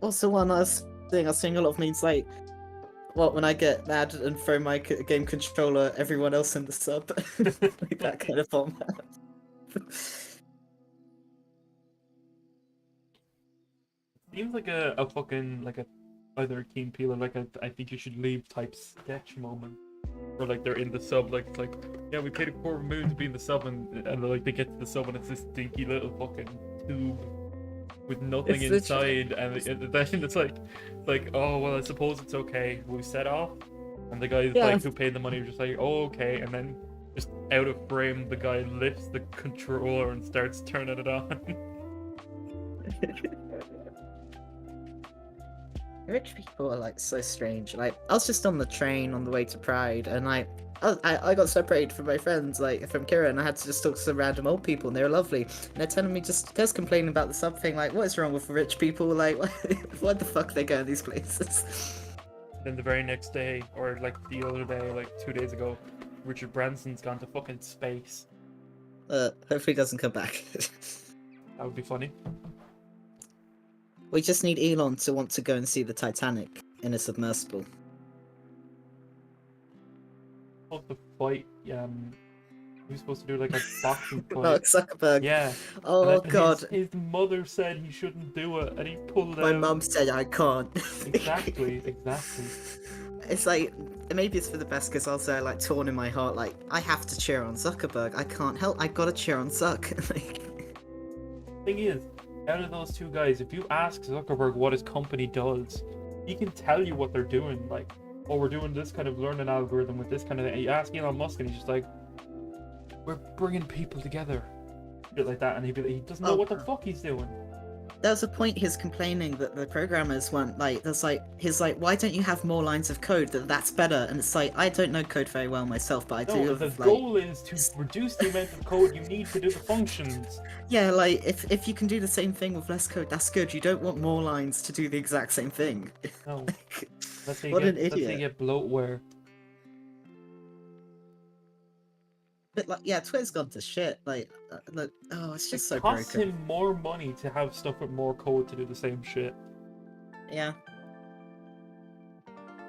Also, one I was seeing a lot of memes like, what, when I get mad and throw my game controller at everyone else in the sub? Like that kind of format. Seems like a fucking like a either a Keen Peel or like a I think you should leave type sketch moment. Or like they're in the sub, like it's like, yeah, we paid $250,000 to be in the sub, and like they get to the sub and it's this stinky little fucking tube with nothing It's inside, and then it's like oh well, I suppose it's okay. We set off, and the guys Yeah. like who paid the money are just like, oh okay, and then just out of frame the guy lifts the controller and starts turning it on. Rich people are like so strange. Like, I was just on the train on the way to Pride, and I got separated from my friends, like from Kira, and I had to just talk to some random old people, and they were lovely. And they're telling me just complaining about the sub thing, like, what is wrong with rich people? Like, what the fuck they go in these places? Then the very next day, or like the other day, like 2 days ago, Richard Branson's gone to fucking space. Hopefully he doesn't come back. That would be funny. We just need Elon to want to go and see the Titanic in a submersible. Of the fight, He was supposed to do like a boxing fight. Mark Zuckerberg. Yeah. Oh And then god. his mother said he shouldn't do it, and he pulled My out. mum said I can't. Exactly, exactly. It's like, maybe it's for the best because also like torn in my heart, like I have to cheer on Zuckerberg. I can't help. I gotta cheer on Zuck. Thing is, out of those two guys, if you ask Zuckerberg what his company does, he can tell you what they're doing. Like, oh, we're doing this kind of learning algorithm with this kind of thing. You ask Elon Musk, and he's just like, we're bringing people together, shit like that, and he doesn't know what the fuck he's doing. There was a point he was complaining that the programmers weren't like. There's like he's like, why don't you have more lines of code? That's better. And it's like I don't know code very well myself, but I do. No, the goal is to reduce the amount of code you need to do the functions. Yeah, like if you can do the same thing with less code, that's good. You don't want more lines to do the exact same thing. No, let's say What an let's say idiot. get bloatware. But like, yeah, Twitter's gone to shit. Like, look, oh, it's just so It costs broken. him more money to have stuff with more code to do the same shit. Yeah.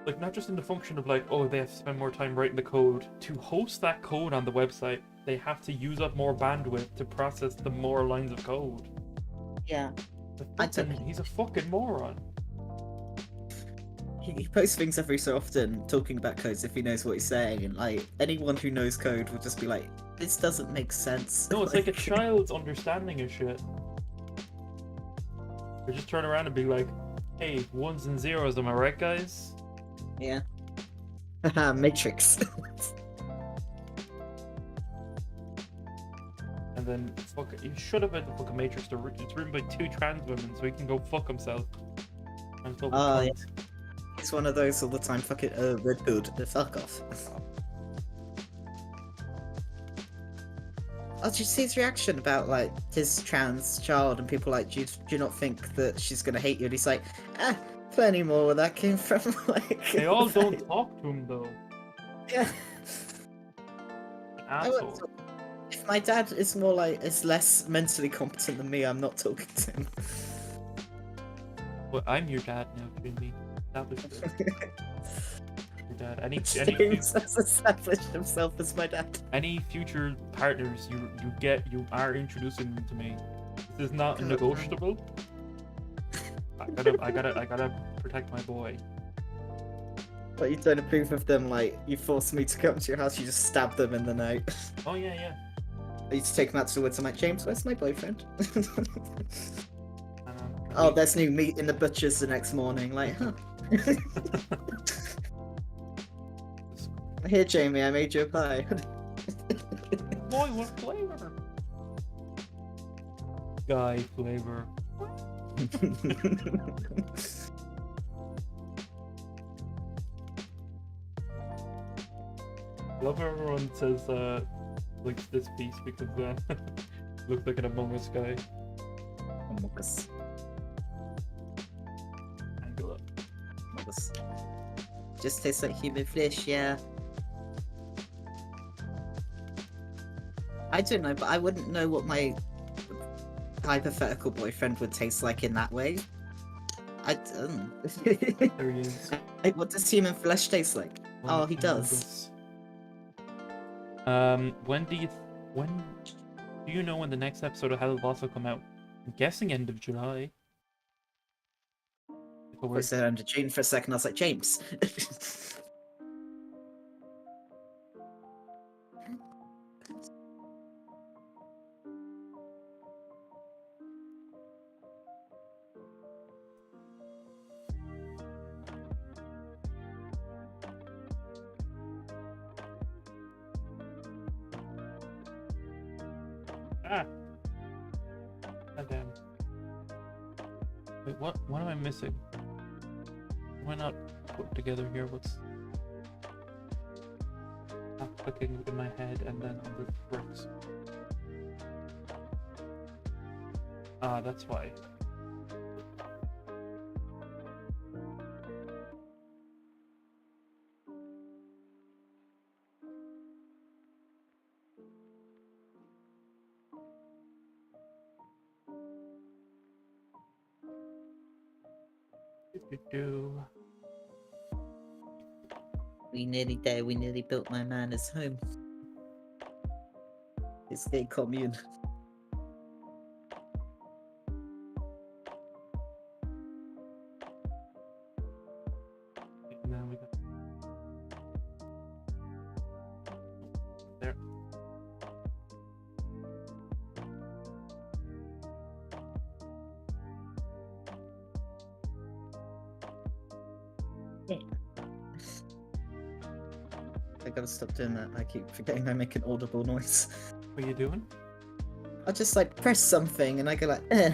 Like, not just in the function of like, oh, they have to spend more time writing the code. To host that code on the website, they have to use up more bandwidth to process the more lines of code. Yeah. He's a fucking moron. He posts things every so often talking about codes if he knows what he's saying, and like anyone who knows code will just be like, this doesn't make sense. No, it's like a child's understanding of shit. They just turn around and be like, hey, ones and zeros, am I right, guys? Yeah. Matrix. And then, fuck it, you should have been the fucking Matrix. It's written by 2 trans women, so he can go fuck himself. Yeah. It's one of those all the time. Fucking red hood. Fuck off. Oh, did you see his reaction about like his trans child and people like, do you not think that she's gonna hate you? And he's like, plenty more where that came from. Like They all don't talk to him though. Yeah. Asshole. If my dad is less mentally competent than me, I'm not talking to him. Well, I'm your dad now, Jimmy. Established it. Your dad. James has established himself as my dad. Any future partners you are introducing them to me. This is not negotiable. I gotta protect my boy. But you don't approve of them, like you force me to come to your house, you just stab them in the night. Oh yeah. I used to take them out to the woods. I'm like, James, where's my boyfriend? Oh, there's new meat in the butcher's the next morning. Like, huh? Here, Jamie, I made you a pie. Boy, what flavor? Guy flavor. Love how everyone says like this piece because looks like an Among Us guy. Among Us. Angle up. Among Us. Just tastes like human flesh, yeah. I don't know, but I wouldn't know what my hypothetical boyfriend would taste like in that way. I don't. There he is. What does human flesh taste like? Oh, he does. When do you know when the next episode of Helluva will come out? I'm guessing end of July. I said under June for a second. I was like, James. God damn. Wait, what am I missing? Am I not put together here? What's not clicking in my head and then on the bricks? Ah, that's why. We nearly there. We nearly built my man his home. It's gay commune. Now we got there. I gotta stop doing that. I keep forgetting I make an audible noise. What are you doing? I just like press something and I go like, eh.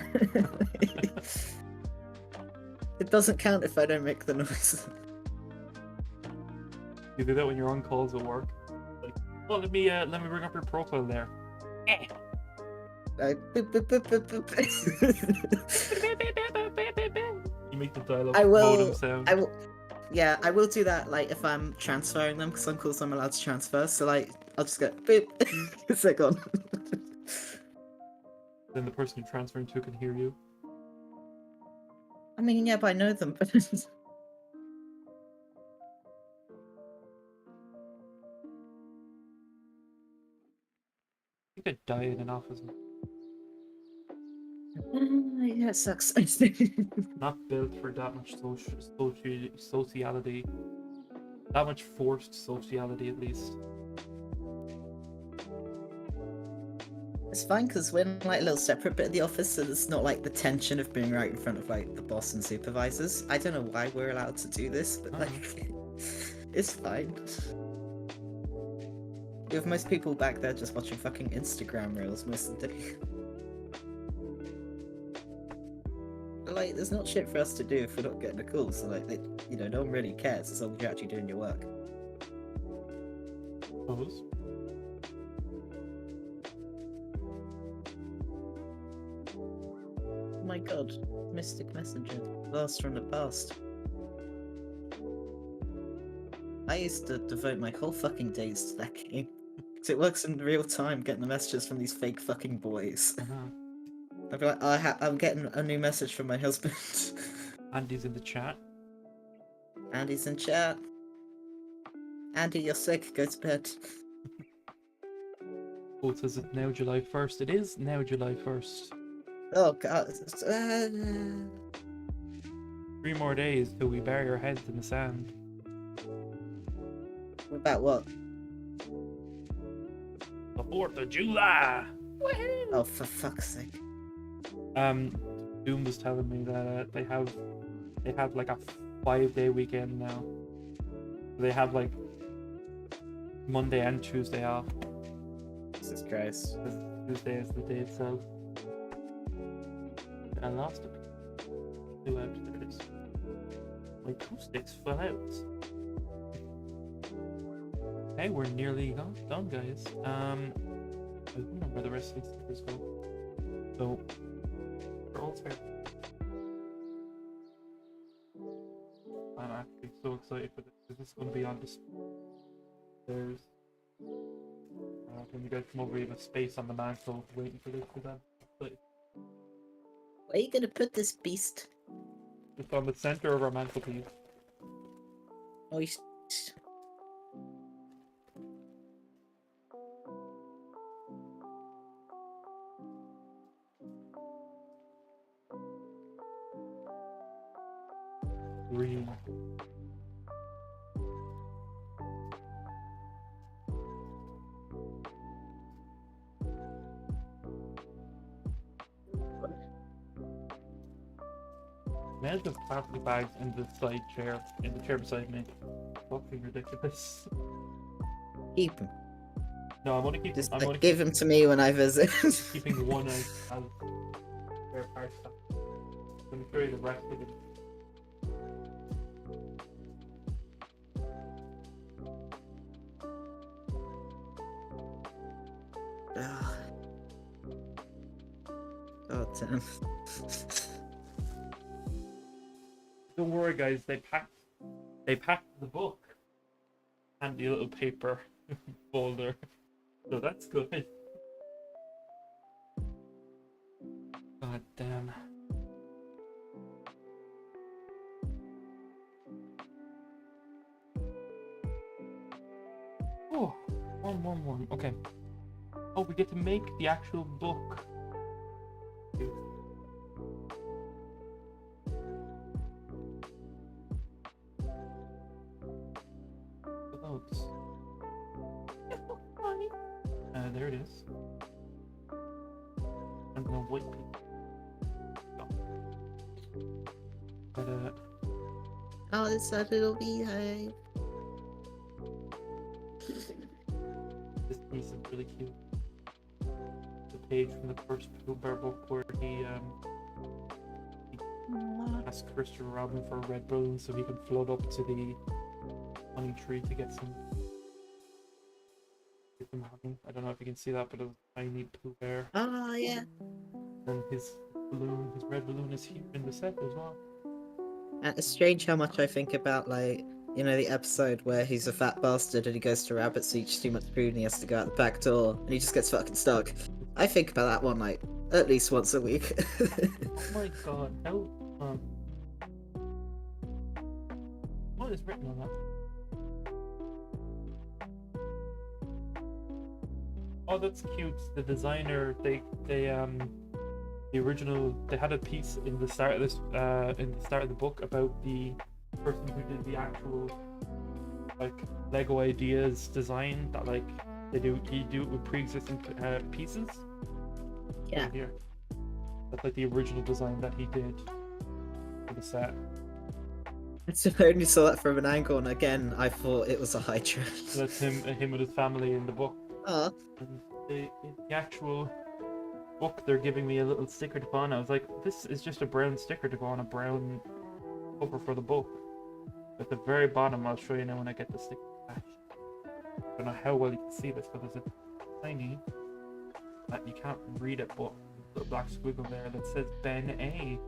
It doesn't count if I don't make the noise. You do that when you're on calls at work. Like, well, let me bring up your profile there. Like, boop, boop, boop, boop, boop. You make the dial-up I will. modem sound. I will. Yeah, I will do that. Like if I'm transferring them, because some calls I'm allowed to transfer. So like, I'll just go boop. It's like gone. Then the person you're transferring to can hear you. I mean, yeah, but I know them. You could die in an office. Yeah, it sucks. Not built for that much sociality. That much forced sociality, at least. It's fine because we're in like a little separate bit of the office, so there's not like the tension of being right in front of like the boss and supervisors. I don't know why we're allowed to do this, but like, it's fine. You have most people back there just watching fucking Instagram reels most of the day. But, like, there's not shit for us to do if we're not getting a call, so like, they, you know, no one really cares as long as you're actually doing your work. Suppose. Oh my god, Mystic Messenger, blast from the past. I used to devote my whole fucking days to that game. Because it works in real time, getting the messages from these fake fucking boys. I'd be like, I'm getting a new message from my husband. Andy's in the chat. Andy's in chat. Andy, you're sick, go to bed. Oh, it says it's now July 1st. It is now July 1st. Oh god. 3 more days till we bury our heads in the sand. About what? The 4th of July! Oh, for fuck's sake. Doom was telling me that they have like a 5-day weekend now. They have like Monday and Tuesday off. Jesus Christ. Tuesday is the day itself. I lost a 2 out. There it is. My 2 sticks fell out. Okay, we're nearly done, guys. I don't know where the rest of these stickers go. So, they're all fair. I'm actually so excited for this. This is going to be on display. There's. When you guys come over, we have a space on the mantle waiting for this to them. Where are you gonna put this beast? Just on the center of our mantelpiece. Oh, Green. Imagine the plastic bags in the side chair, in the chair beside me. Fucking ridiculous. keep him. No, I'm gonna keep. Just I'm like, gonna give him to me when I visit. keeping one as spare parts. Let me show you the rest of it. Oh damn. Don't worry, guys. They packed the book and the little paper folder, so that's good. God damn. Oh, one. Okay. Oh, we get to make the actual book. Loads. There it is. I'm gonna wait. But Oh, it's a little beehive. this piece is really cute. The page from the first Pooh Bear book where he asked Christopher Robin for a red balloon so he could float up to the honey tree to get some honey. I don't know if you can see that, but a tiny Pooh Bear. Oh, yeah. And his red balloon is here in the set as well. And it's strange how much I think about, like, you know, the episode where he's a fat bastard and he goes to Rabbit's eats too much food and he has to go out the back door and he just gets fucking stuck. I think about that one, like, at least once a week. Oh my god, how what is written on that? Oh, that's cute. The designer, the original, they had a piece in the start of this in the start of the book about the person who did the actual like Lego ideas design that like you do it with pre-existing pieces. Yeah. Right here. That's like the original design that he did for the set. I only saw that from an angle, and again, I thought it was a Hydra. So that's him and his family in the book. Oh, And in the actual book, they're giving me a little sticker to put on. I was like, this is just a brown sticker to go on a brown cover for the book. At the very bottom, I'll show you now when I get the sticker attached. I don't know how well you can see this, but there's a tiny that you can't read it, but a little black squiggle there that says Ben A.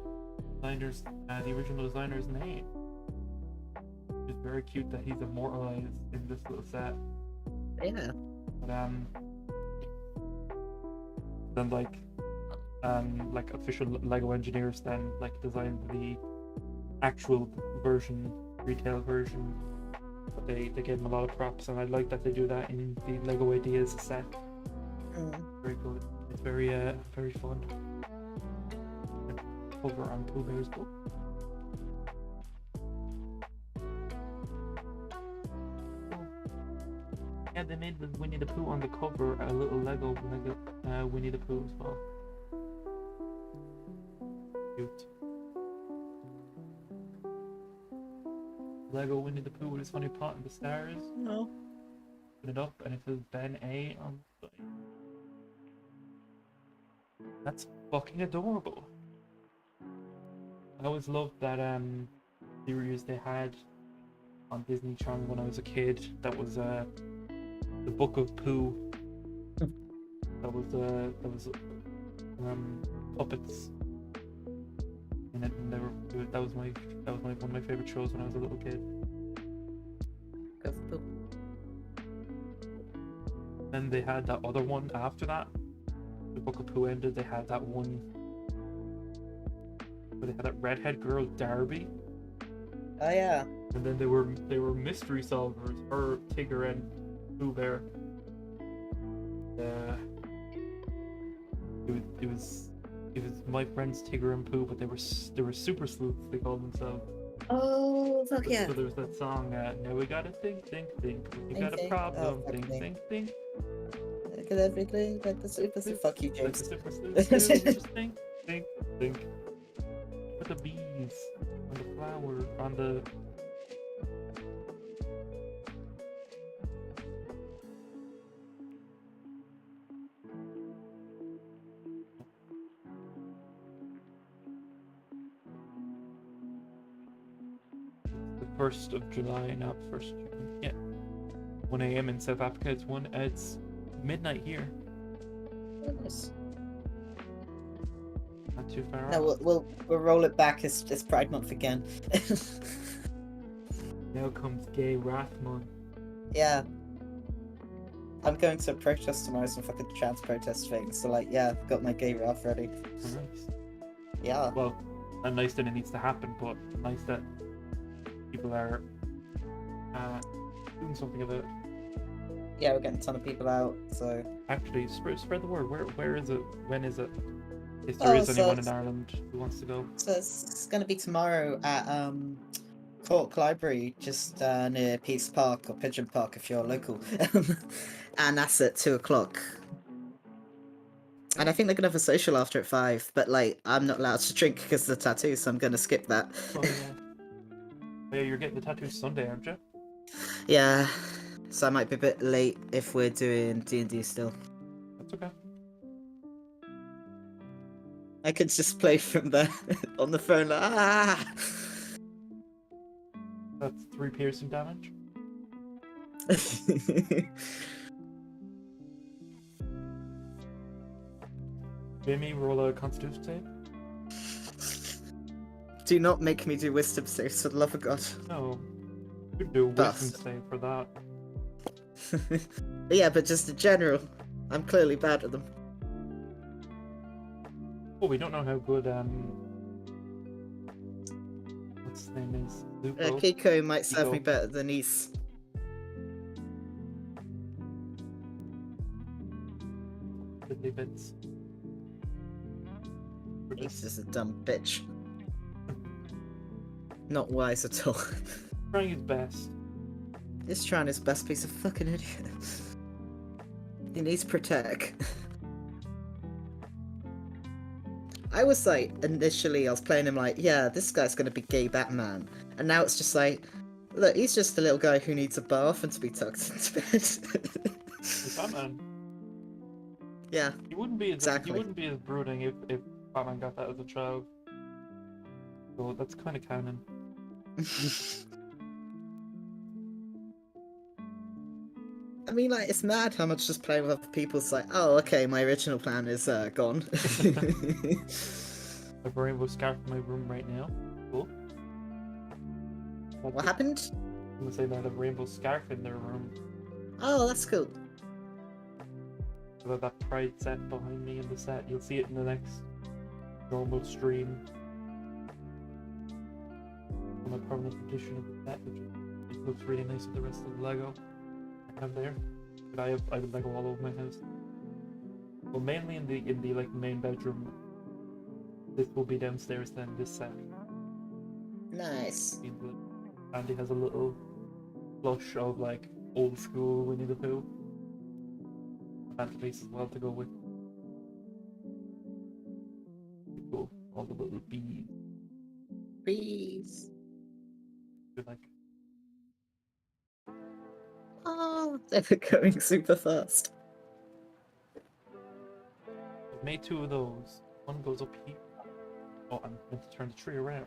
Designer's, the original designer's name. It's very cute that he's immortalized in this little set. yeah. But then like official Lego engineers then like designed the actual version, retail version. But they gave him a lot of props, and I like that they do that in the Lego Ideas set. Very good. It's very fun. Over on Pooh Bear's book. Yeah, they made with Winnie the Pooh on the cover a little Lego Winnie the Pooh as well. Cute. Lego Winnie the Pooh with his honey pot and the stars. No. Open it up and it says Ben A on the side. That's fucking adorable. I always loved that series they had on Disney Channel when I was a kid. That was the Book of Pooh. That was puppets in it, and that was one of my favorite shows when I was a little kid. Then they had that other one after that. The Book of Pooh ended. They had that one where they had that redhead girl Darby. Oh yeah. And then they were mystery solvers. Her, Tigger, and Pooh Bear. It was my friends Tigger and Pooh, but they were super sleuths. They called themselves. Oh fuck yeah. So there was that song. Now we gotta think. We got a Think. problem. Oh, Think. Look at everything. Like the super fuck you, Like James. the super sleuths do. Just think. Put the bees on the flower on the. The 1st of July, not 1st of June. Yeah. 1 a.m. in South Africa. It's midnight here. Goodness. Not too far No, off. we'll roll it back. It's Pride Month again. Now comes Gay Wrath Month. Yeah. I'm going to a protest tomorrow, some fucking trans protest thing. So like, yeah, got my gay wrath ready. Nice. Yeah. Well, not nice that it needs to happen, but nice that people are doing something about it. yeah, we're getting a ton of people out. So Actually, spread the word. Where is it? When is it? If there Oh, is so anyone in it's- Ireland who wants to go. so it's gonna be tomorrow at Cork Library, just near Peace Park or Pigeon Park if you're local, and that's at 2 o'clock. And I think they're gonna have a social after at 5, but like I'm not allowed to drink because of the tattoo, so I'm gonna skip that. Oh yeah. Oh, yeah, you're getting the tattoo Sunday, aren't you? Yeah, so I might be a bit late if we're doing D&D still. That's okay. I could just play from there on the phone like, ah! That's 3 piercing damage. Jamie, roll a Constitution save. Do not make me do wisdom saves for the love of God. No. You could do a Bust. wisdom save for that. Yeah, but just in general, I'm clearly bad at them. Oh, we don't know how good what's his name is. Lupo. Kiko might serve me Kiko. better than East. Fiddly bits. We're East just is a dumb bitch. Not wise at all. trying his best. He's trying his best, piece of fucking idiot. He needs protect. I was like, initially I was playing him like, yeah, this guy's gonna be gay Batman. And now it's just like, look, he's just a little guy who needs a bath and to be tucked into bed. It's Batman. Yeah, He wouldn't be as exactly. he wouldn't be as brooding if Batman got that as a child. So that's kind of canon. I mean, like, it's mad how much just playing with other people's like, oh, okay, my original plan is gone. I have a rainbow scarf in my room right now. Cool. What happened? I'm gonna say that I have a rainbow scarf in their room. Oh, that's cool. About that pride set behind me in the set. You'll see it in the next normal stream. On a permanent edition of the set, which it looks really nice with the rest of the Lego I have there. But I have Lego all over my house. Well, mainly in the like main bedroom. This will be downstairs then. This set. Nice. Andy has a little plush of like old school Winnie the Pooh. Mantelpiece as well to go with. Cool. All the little beads. Please. They're like Oh, they were going super fast. I've made 2 of those. One goes up here. Oh, I'm meant to turn the tree around.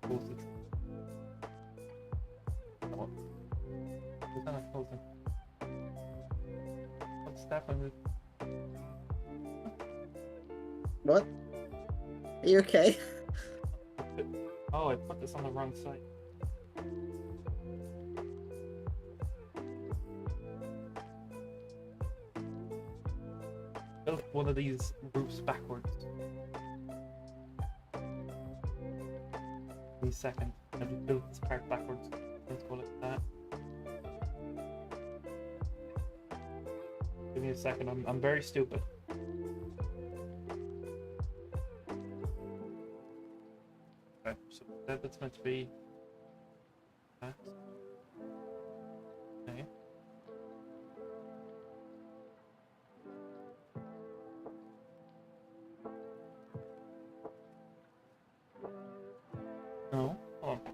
Close the tree. Oh. Is that not closing? What's happening with... What? Are you okay? Oh, I put this on the wrong side. Built one of these roofs backwards. Give me a second. I just built this part backwards. Let's go like that. Give me a second. I'm very stupid. Okay, so that's meant to be that. Okay. No, hold on.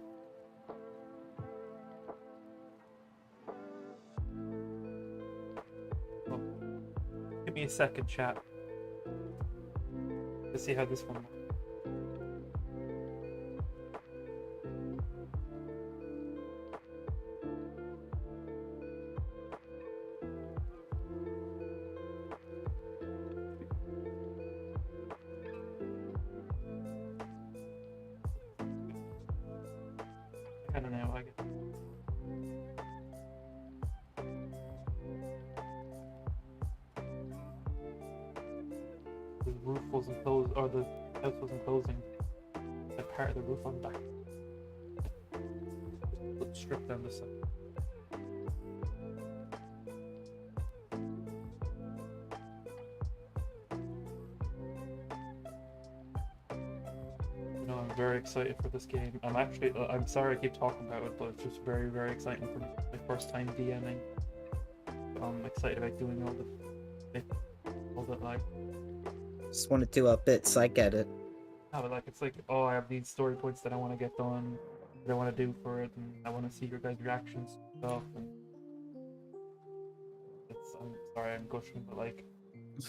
Oh. Give me a second, chat. Let's see how this one works. I don't know, I guess. The roof wasn't closed, or the house wasn't closing. That part of the roof on the back. Just strip down the side. excited for this game. I'm sorry I keep talking about it, but it's just very, very exciting for me. It's my first time DMing. So I'm excited about doing all the bits, all that like. Just want to do our bits. I get it. No, but like it's like, oh, I have these story points that I want to get done, that I want to do for it, and I want to see your guys' reactions and stuff. And I'm sorry, I'm gushing, but like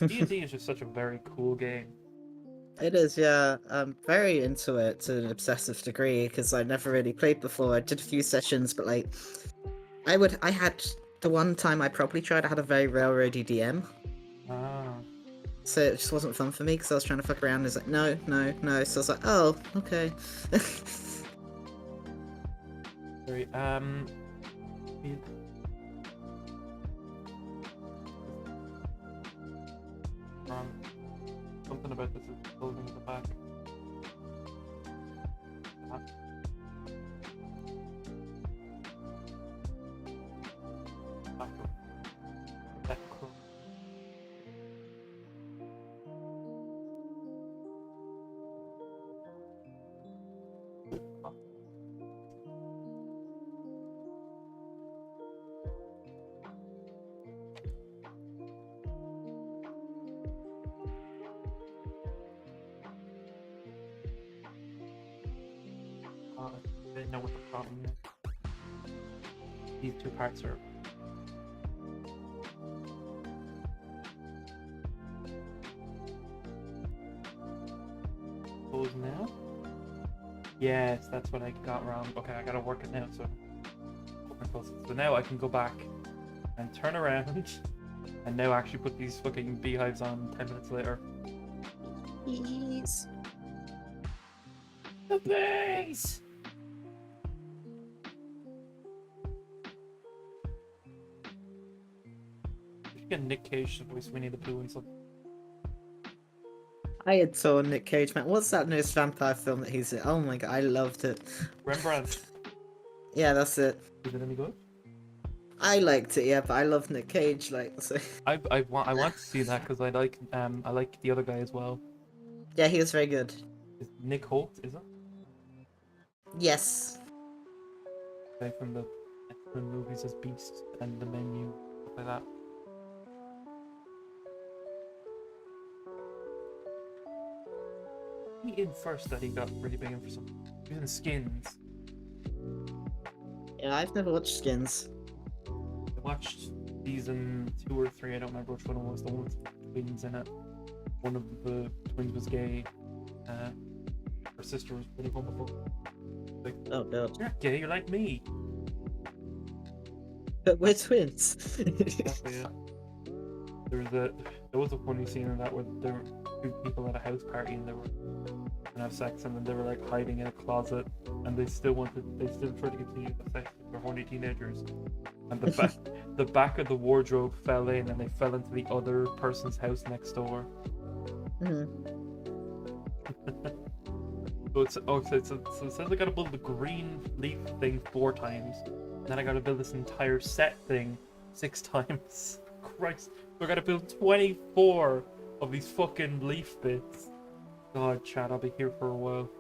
D&D is just such a very cool game. It is, yeah. I'm very into it to an obsessive degree because I never really played before. I did a few sessions, but like, I had the one time I probably tried. I had a very railroady DM, Ah, so it just wasn't fun for me because I was trying to fuck around. And it's like, no, no, no. So I was like, oh, okay. sorry. Wrong. Something about this is building in the back. Ah. Back up. Back up. I didn't know what the problem is. These two parts are. Close now? Yes, that's what I got wrong. Okay, I gotta work it now, so. So now I can go back and turn around and now actually put these fucking beehives on 10 minutes later. Jeez. The bees! You should get Nick Cage to voice Winnie the Pooh and something. I adore Nick Cage, man. What's that newest vampire film that he's in? Oh my god, I loved it. Rembrandt. Yeah, that's it. Is it any good? I liked it, yeah, but I love Nick Cage, like, so. I want to see that because I like the other guy as well. Yeah, he was very good. Is Nick Holt, is it? Yes. Guy from the X-Men movies as Beast and the Menu, stuff like that. He in first that he got really big in for some. He was in Skins. Yeah, I've never watched Skins. I watched season 2 or 3. I don't remember which one it was. The one with twins in it. One of the twins was gay. Her sister was pretty homophobic. Like, Oh god. you're not gay. You're like me. But we're twins. Exactly, yeah. There was a funny scene in that where there were two people at a house party and they were gonna have sex and then they were like hiding in a closet and they still tried to continue the sex with their horny teenagers. And the back of the wardrobe fell in and they fell into the other person's house next door. So it says I gotta build the green leaf thing 4 times. And then I gotta build this entire set thing 6 times. Christ. So I gotta build 24 of these fucking leaf bits. God, Chad, I'll be here for a while.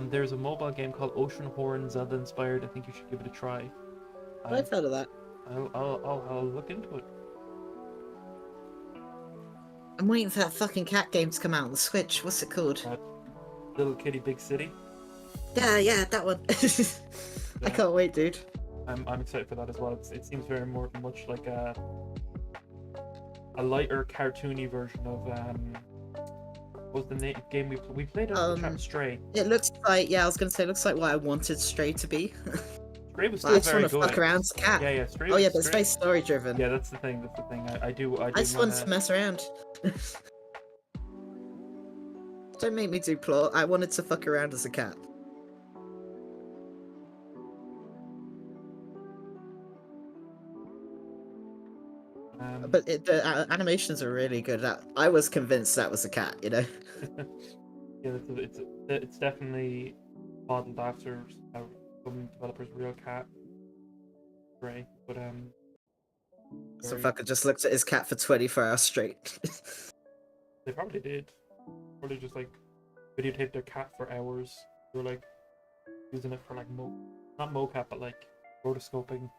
There's a mobile game called Ocean Horn, Zelda inspired. I think you should give it a try. I've heard of that. I'll look into it. I'm waiting for that fucking cat game to come out on the Switch. What's it called? Little Kitty Big City. Yeah, that one. I can't wait, dude. I'm excited for that as well. It seems very much like a lighter, cartoony version of what was the game we played on the chat? Stray. It looks like, yeah, I was gonna say, it looks like what I wanted Stray to be. Stray was I still just very want to good. fuck around as a cat. Yeah, Stray. Oh yeah, but it's Stray... very story driven. Yeah, that's the thing. I do I just wanted to mess around. Don't make me do plot. I wanted to fuck around as a cat. But the animations are really good. I was convinced that was a cat, you know? Yeah, it's definitely modeled after some developers' real cat. Right, but Some fucker just looked at his cat for 24 hours straight. They probably did. Probably just like videotaped their cat for hours They were like using it for like not mocap, but like rotoscoping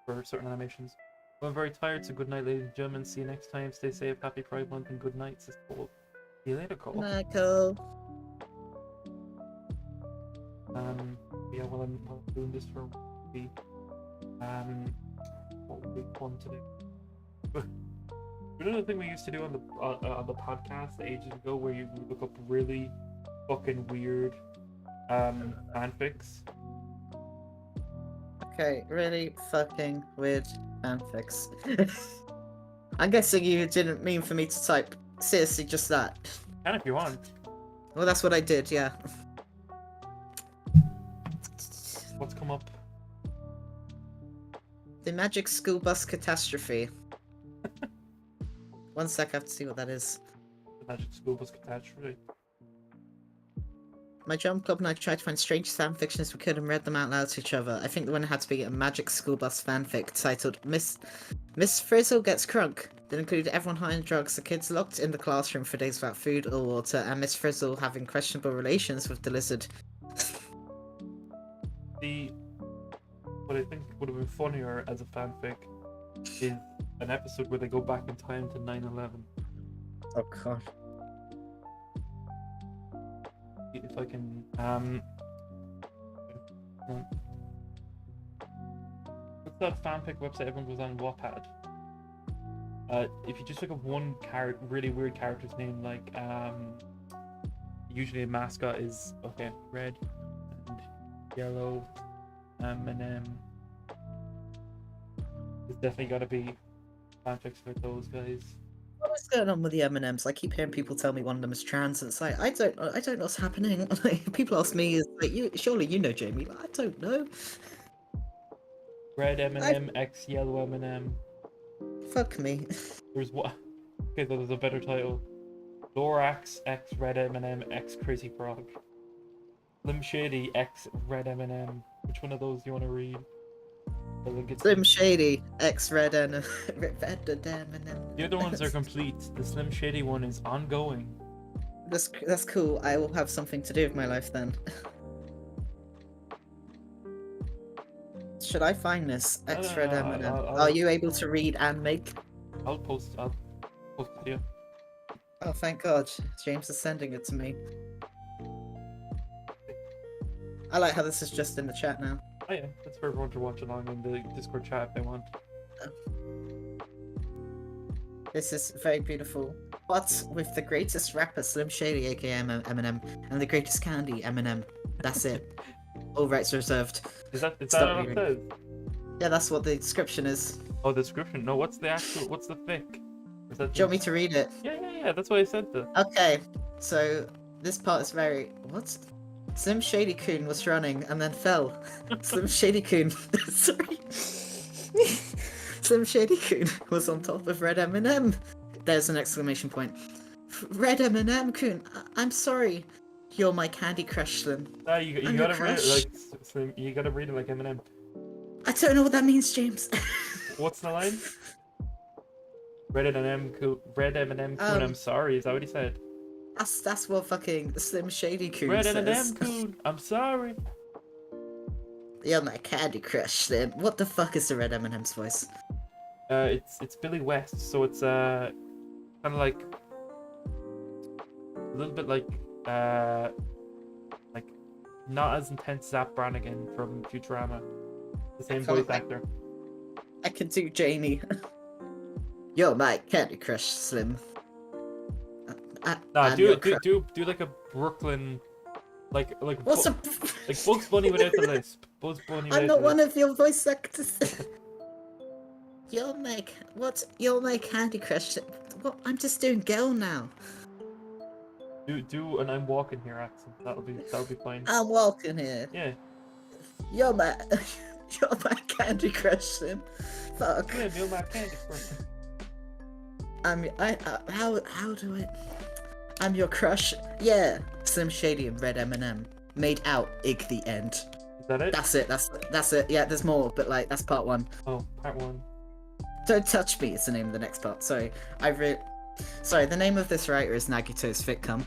for certain animations. Well, I'm very tired, so good night, ladies and gentlemen. See you next time. Stay safe, happy Pride Month, and good night, says Cole. See you later, Cole. Michael. Yeah, while I'm doing this for the what would be fun to do? Another thing we used to do on the podcast ages ago, where you look up really fucking weird fanfics. Okay, really fucking weird fanfics. I'm guessing you didn't mean for me to type seriously just that. And if you want. Well, that's what I did, yeah. What's come up? The Magic School Bus Catastrophe. One sec, I have to see what that is. The Magic School Bus Catastrophe. My jump club and I tried to find strange fanfictions we could and read them out loud to each other. I think the one had to be a Magic School Bus fanfic titled Miss Frizzle Gets Crunk. That included everyone high on drugs, the kids locked in the classroom for days without food or water, and Miss Frizzle having questionable relations with the lizard. What I think would have been funnier as a fanfic is an episode where they go back in time to 9/11. Oh god. If I can, what's that fanfic website everyone goes on, Wattpad? If you just look up one really weird character's name, like usually a mascot is red and yellow, M&M. There's definitely got to be fanfics for those guys. What's going on with the M&Ms? I keep hearing people tell me one of them is trans, and it's like I don't know what's happening. Like, people ask me, "Is like surely you know Jamie?" But I don't know. Red M&M X yellow M&M. Fuck me. There's what? Okay, so there's a better title. Lorax X Red M&M X Crazy Frog. Slim Shady X Red M&M. Which one of those do you want to read? Slim Shady X Red and The other ones are complete. The Slim Shady one is ongoing. That's cool. I will have something to do with my life then. Should I find this X Red M&M? Are you able to read and make? I'll post it to you. Oh, thank God. James is sending it to me. I like how this is just in the chat now. Oh yeah, that's for everyone to watch along in the Discord chat if they want. This is very beautiful. What with the greatest rapper Slim Shady, aka Eminem, and the greatest candy Eminem. That's it. All rights reserved. Is that what it says? Yeah, that's what the description is. Oh, the description. No, what's the fic? Is that Do you want me to read it? Yeah. That's why I said that. Okay, so this part is very what? Slim Shady Coon was running and then fell. Slim Shady Coon. Sorry. Slim Shady Coon was on top of Red M&M. There's an exclamation point. Red M&M Coon. I'm sorry. You're my Candy Crush, Slim. You gotta read it like Slim. You gotta read it like Eminem. I don't know what that means, James. What's the line? Red M&M Coon. I'm sorry. Is that what he said? That's what fucking Slim Shady Coon Red says. M&M Coon. I'm sorry. You're my Candy Crush, Slim. What the fuck is the Red M&M's voice? It's Billy West, so it's kind of like a little bit like not as intense as Zap Brannigan from Futurama. The same voice actor. I can do Jamie. You're my Candy Crush, Slim. Do like a Brooklyn, like what's like Bugs Bunny without the lisp. Bugs Bunny. I'm not one of your voice actors. You're my Candy Crush. What? I'm just doing girl now. Do an I'm walking here accent. That'll be fine. I'm walking here. Yeah. You're my Candy Crush, Slim. Fuck. Yeah, you're my Candy Crush. How do I? I'm your crush. Yeah, Slim Shady and Red M&M made out. Ig the end. Is that it? That's it. That's it. Yeah, there's more, but like that's part one. Oh, part one. Don't Touch Me is the name of the next part. Sorry, Sorry, the name of this writer is Nagito's Thick Cum.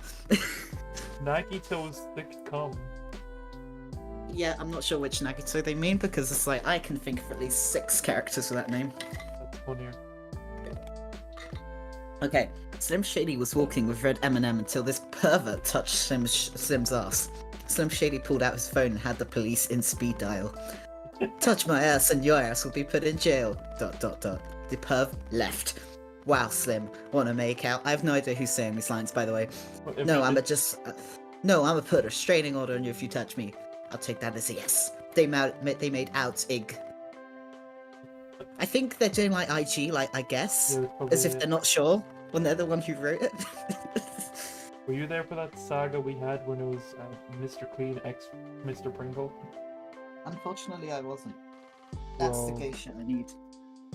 Nagito's Thick Cum. Yeah, I'm not sure which Nagito they mean because it's like I can think of at least 6 characters with that name. That's funnier. Okay, Slim Shady was walking with Red M&M until this pervert touched Slim's ass. Slim Shady pulled out his phone and had the police in speed dial. Touch my ass and your ass will be put in jail. ... The perv left. Wow, Slim, wanna make out? I have no idea who's saying these lines, by the way. No, I'ma put a restraining order on you if you touch me. I'll take that as a yes. They made out ig. I think they're doing like IG, like I guess, Yeah, as if they're not sure when they're the one who wrote it. Were you there for that saga we had when it was Mr. Clean x Mr. Pringle? Unfortunately, I wasn't. That's the gay I need.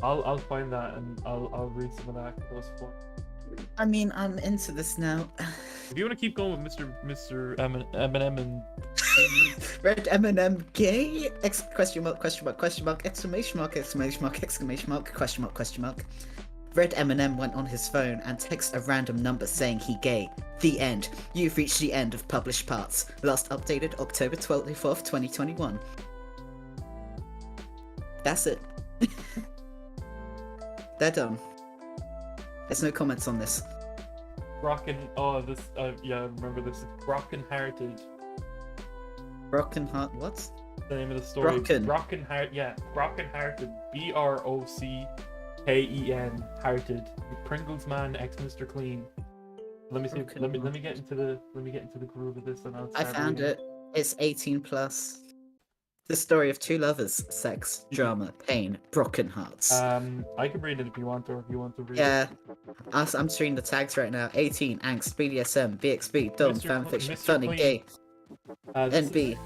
I'll find that and I'll read some of that. That was fun. I mean, I'm into this now. If you want to keep going with Mr. Eminem and Red M&M gay? Question mark, question mark, question mark, exclamation mark, exclamation mark, exclamation mark, question mark, question mark. Red M&M went on his phone and texted a random number saying he gay. The end. You've reached the end of published parts. Last updated October 24th, 2021. That's it. They're done. There's no comments on this. Brocken. Oh, this. Yeah, I remember this. Brocken Hearted. Broken Heart. What? The name of the story. Brocken. Heart. Yeah, Brocken Hearted. BROCKEN Hearted. Pringles Man x Mr. Clean. Let me see. Let me get into the groove of this, and I found it. It's 18 plus. The story of two lovers, sex, drama, pain, broken hearts. I can read it if you want, or if you want to read it. Yeah, I'm reading the tags right now. 18, angst, BDSM, BXB, dumb, fanfiction, funny, Clean. gay, NB.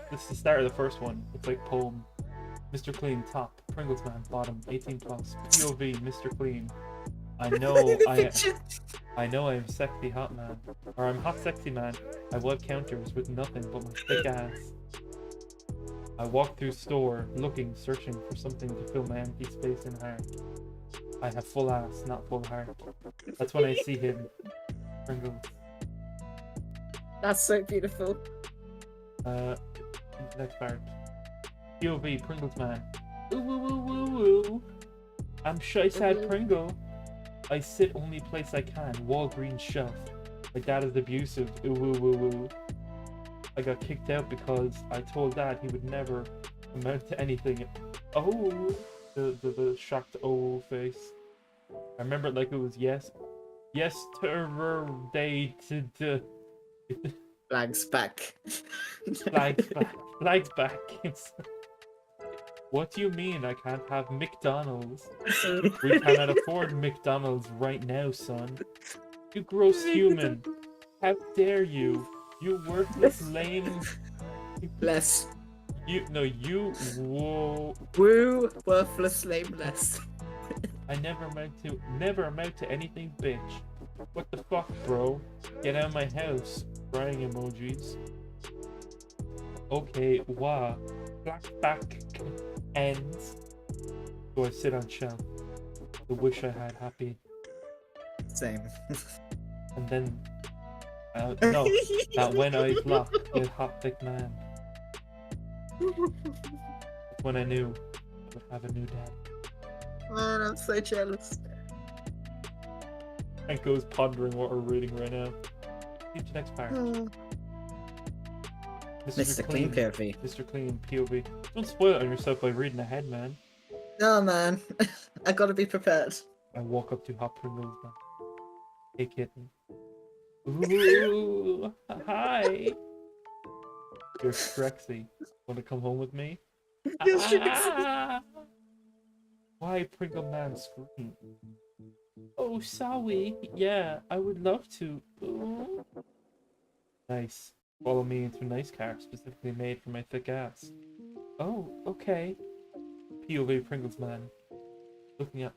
This is the start of the first one. It's like poem. Mr. Clean, top. Pringles Man, bottom. 18 plus. POV, Mr. Clean. I know I am sexy hot man. Or I'm hot sexy man. I wipe counters with nothing but my thick ass. I walk through store, looking, searching for something to fill my empty space in heart. I have full ass, not full heart. That's when I see him. Pringles. That's so beautiful. Next part. POV, Pringles Man. Ooh, woo, woo, woo, woo. I'm shy, sad Pringle. I sit only place I can. Walgreens shelf. My dad is abusive. Ooh, woo, woo, woo. I got kicked out because I told Dad he would never amount to anything. Oh, the shocked oh face. I remember it like it was yesterday to Flags back. flags back. Flags back. What do you mean I can't have McDonald's? We cannot afford McDonald's right now, son. You gross human. How dare you? You worthless lame. Less. You whoa. Woo, worthless, lameless. I never amount to anything, bitch. What the fuck, bro? Get out of my house. Crying emojis. Okay, wow. Flashback ends. So I sit on shelf. I wish I had happy. Same. And then no, that when I block with hot thick man. That's when I knew I would have a new dad. Man, I'm so jealous. Franco's pondering what we're reading right now. Read the next part. Mr. Clean POV. Mr. Clean POV. Don't spoil it on yourself by reading ahead, man. No, man. I gotta be prepared. I walk up to Hot Pringles, man. Hey, kitten. Ooh, hi. You're Shrexy. Want to come home with me? Why Pringle Man scream? Oh, sorry. Yeah, I would love to. Ooh. Nice. Follow me into a nice car specifically made for my thick ass. Oh, okay. POV Pringles Man. Looking at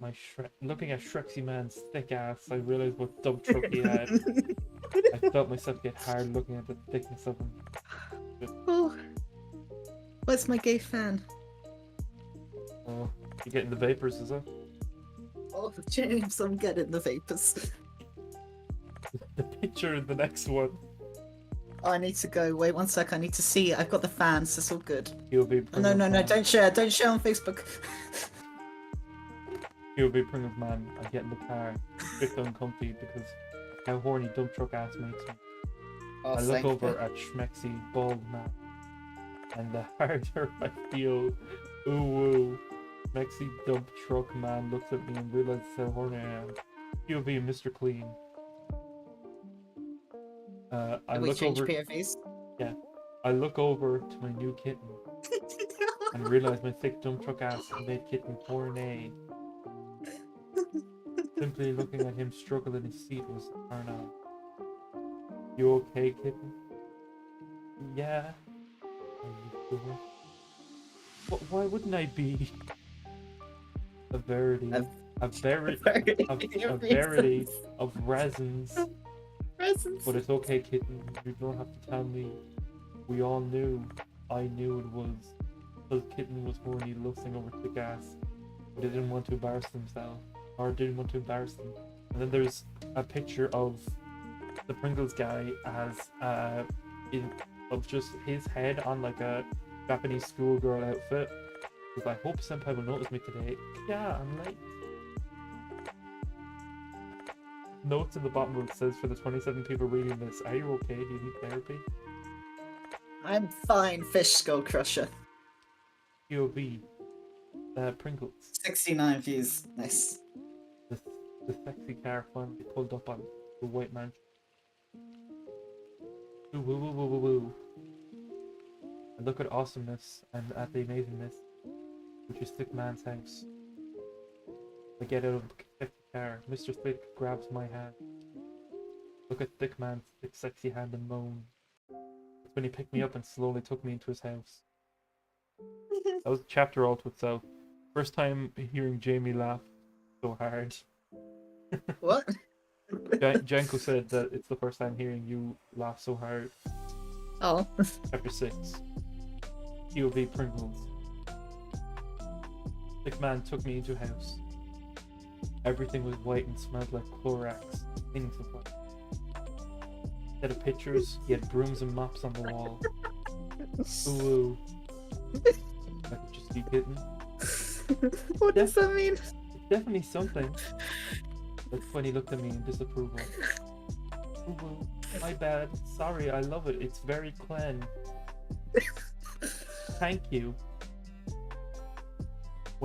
Shrexy Man's thick ass, I realized what dump truck he had. I felt myself get hard looking at the thickness of him. Oh, where's my gay fan? Oh, you're getting the vapors, is it? Oh, James, I'm getting the vapors. The picture in the next one. Oh, I need to go. Wait 1 sec. I need to see. I've got the fans. It's all good. POV Oh, no, Pringles no, no. man. Don't share. Don't share on Facebook. POV Pringles man. I get in the car, bit uncomfy because how horny dump truck ass makes me. Oh, I look thank over you. at Schmexy bald man, and the harder I feel, ooh woo. Schmexy dump truck man looks at me and realizes how horny I am. POV Mr. Clean. I Did we look change over. POVs? Yeah, I look over to my new kitten and realize my thick dump truck ass made kitten horny. Simply looking at him struggle in his seat was a turn on. You okay, kitten? Yeah. Are you sure? Why wouldn't I be? A verity. A verity of resins. Presents. But it's okay, kitten. You don't have to tell me. We all knew. I knew it was. Because kitten was horny, lusting over thick ass. But they didn't want to embarrass themselves. Or didn't want to embarrass them. And then there's a picture of the Pringles guy as of just his head on like a Japanese schoolgirl outfit. Because I hope senpai will notice me today. Yeah, I'm late. Notes in the bottom where it says for the 27 people reading this, are you okay? Do you need therapy? I'm fine, Fish Skull Crusher. POV. Pringles. 69 views. Nice. The sexy car finally pulled up on the white mansion. Ooh, woo, woo, woo, woo, woo. I look at awesomeness and at the amazingness, which is Thick Man's house. I get out of the sexy car. Mr. Thick grabs my hand. Look at Thick Man's thick, sexy hand and moan. That's when he picked me up and slowly took me into his house. That was a chapter all to itself. First time hearing Jamie laugh so hard. What? Janko said that it's the first time hearing you laugh so hard. Oh. Chapter 6. POV Pringles. Thick Man took me into house. Everything was white and smelled like Clorox. Cleaning supply. Instead of pictures, he had brooms and mops on the wall. Ooh. I could just be kitten. What does that mean? It's definitely something. That's when he looked at me in disapproval. Ooh, my bad. Sorry, I love it. It's very clean. Thank you.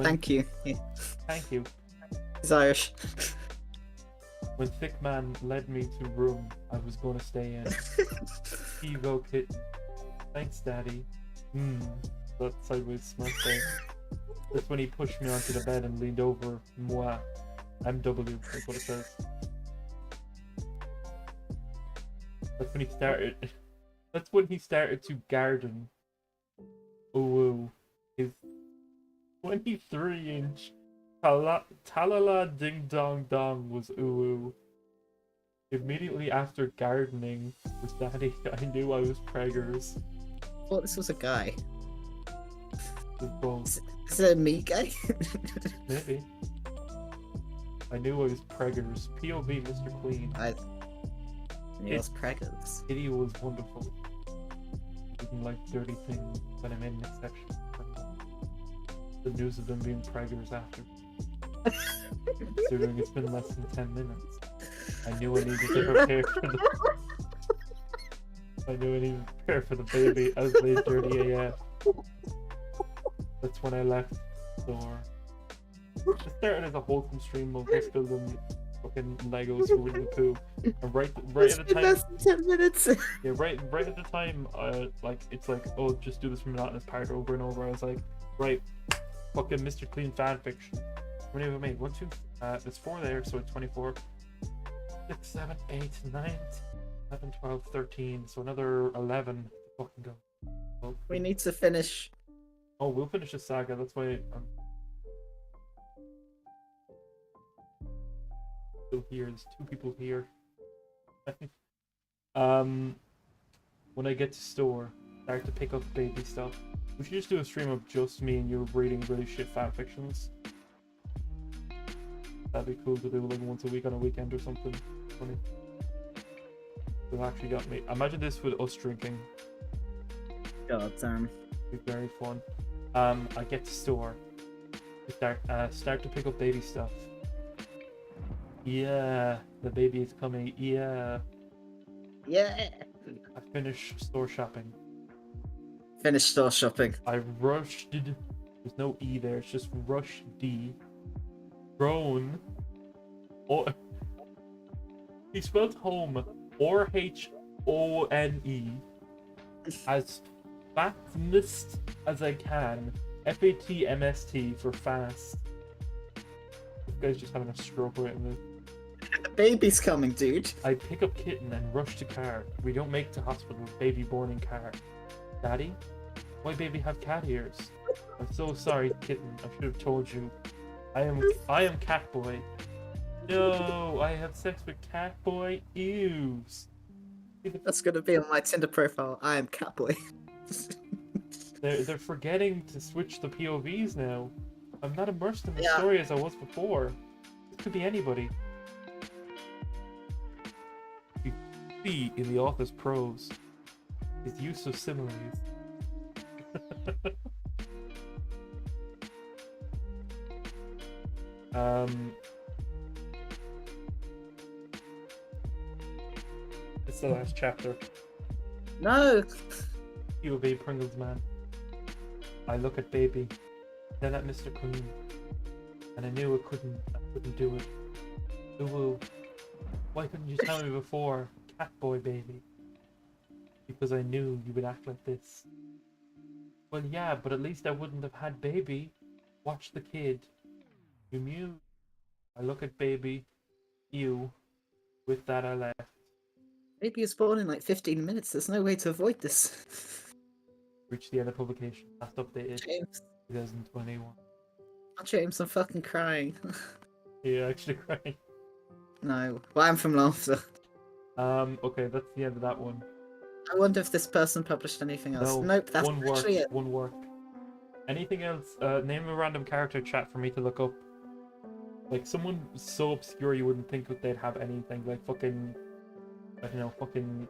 Thank you. Yeah. Thank you. He's Irish. When Thick Man led me to room I was going to stay in. Here you go, kitten. Thanks, Daddy. That sideways smart thing. That's when he pushed me onto the bed and leaned over. Moi. MW, that's what it says. That's when he started. That's when he started to garden. Ooh, his 23-inch talala ding dong dong was ooh. Immediately after gardening with Daddy, I knew I was preggers. Thought this was a guy. With both. Is it a me guy? Maybe. I knew I was preggers. POV Mr. Clean. He was preggers. Kitty was wonderful. Didn't like dirty things, but I made an exception. The news of them being preggers after. Considering it's been less than 10 minutes. I knew I needed to prepare for the... I knew I needed to prepare for the baby as they dirty AF. That's when I left the store. It started as a wholesome stream of us building fucking Legos for Winnie the Pooh. And right at the time, less than 10 minutes. yeah, right at the time, like it's like, oh, just do this monotonous part over and over. I was like, right, fucking Mr. Clean fanfiction. How many have I made? 1, 2, there's 4 there, so it's 24. 6, 7, 8, 9, 11, 12, 13. So another 11 to fucking go. Well, We need to finish. oh, we'll finish this saga. That's why I'm still here. There's 2 people here. When I get to store, start to pick up baby stuff. We should just do a stream of just me and you reading really shit fanfictions. That'd be cool to do like once a week on a weekend or something funny. It actually got me. Imagine this with us drinking. God damn. It'd be very fun. I get to store. Start to pick up baby stuff. Yeah, the baby is coming. Yeah. Yeah. I finished store shopping. Finish store shopping. I rushed. There's no E there. It's just rush D. Grown. Oh, he spelled home. RHONE. As fastest as I can. FATMST for fast. This guy's just having a stroke right in the. The baby's coming, dude. I pick up kitten and rush to car. We don't make to hospital. Baby born in car. Daddy? Why baby have cat ears? I'm so sorry, kitten. I should have told you. I am cat boy. No, I have sex with cat boy. Ews. That's gonna be on my Tinder profile. I am Catboy. They're forgetting to switch the POVs now. I'm not immersed in the Yeah. story as I was before. This could be anybody. You see in the author's prose his use of similes. It's the last chapter. No. POV Pringles man. I look at baby, then at Mr. Queen, and I knew I couldn't do it. Ooh, why couldn't you tell me before, cat boy baby? Because I knew you would act like this. Well, yeah, but at least I wouldn't have had baby. Watch the kid. You mew. I look at baby. You. With that I left. Baby is born in like 15 minutes. There's no way to avoid this. Reached the end of publication. Last updated James. 2021. Oh, James, I'm fucking crying. Yeah, actually crying. No. Well, I'm from laughter. Okay, that's the end of that one. I wonder if this person published anything else. No, Nope, that's one work, actually it. one work. Anything else? Name a random character chat for me to look up. Like someone so obscure you wouldn't think that they'd have anything. Like fucking, I don't know, fucking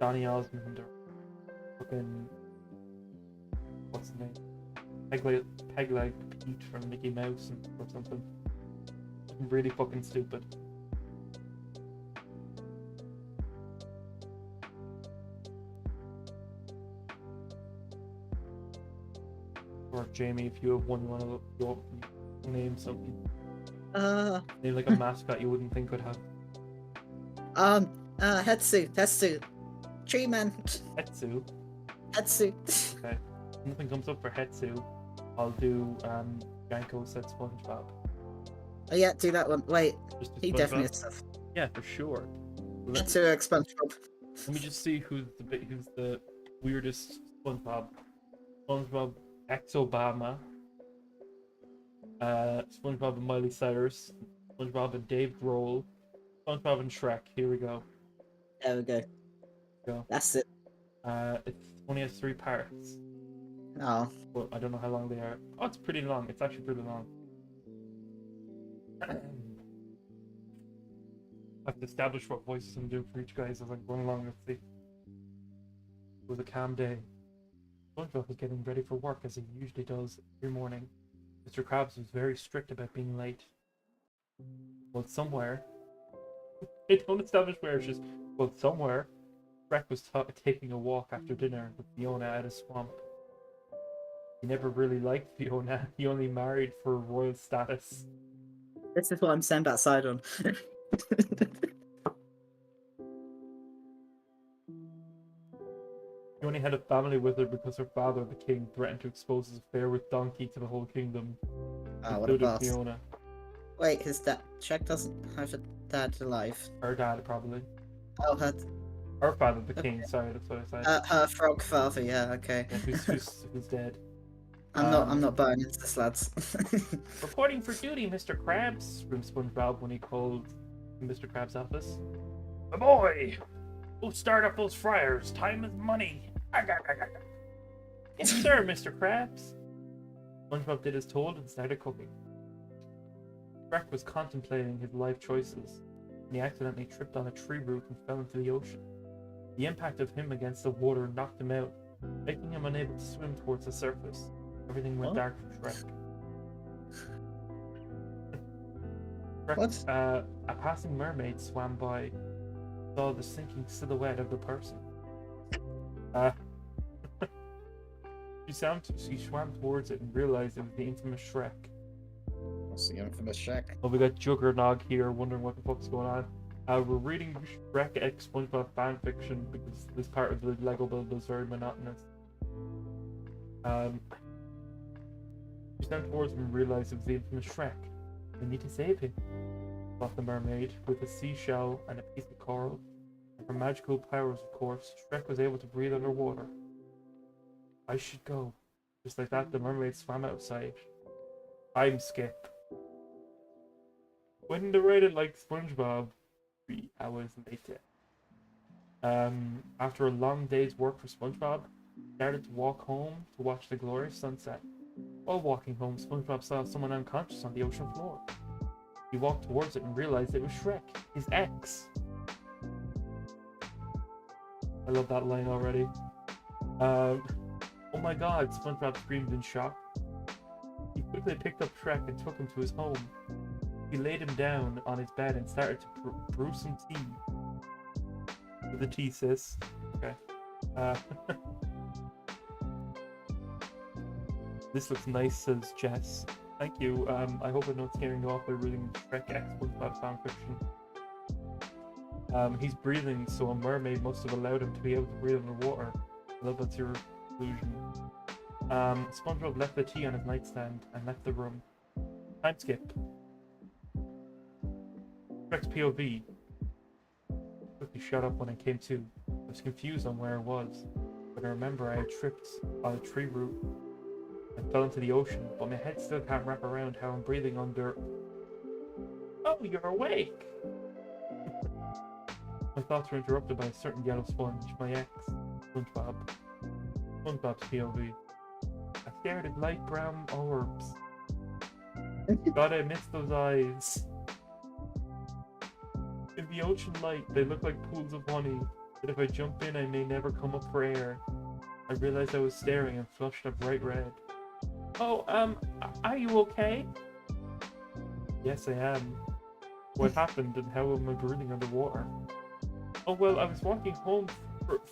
Donny Osmond or fucking what's his name? Peg like Pete from Mickey Mouse or something. Really fucking stupid. Or Jamie, if you have one you want to name something. Name like a mascot you wouldn't think would have. Hetsu. Tree man. Hetsu. Hetsu. Okay. If nothing comes up for Hetsu, I'll do Janko said SpongeBob. Oh yeah, do that one. Wait, Just do he SpongeBob? definitely has stuff. Yeah, for sure. Hetsu X SpongeBob. Let me just see who's the weirdest SpongeBob. SpongeBob X Obama. SpongeBob and Miley Cyrus. SpongeBob and Dave Grohl. SpongeBob and Shrek. Here we go. There we go. Go. That's it. It only has 3 parts. Oh. But I don't know how long they are. Oh, it's pretty long. It's actually pretty long. I have to establish what voices I'm doing for each guy as I'm going along. Let's see. It was a calm day. SpongeBob was getting ready for work as he usually does every morning. Mr. Krabs was very strict about being late. Well, somewhere. They don't establish where, it's just, well, somewhere. Shrek was taking a walk after dinner with Fiona at a swamp. He never really liked Fiona. He only married for royal status. This is what I'm saying about Sidon. He only had a family with her because her father, the king, threatened to expose his affair with Donkey to the whole kingdom. Oh, what a including boss. Fiona. Wait, his dad. Shrek doesn't have a dad alive. Her dad, probably. Oh, Her father, the king, sorry, that's what I said. her frog father. Yeah, okay. Yeah, who's dead. I'm not buying into this, lads. Reporting for duty, Mr. Krabs, screamed SpongeBob when he called Mr. Krabs' office. My boy! Go start up those fryers. Time is money. Yes, sir, Mr. Krabs. SpongeBob did as told and started cooking. Shrek was contemplating his life choices. and he accidentally tripped on a tree root and fell into the ocean. The impact of him against the water knocked him out, making him unable to swim towards the surface. Everything went dark for Shrek. What? A passing mermaid swam by, saw the sinking silhouette of the person. She swam towards it and realized it was the infamous Shrek. What's the infamous Shrek? Oh, we got Juggernog here wondering what the fuck's going on. We're reading Shrek X SpongeBob fanfiction because this part of the Lego build is very monotonous. She swam towards him and realized it was the infamous Shrek. We need to save him, thought the mermaid. With a seashell and a piece of coral, and her magical powers, of course, Shrek was able to breathe underwater. I should go. Just like that, the mermaid swam outside. Time skip. When narrated like SpongeBob, 3 hours later. After a long day's work for SpongeBob, he started to walk home to watch the glorious sunset. While walking home, SpongeBob saw someone unconscious on the ocean floor. He walked towards it and realized it was Shrek, his ex. I love that line already. Oh my god, SpongeBob screamed in shock. He quickly picked up Shrek and took him to his home. He laid him down on his bed and started to brew some tea. With a tea, sis. Okay. This looks nice, says Jess. Thank you. I hope I'm not scaring you off by reading Shrek X SpongeBob fanfiction. He's breathing, so a mermaid must have allowed him to be able to breathe underwater. I love that's your conclusion. SpongeBob left the tea on his nightstand and left the room. Time skip. Shrek's POV. Quickly shut up when I came to. I was confused on where I was, but I remember I had tripped on a tree root and fell into the ocean, but my head still can't wrap around how I'm breathing under. Oh, you're awake! My thoughts were interrupted by a certain yellow sponge, my ex, SpongeBob. SpongeBob's POV. I stared at light brown orbs. God, I missed those eyes. In the ocean light, they look like pools of honey, but if I jump in, I may never come up for air. I realized I was staring and flushed a bright red. Oh, are you okay? Yes, I am. What happened and how am I breathing underwater? Oh, well, I was walking home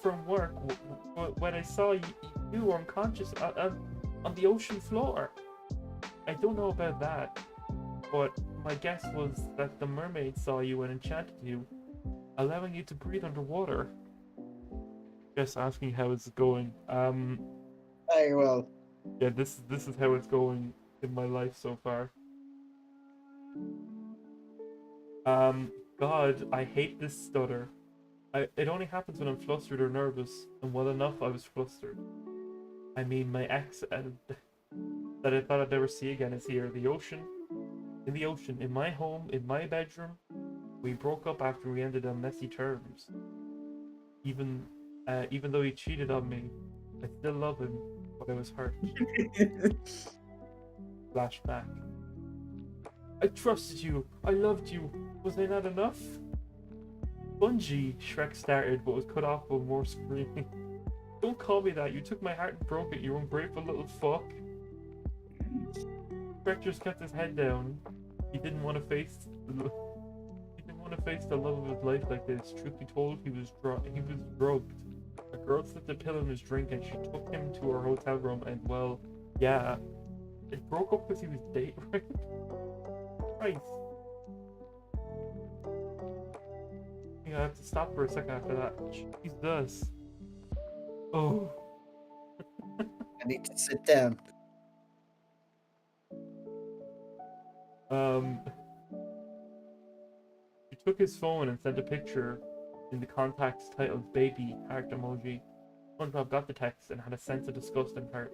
from work when I saw you were unconscious on the ocean floor. I don't know about that, but my guess was that the mermaid saw you and enchanted you, allowing you to breathe underwater. Just asking how it's going. Very well. Yeah, this is how it's going in my life so far. God, I hate this stutter. It only happens when I'm flustered or nervous, and well enough I was flustered. I mean, my ex that I thought I'd never see again is here. In the ocean, in my home, in my bedroom. We broke up after we ended on messy terms. Even though he cheated on me, I still love him, but I was hurt. Flashback. I trusted you. I loved you. Was I not enough? Bungie, Shrek started, but was cut off by more screaming. Don't call me that. You took my heart and broke it, you ungrateful little fuck. Shrek just kept his head down. He didn't want to face the love of his life like this. Truth be told, he was drugged. A girl slipped a pill in his drink and she took him to her hotel room and, well, yeah, it broke up because he was date raped. Christ. I have to stop for a second after that. Jesus. Oh. I need to sit down. He took his phone and sent a picture in the contacts titled baby heart emoji. SpongeBob got the text and had a sense of disgust and hurt.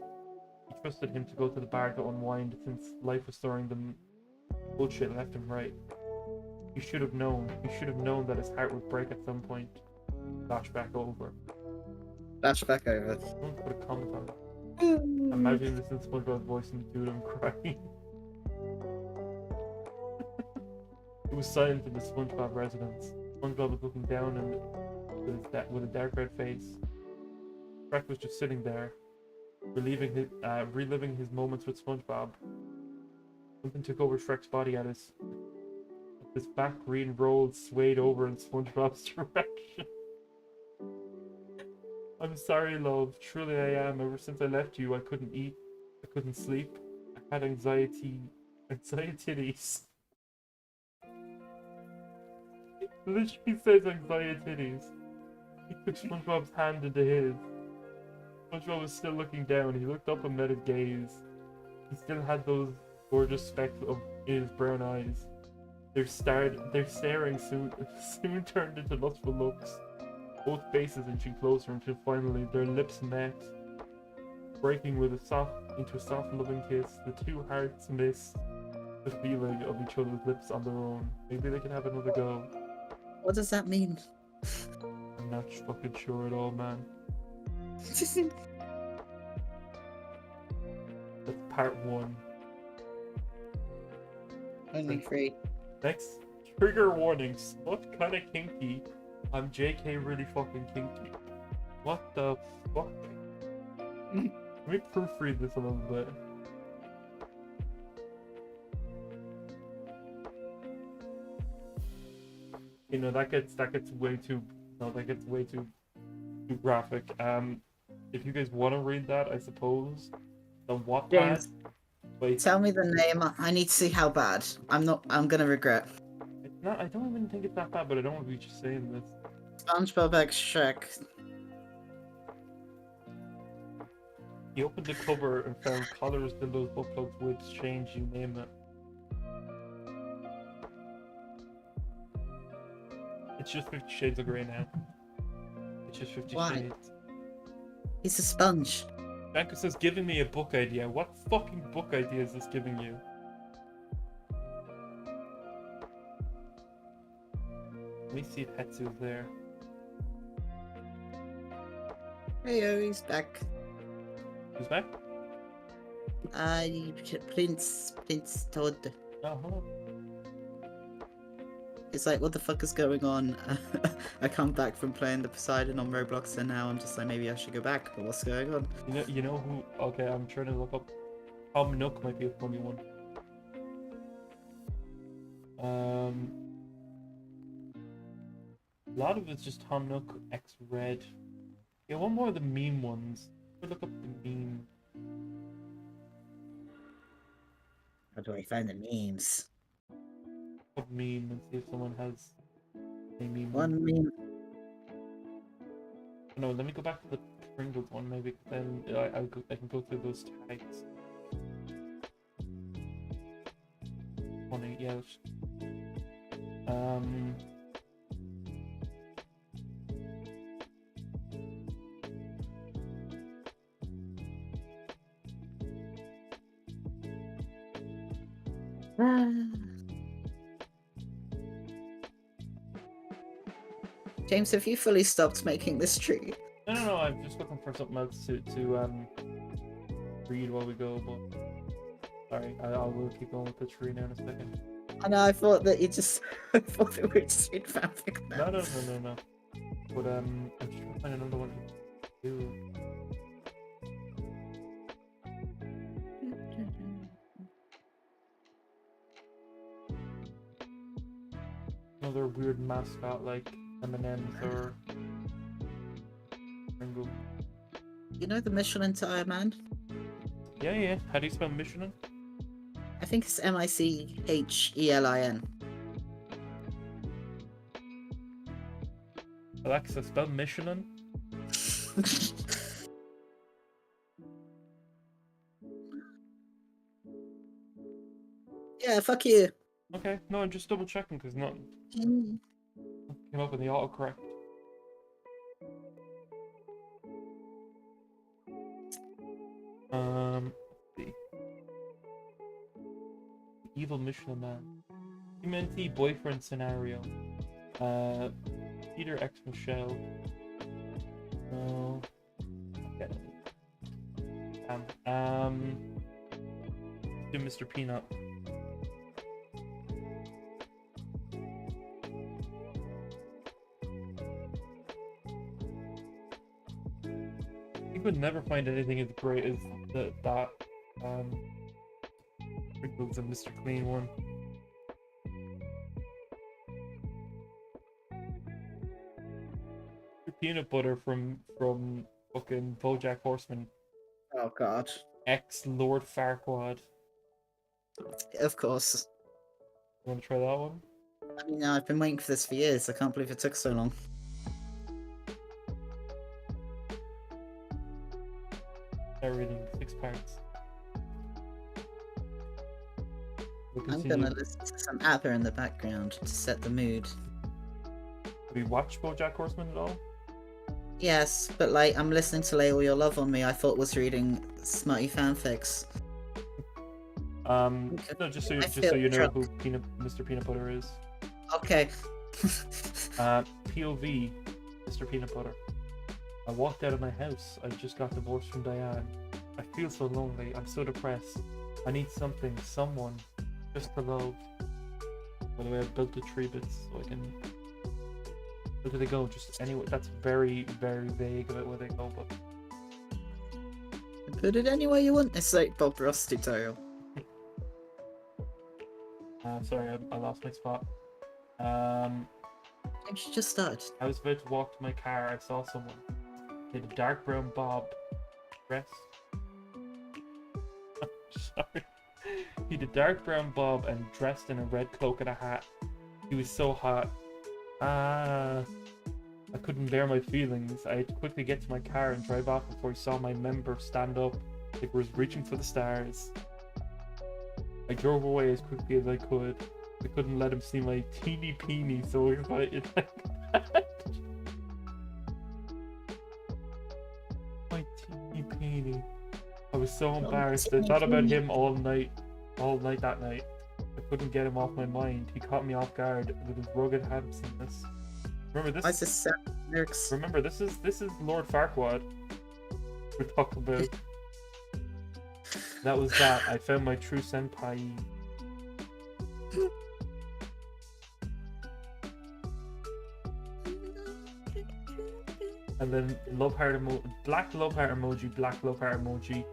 He trusted him to go to the bar to unwind since life was throwing them bullshit left and right. He should have known. He should have known that his heart would break at some point. Flashback over. Flashback over. Someone put a comment on it. Imagine this in SpongeBob's voice and the dude I'm crying. It was silent in the SpongeBob residence. SpongeBob was looking down and with a dark red face. Shrek was just sitting there, reliving his moments with SpongeBob. Something took over Shrek's body as his back green rolled swayed over in SpongeBob's direction. I'm sorry, love. Truly I am. Ever since I left you, I couldn't eat. I couldn't sleep. I had anxieties. Literally says anxieties. He took SpongeBob's hand into his. SpongeBob was still looking down. He looked up and met his gaze. He still had those gorgeous specks in his brown eyes. Their staring soon turned into lustful looks. Both faces inching closer until finally their lips met, breaking into a soft loving kiss. The two hearts missed the feeling of each other's lips on their own. Maybe they can have another go. What does that mean? I'm not fucking sure at all, man. That's part 1. Only 3. Next, trigger warnings. What kind of kinky? I'm JK really fucking kinky. What the fuck? Let me proofread this a little bit. You know, that gets way too graphic. If you guys want to read that, I suppose. The Wattpad. James, Wait, tell me the name. I need to see how bad. I'm gonna regret. it's not. I don't even think it's that bad, but I don't want to be just saying this. SpongeBob X Shrek. He opened the cover and found collars, dildos, butt plugs, wigs, chains, you name it. It's just 50 Shades of Grey now. It's just 50 Why? Shades. He's a sponge. Janko says, giving me a book idea. What fucking book idea is this giving you? Let me see if Hetsu's there. Heyo, he's back. Who's back? Prince Todd. Oh, hello. It's like, what the fuck is going on? I come back from playing the Poseidon on Roblox, and now I'm just like, maybe I should go back. But what's going on? You know who? Okay, I'm trying to look up. Tom Nook might be a funny one. A lot of it's just Tom Nook X Red. Yeah, one more of the meme ones. Go look up the meme. How do I find the memes? Up meme and see if someone has a meme. One meme. No, let me go back to the Pringles one maybe. Then I can go through those tags. Funny, yeah. James, have you fully stopped making this tree? No. I'm just looking for something else to read while we go. But sorry, I will keep going with the tree now in a second. I know. I thought that you just. I thought that we were just reading fanfic. No. But I'm just trying to find another one to do. Another weird mascot like M&M's or Pringle. You know the Michelin tire man? Yeah. How do you spell Michelin? I think it's Michelin. Alexa, spell Michelin. Yeah, fuck you. Okay, no, I'm just double checking because not Mm. came up with the autocorrect. Let's see. Evil Michelin Man. Humanity boyfriend scenario. Peter X Michelle. No. Okay. Do Mr. Peanut. would never find anything as great as that Pringles and Mr. Clean one. The peanut butter from fucking BoJack Horseman, Oh god. ex Lord Farquaad. Of course. You want to try that one? I mean, I've been waiting for this for years. I can't believe it took so long. Everything 6 parts. I'm gonna listen to some ABBA in the background to set the mood. Have you watched BoJack Horseman at all? Yes, but like, I'm listening to Lay All Your Love on Me. I thought was reading smutty fanfics. No, just so you know who Mr. Peanut Butter is. Okay. POV, Mr. Peanut Butter. I walked out of my house. I just got divorced from Diane. I feel so lonely. I'm so depressed. I need something, someone, just to love. By the way, I built the tree bits so I can. Where do they go? Just anywhere. That's very, very vague about where they go, but. Put it anywhere you want. It's like Bob Ross tutorial. Sorry, I lost my spot. She just started. I was about to walk to my car. I saw someone. He had a dark brown bob dress. Sorry. He had a dark brown bob and dressed in a red cloak and a hat. He was so hot. I couldn't bear my feelings. I had to quickly get to my car and drive off before he saw my member stand up like he was reaching for the stars. I drove away as quickly as I could. I couldn't let him see my teeny peeny, so excited like that. My teeny peeny. I was so embarrassed. I thought about him all night that night. I couldn't get him off my mind. He caught me off guard with his rugged handsomeness. Remember this? Remember this is Lord Farquaad we're talking about. That was that. I found my true senpai. And then love heart emoji, black love heart emoji, black love heart emoji,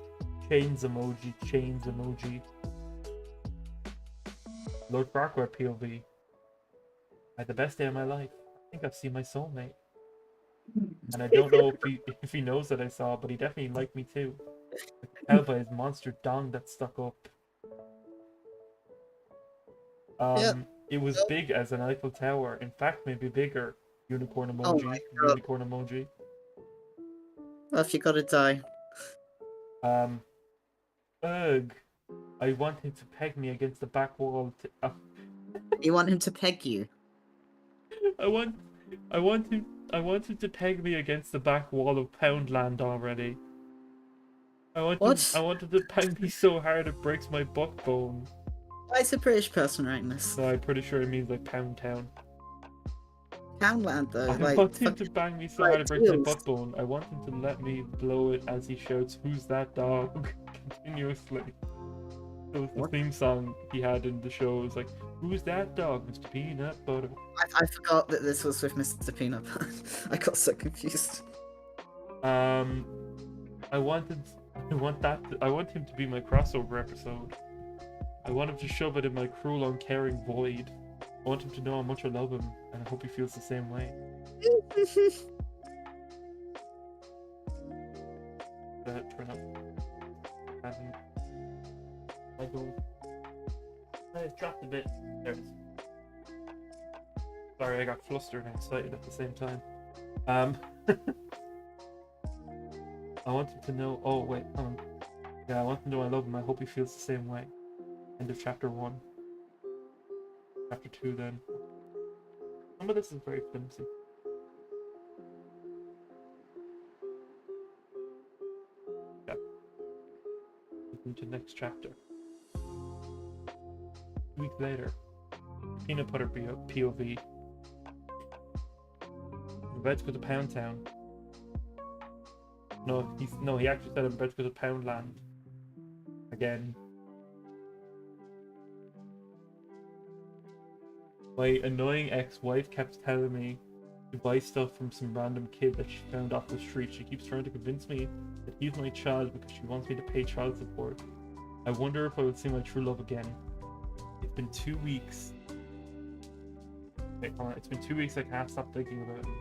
chains emoji, chains emoji. Lord Farquaad POV. I had the best day of my life. I think I've seen my soulmate. And I don't know if he knows that I saw, but he definitely liked me too. I could tell by his monster dong that stuck up. It was big as an Eiffel Tower. In fact, maybe bigger. Unicorn emoji. Unicorn emoji. Well, if you gotta die. Ugh. I want him to peg me against the back wall. You want him to peg you? I want him to peg me against the back wall of Poundland already. I want him to peg me so hard it breaks my butt bone. Why is a British person writing this? No, I'm pretty sure it means like Pound Town. Poundland though. I want him to bang me so hard it breaks my butt bone. I want him to let me blow it as he shouts, "Who's that dog?" continuously. It was the theme song he had in the show. It was like, "Who's that dog, Mr. Peanut Butter?" I forgot that this was with Mr. Peanut Butter. I got so confused. I want him to be my crossover episode. I want him to shove it in my cruel, uncaring void. I want him to know how much I love him, and I hope he feels the same way. Turn up. I dropped a bit. There it is. Sorry, I got flustered and excited at the same time. I want him to know. Oh wait, yeah, I want him to know I love him. I hope he feels the same way. End of chapter 1. Chapter 2 then. Some of this is very flimsy. Yeah. Into next chapter. 2 weeks later. Peanut butter POV. I'm about to go to Pound Town. No, he actually said I'm about to go to Poundland. Again. My annoying ex-wife kept telling me to buy stuff from some random kid that she found off the street. She keeps trying to convince me that he's my child because she wants me to pay child support. I wonder if I would see my true love again. It's been 2 weeks. Okay, hold on. It's been 2 weeks. I can't stop thinking about him.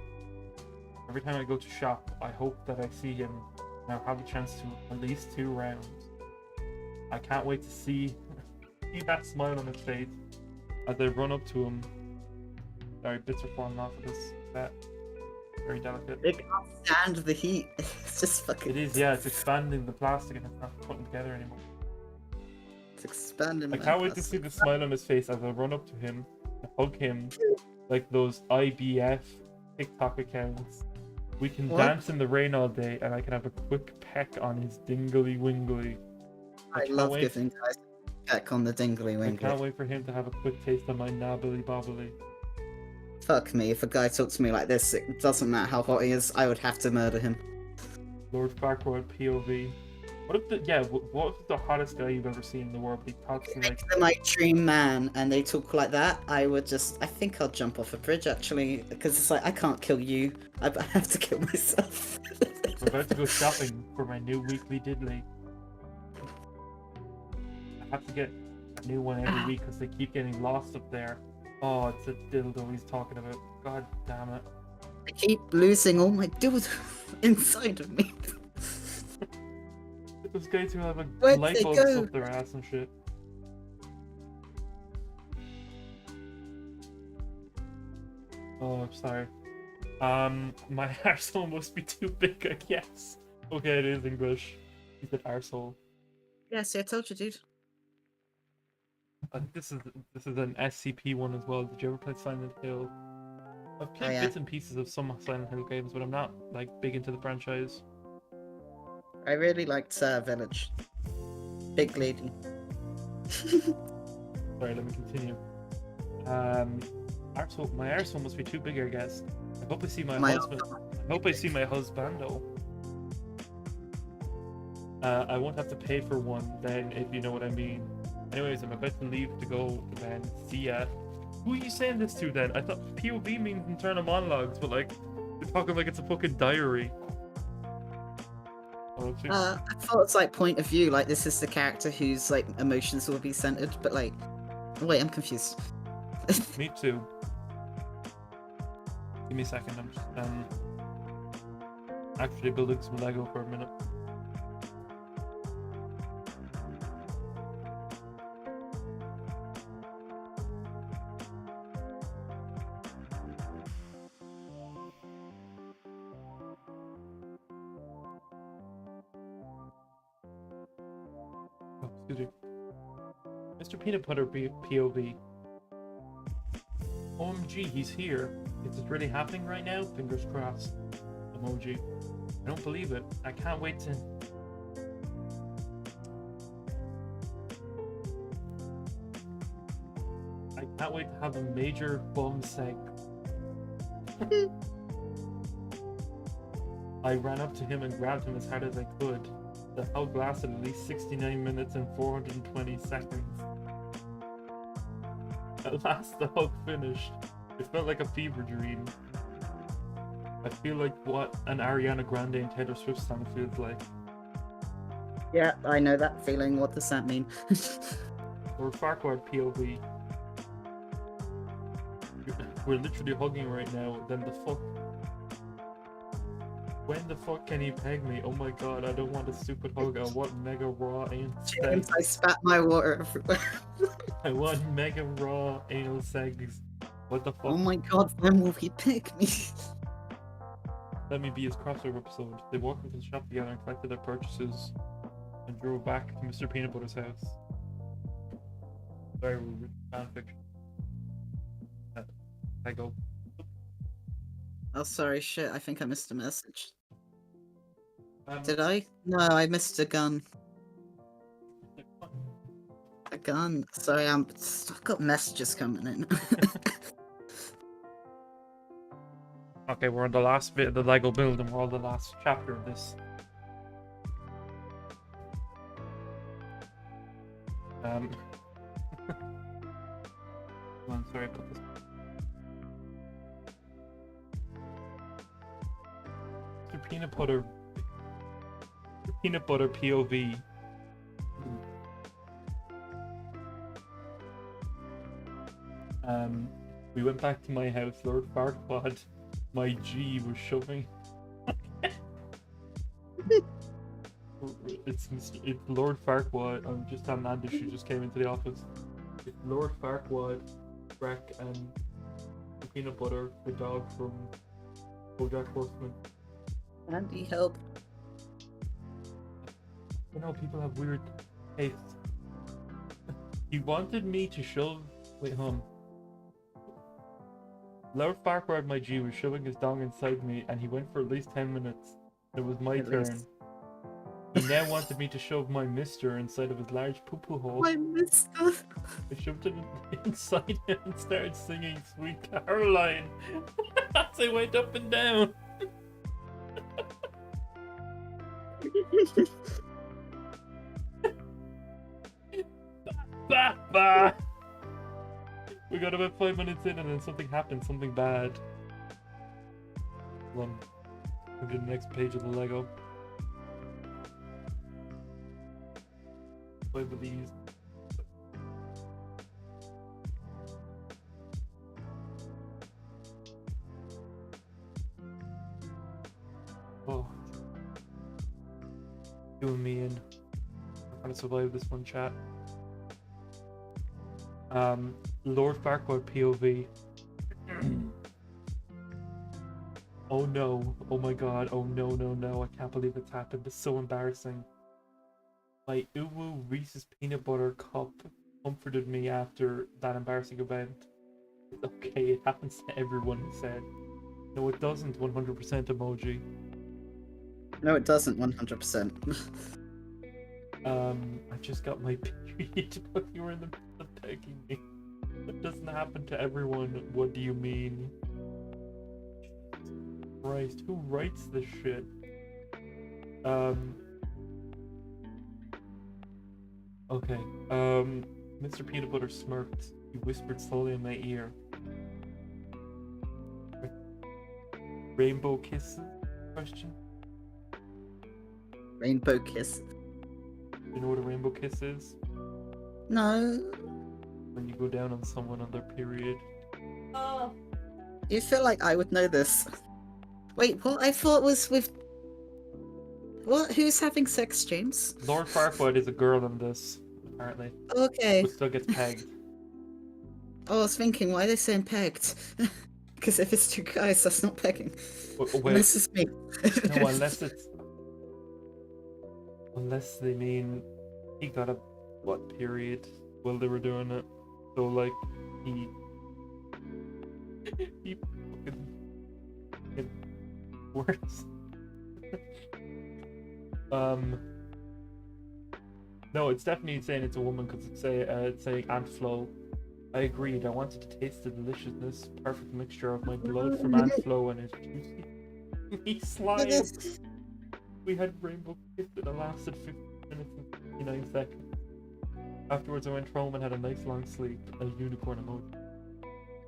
Every time I go to shop, I hope that I see him and I'll have a chance to at least 2 rounds. I can't wait to see that smile on his face as I run up to him. Sorry, bits are falling off of this set. Very delicate. It can't stand the heat. It's just fucking. It is, yeah. It's expanding the plastic and it's not putting together anymore. It's expanding. I can't wait to see the smile on his face as I run up to him and hug him like those IBF TikTok accounts. We can dance in the rain all day and I can have a quick peck on his dingly wingly. I love giving guys a peck on the dingly wingly. I can't wait for him to have a quick taste of my nabbly bobbly. Fuck me, if a guy talks to me like this, it doesn't matter how hot he is, I would have to murder him. Lord Farquaad POV. What if what if the hottest guy you've ever seen in the world? He talks to like If they're my dream man and they talk like that, I think I'll jump off a bridge actually, because it's like, I can't kill you, I have to kill myself. we're about to go shopping for my new weekly diddly. I have to get a new one every week because they keep getting lost up there. Oh, it's a dildo he's talking about. God damn it. I keep losing all my dildos inside of me. Those guys who have a Where'd light they bulb go? up their ass and shit. Oh, I'm sorry. My arsehole must be too big, I guess. Okay, it is English. He said arsehole. Yeah, see, I told you, dude. I think this is an SCP one as well. Did you ever play Silent Hill? I've played yeah. bits and pieces of some Silent Hill games, but I'm not like big into the franchise. I really liked Village. Big lady. Sorry, let me continue. Arsehole, my arsehole must be too big, I guess. I hope I see my husband. I hope I see my husbando. I won't have to pay for one then, if you know what I mean. Anyways, I'm about to leave to go then. See ya. Who are you saying this to then? I thought POV means internal monologues, but like, you're talking like it's a fucking diary. Oh, I thought it's like point of view, like this is the character whose like emotions will be centered, but like, wait, I'm confused. Me too. Give me a second, I'm just actually building some Lego for a minute. Mr. Peanut Butter POV. OMG, he's here. Is this really happening right now? Fingers crossed. Emoji. I don't believe it. I can't wait to... I can't wait to have a major bum seg. I ran up to him and grabbed him as hard as I could. The hug lasted at least 69 minutes and 420 seconds. At last the hug finished. It felt like a fever dream. I feel like what an Ariana Grande and Taylor Swift song feels like. Yeah, I know that feeling. What does that mean? Or Farquaad POV. We're literally hugging right now. Then the fuck? When the fuck can he peg me? Oh my god, I don't want a stupid hug. I want mega raw anal James, sex. I spat my water everywhere. I want mega raw anal sex. What the fuck? Oh my god, when will he pick me? Let me be his crossover episode. They walked into the shop together and collected their purchases and drove back to Mr. Peanut Butter's house. Sorry, we're reading fanfiction. I go. Oh, sorry, shit, I think I missed a message. Did I? No, I missed a gun. A gun. Sorry, I've got messages coming in. Okay, we're on the last bit of the Lego build and we're on the last chapter of this. Hold on, sorry about this. peanut butter POV. We went back to my house. Lord Farquaad, my G, was shoving. It's Lord Farquaad. I'm just telling Andy she just came into the office. It's Lord Farquaad, Shrek, and Peanut Butter, the dog from BoJack Horseman. Andy, help. You know, people have weird tastes. He wanted me to shove. Wait, Lord Farquaad, my G, was shoving his dong inside me, and he went for at least 10 minutes. It was my turn. He now wanted me to shove my mister inside of his large poo-poo hole. My mister. I shoved it inside him and started singing Sweet Caroline as I went up and down. Bah, bah. We got about 5 minutes in and then something happened, something bad. Hold on. Go to the next page of the Lego. 5 of these. Oh. Doing me in. I'm trying to survive this one, chat. Lord Farquaad POV. Oh no. Oh my god. Oh no, no, no. I can't believe it's happened. It's so embarrassing. My Uwu Reese's Peanut Butter Cup comforted me after that embarrassing event. It's okay, it happens to everyone, he said. No, it doesn't, 100% emoji. No, it doesn't, 100%. I just got my period, but you were in the middle of pegging me. It doesn't happen to everyone, what do you mean? Christ, who writes this shit? Okay, Mr. Peanut Butter smirked. He whispered slowly in my ear. Rainbow kisses? Question? Rainbow kiss. You know what a rainbow kiss is? No. When you go down on someone on their period. Oh. You feel like I would know this. Wait, what? I thought was with... What? Who's having sex, James? Lord Farquaad is a girl in this, apparently. Okay. But still gets pegged. Oh, I was thinking, why are they saying pegged? Because if it's two guys, that's not pegging. Wait. Unless it's me. No, unless it's... Unless they mean he got a what period while they were doing it. So like he fucking worse. No, it's definitely saying it's a woman because it's saying Ant Flo. I agreed. I wanted to taste the deliciousness, perfect mixture of my blood from Ant Flo and his juicy meat slime. We had rainbow kiss that lasted 15 minutes and 59 seconds. Afterwards, I went home and had a nice long sleep. A unicorn emoji.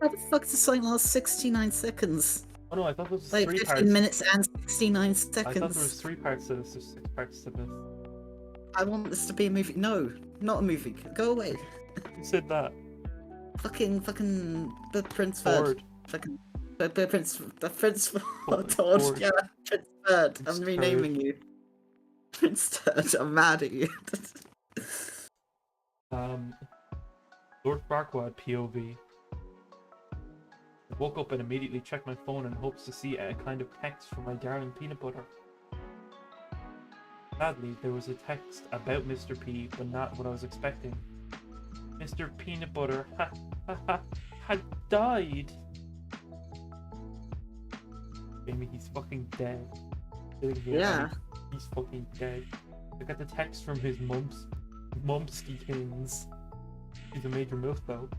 How the fuck does something last 69 seconds? Oh no, I thought there was Like 3 15 parts. minutes and 69 seconds. I thought there was 3 parts to this. There's 6 parts to this. I want this to be a movie. No, not a movie. Go away. Who said that? Fucking the Prince Bird. Ford. Fucking the Prince Ford. Todd. Yeah, Prince Bird. Prince I'm renaming you. Prince Turd. I'm mad at you. Lord Farquaad POV. I woke up and immediately checked my phone in hopes to see a kind of text from my darling peanut butter. Sadly, there was a text about Mr. P, but not what I was expecting. Mr. Peanut Butter had died. Jamie, he's fucking dead. Yeah. He's fucking dead. I got the text from his mumskykins. He's a major milf though.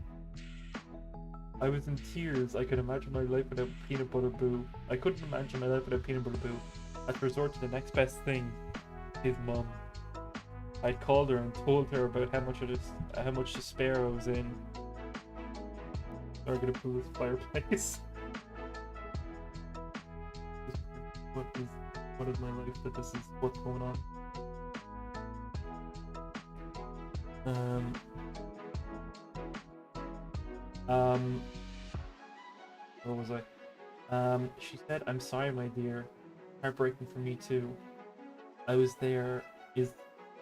I was in tears. I could imagine my life without Peanut Butter Boo. I couldn't imagine my life without Peanut Butter Boo. I had to resort to the next best thing. His mum. I called her and told her about how much despair I was in. They're gonna pull this fireplace. What is what is my life that this is what's going on. Where was I? She said, "I'm sorry, my dear. Heartbreaking for me too. I was there.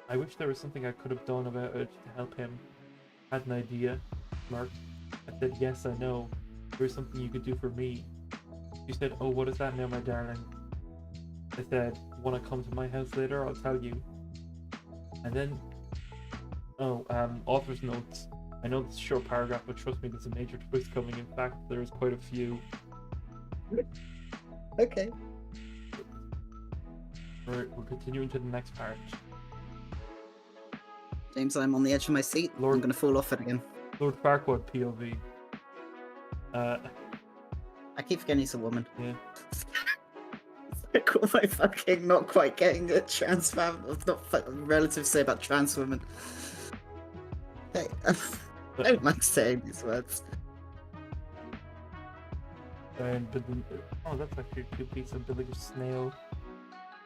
I wish there was something I could have done about it to help him. Had an idea." Mark. I said, "Yes, I know. There's something you could do for me." She said, "Oh, what is that now, my darling?" I said, "Want to come to my house later? I'll tell you." And then, author's notes. I know this is a short paragraph, but trust me, there's a major twist coming. In fact, there's quite a few. Okay. We're continuing to the next part. James, I'm on the edge of my seat. I'm gonna fall off it again. Lord Farquaad POV. I keep forgetting he's a woman. Yeah. Like, what am I fucking not quite getting a trans fam? Not relatives say about trans women. Hey, I don't like saying these words. Oh, that's actually a cute piece of the little snail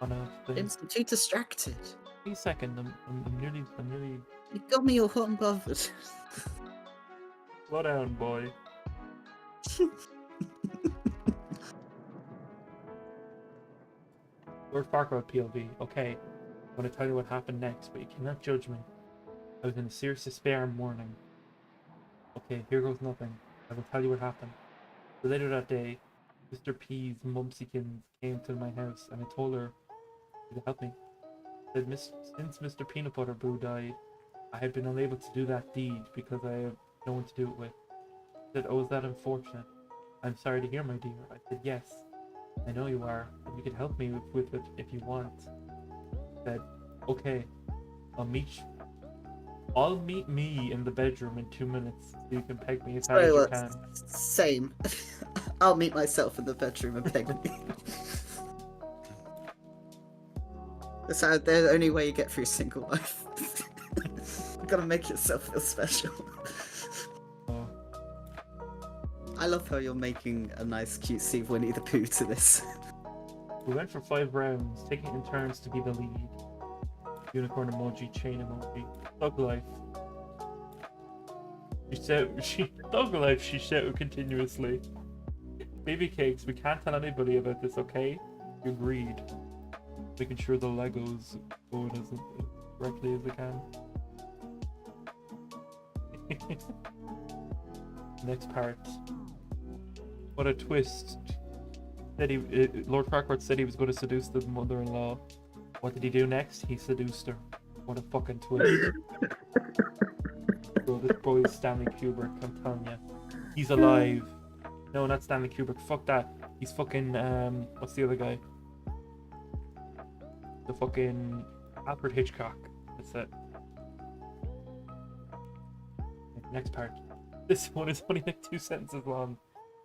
on a thing. James, I'm too distracted. Wait a second, I'm nearly. You got me all hot and bothered. Slow down, boy. Lord Farquaad POV. Okay, I'm gonna tell you what happened next, but you cannot judge me. I was in serious despair and mourning. Okay, here goes nothing. I will tell you what happened. So later that day, Mr. P's mumsikins came to my house, and I told her to help me. I said, since Mr. Peanut Butter Boo died, I had been unable to do that deed because I have no one to do it with. She said, "Oh, is that unfortunate? I'm sorry to hear, my dear." I said, "Yes, I know you are, and you can help me with it if you want." She said, "Okay, I'll meet me in the bedroom in 2 minutes so you can peg me as hard as you can." Same. I'll meet myself in the bedroom and peg me. That's how the only way you get through single life. You gotta make yourself feel special. Oh. I love how you're making a nice cutesy Winnie the Pooh to this. We went for 5 rounds, taking in turns to be the lead. Unicorn emoji, chain emoji. Thug life. Thug life, she shouted continuously. Baby cakes, we can't tell anybody about this, okay? You agreed. Making sure the Legos go as correctly as they can. Next part. What a twist. Lord Farquaad said he was going to seduce the mother-in-law. What did he do next? He seduced her. What a fucking twist. Bro, this boy is Stanley Kubrick, I'm telling you. He's alive. No, not Stanley Kubrick. Fuck that. He's fucking, what's the other guy? The fucking Alfred Hitchcock. That's it. Next part. This one is only like 2 sentences long.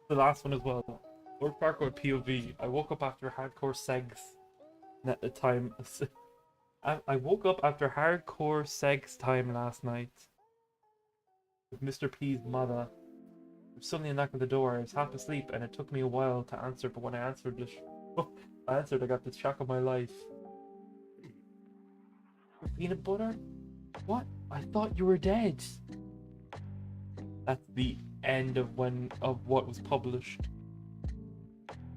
The last one as well. Lord Farquaad POV. I woke up after hardcore segs. At the time. I woke up after hardcore sex time last night with Mr. P's mother. There was suddenly a knock at the door. I was half asleep and it took me a while to answer, but when I answered, I got the shock of my life. Peanut butter? What? I thought you were dead. That's the end of what was published.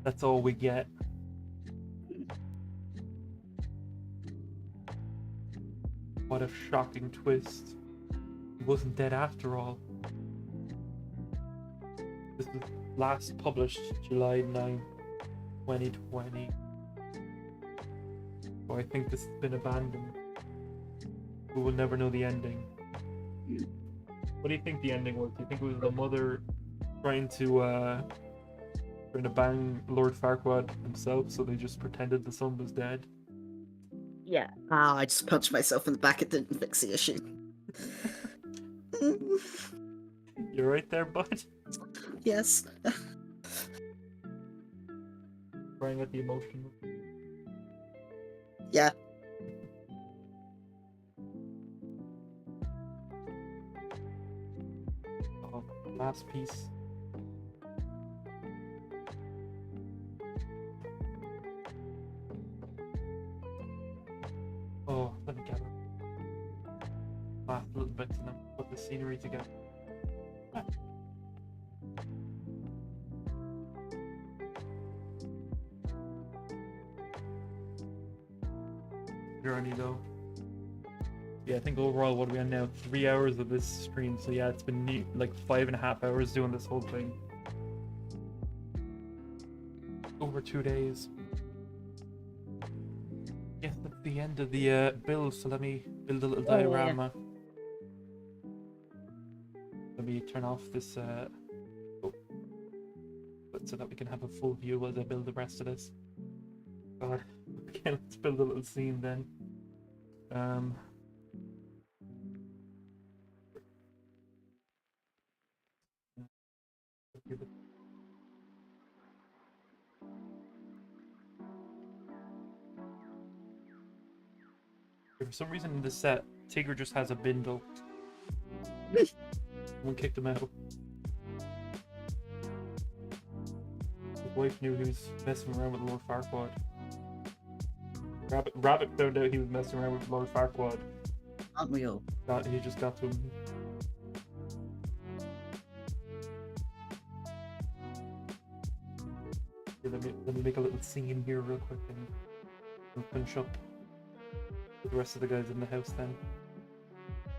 That's all we get. What a shocking twist. He wasn't dead after all. This was last published July 9, 2020. So I think this has been abandoned. We will never know the ending. What do you think the ending was? Do you think it was the mother trying to bang Lord Farquaad himself, so they just pretended the son was dead? Yeah. Ah, I just punched myself in the back. It didn't fix the issue. You're right there, bud. Yes. Crying at the emotion. Yeah. Oh, last piece. and then put the scenery together. Journey though. Yeah, I think overall, what are we on now? 3 hours of this stream. So yeah, it's been like 5.5 hours doing this whole thing. Over 2 days. Yeah, that's the end of the build. So let me build a little diorama. Let me turn off this so that we can have a full view as I build the rest of this. God. Okay, let's build a little scene then. For some reason in this set, Tigger just has a bindle. Someone kicked him out. His wife knew he was messing around with Lord Farquaad. Rabbit found out he was messing around with Lord Farquaad. Aren't we all? He just got to him. Here, let me make a little scene here real quick and we'll finish up with the rest of the guys in the house then.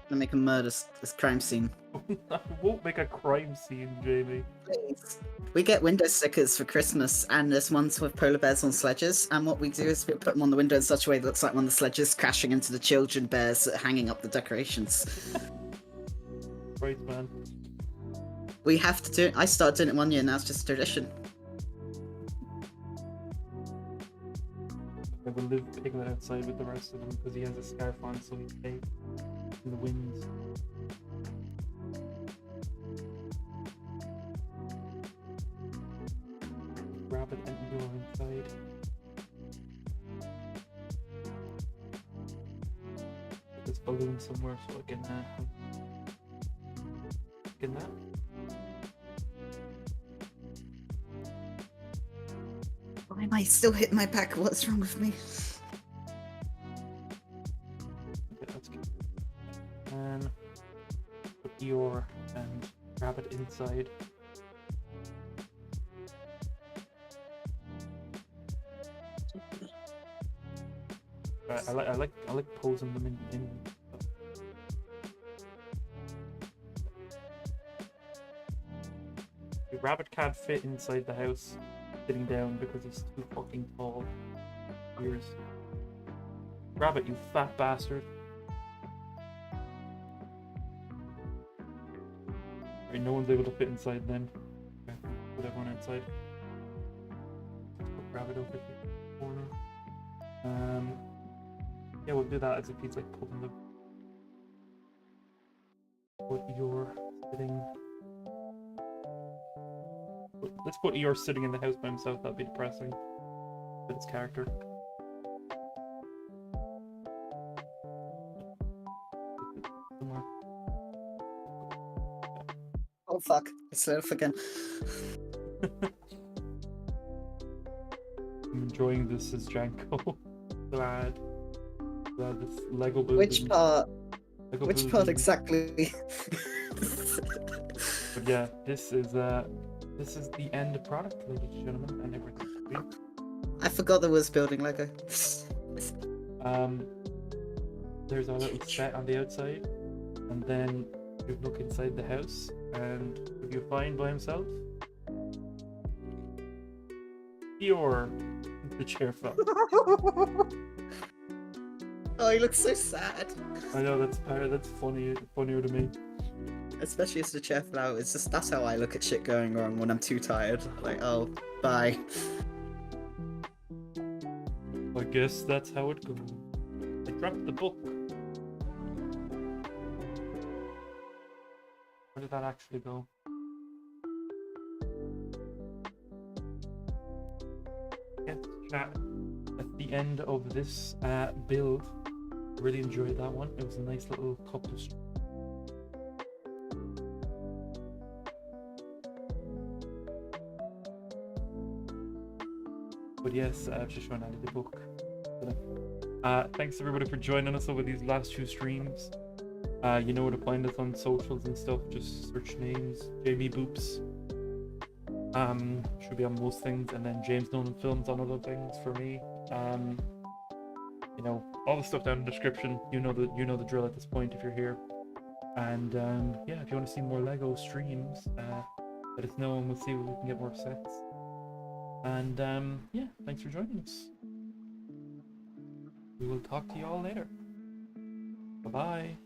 Gonna make a murder crime scene. I won't make a crime scene, Jamie. Please. We get window stickers for Christmas, and there's ones with polar bears on sledges. And what we do is we put them on the window in such a way that looks like one of the sledges crashing into the children bears that are hanging up the decorations. Right, man. We have to do it. I started doing it 1 year, now it's just a tradition. I will live Piglet outside with the rest of them because he has a scarf on, so he's safe in the winds. Rabbit and Eeyore inside. Put this balloon somewhere so I can get that. Why am I still hitting my back? What's wrong with me? Okay, that's good. And put Eeyore and Rabbit inside. I like posing them in. The rabbit can't fit inside the house sitting down because he's too fucking tall. Ears. Rabbit, you fat bastard. Right, no one's able to fit inside then. Okay, put everyone outside. Put Rabbit over here in the corner. Yeah, we'll do that as if he's like pulling the. What Eeyore sitting. Let's put Eeyore sitting in the house by himself. That'd be depressing. But his character. Somewhere. Oh fuck, I slid off again. I'm enjoying this as Janko. Glad this Lego building. Which part? Lego Which building. part exactly? But yeah, this is the end product, ladies and gentlemen, and everything. I forgot there was building Lego. There's our little set on the outside, and then you look inside the house, and would you find by himself? Eeyore, the chair fell. Oh, he looks so sad. I know that's funnier to me. Especially as the chair fell out. It's just that's how I look at shit going wrong when I'm too tired. Like, oh, bye. I guess that's how it goes. I dropped the book. Where did that actually go? Yes, chat. At the end of this build, really enjoyed that one. It was a nice little couple of. But yes, I've just run out of the book. Thanks everybody for joining us over these last 2 streams. You know where to find us on socials and stuff. Just search names. Jamie Boops. Should be on most things, and then James Nolan Films on other things for me. You know, all the stuff down in the description. You know the drill at this point if you're here. And yeah, if you want to see more Lego streams, let us know and we'll see if we can get more sets. And yeah, thanks for joining us. We will talk to you all later. Bye bye.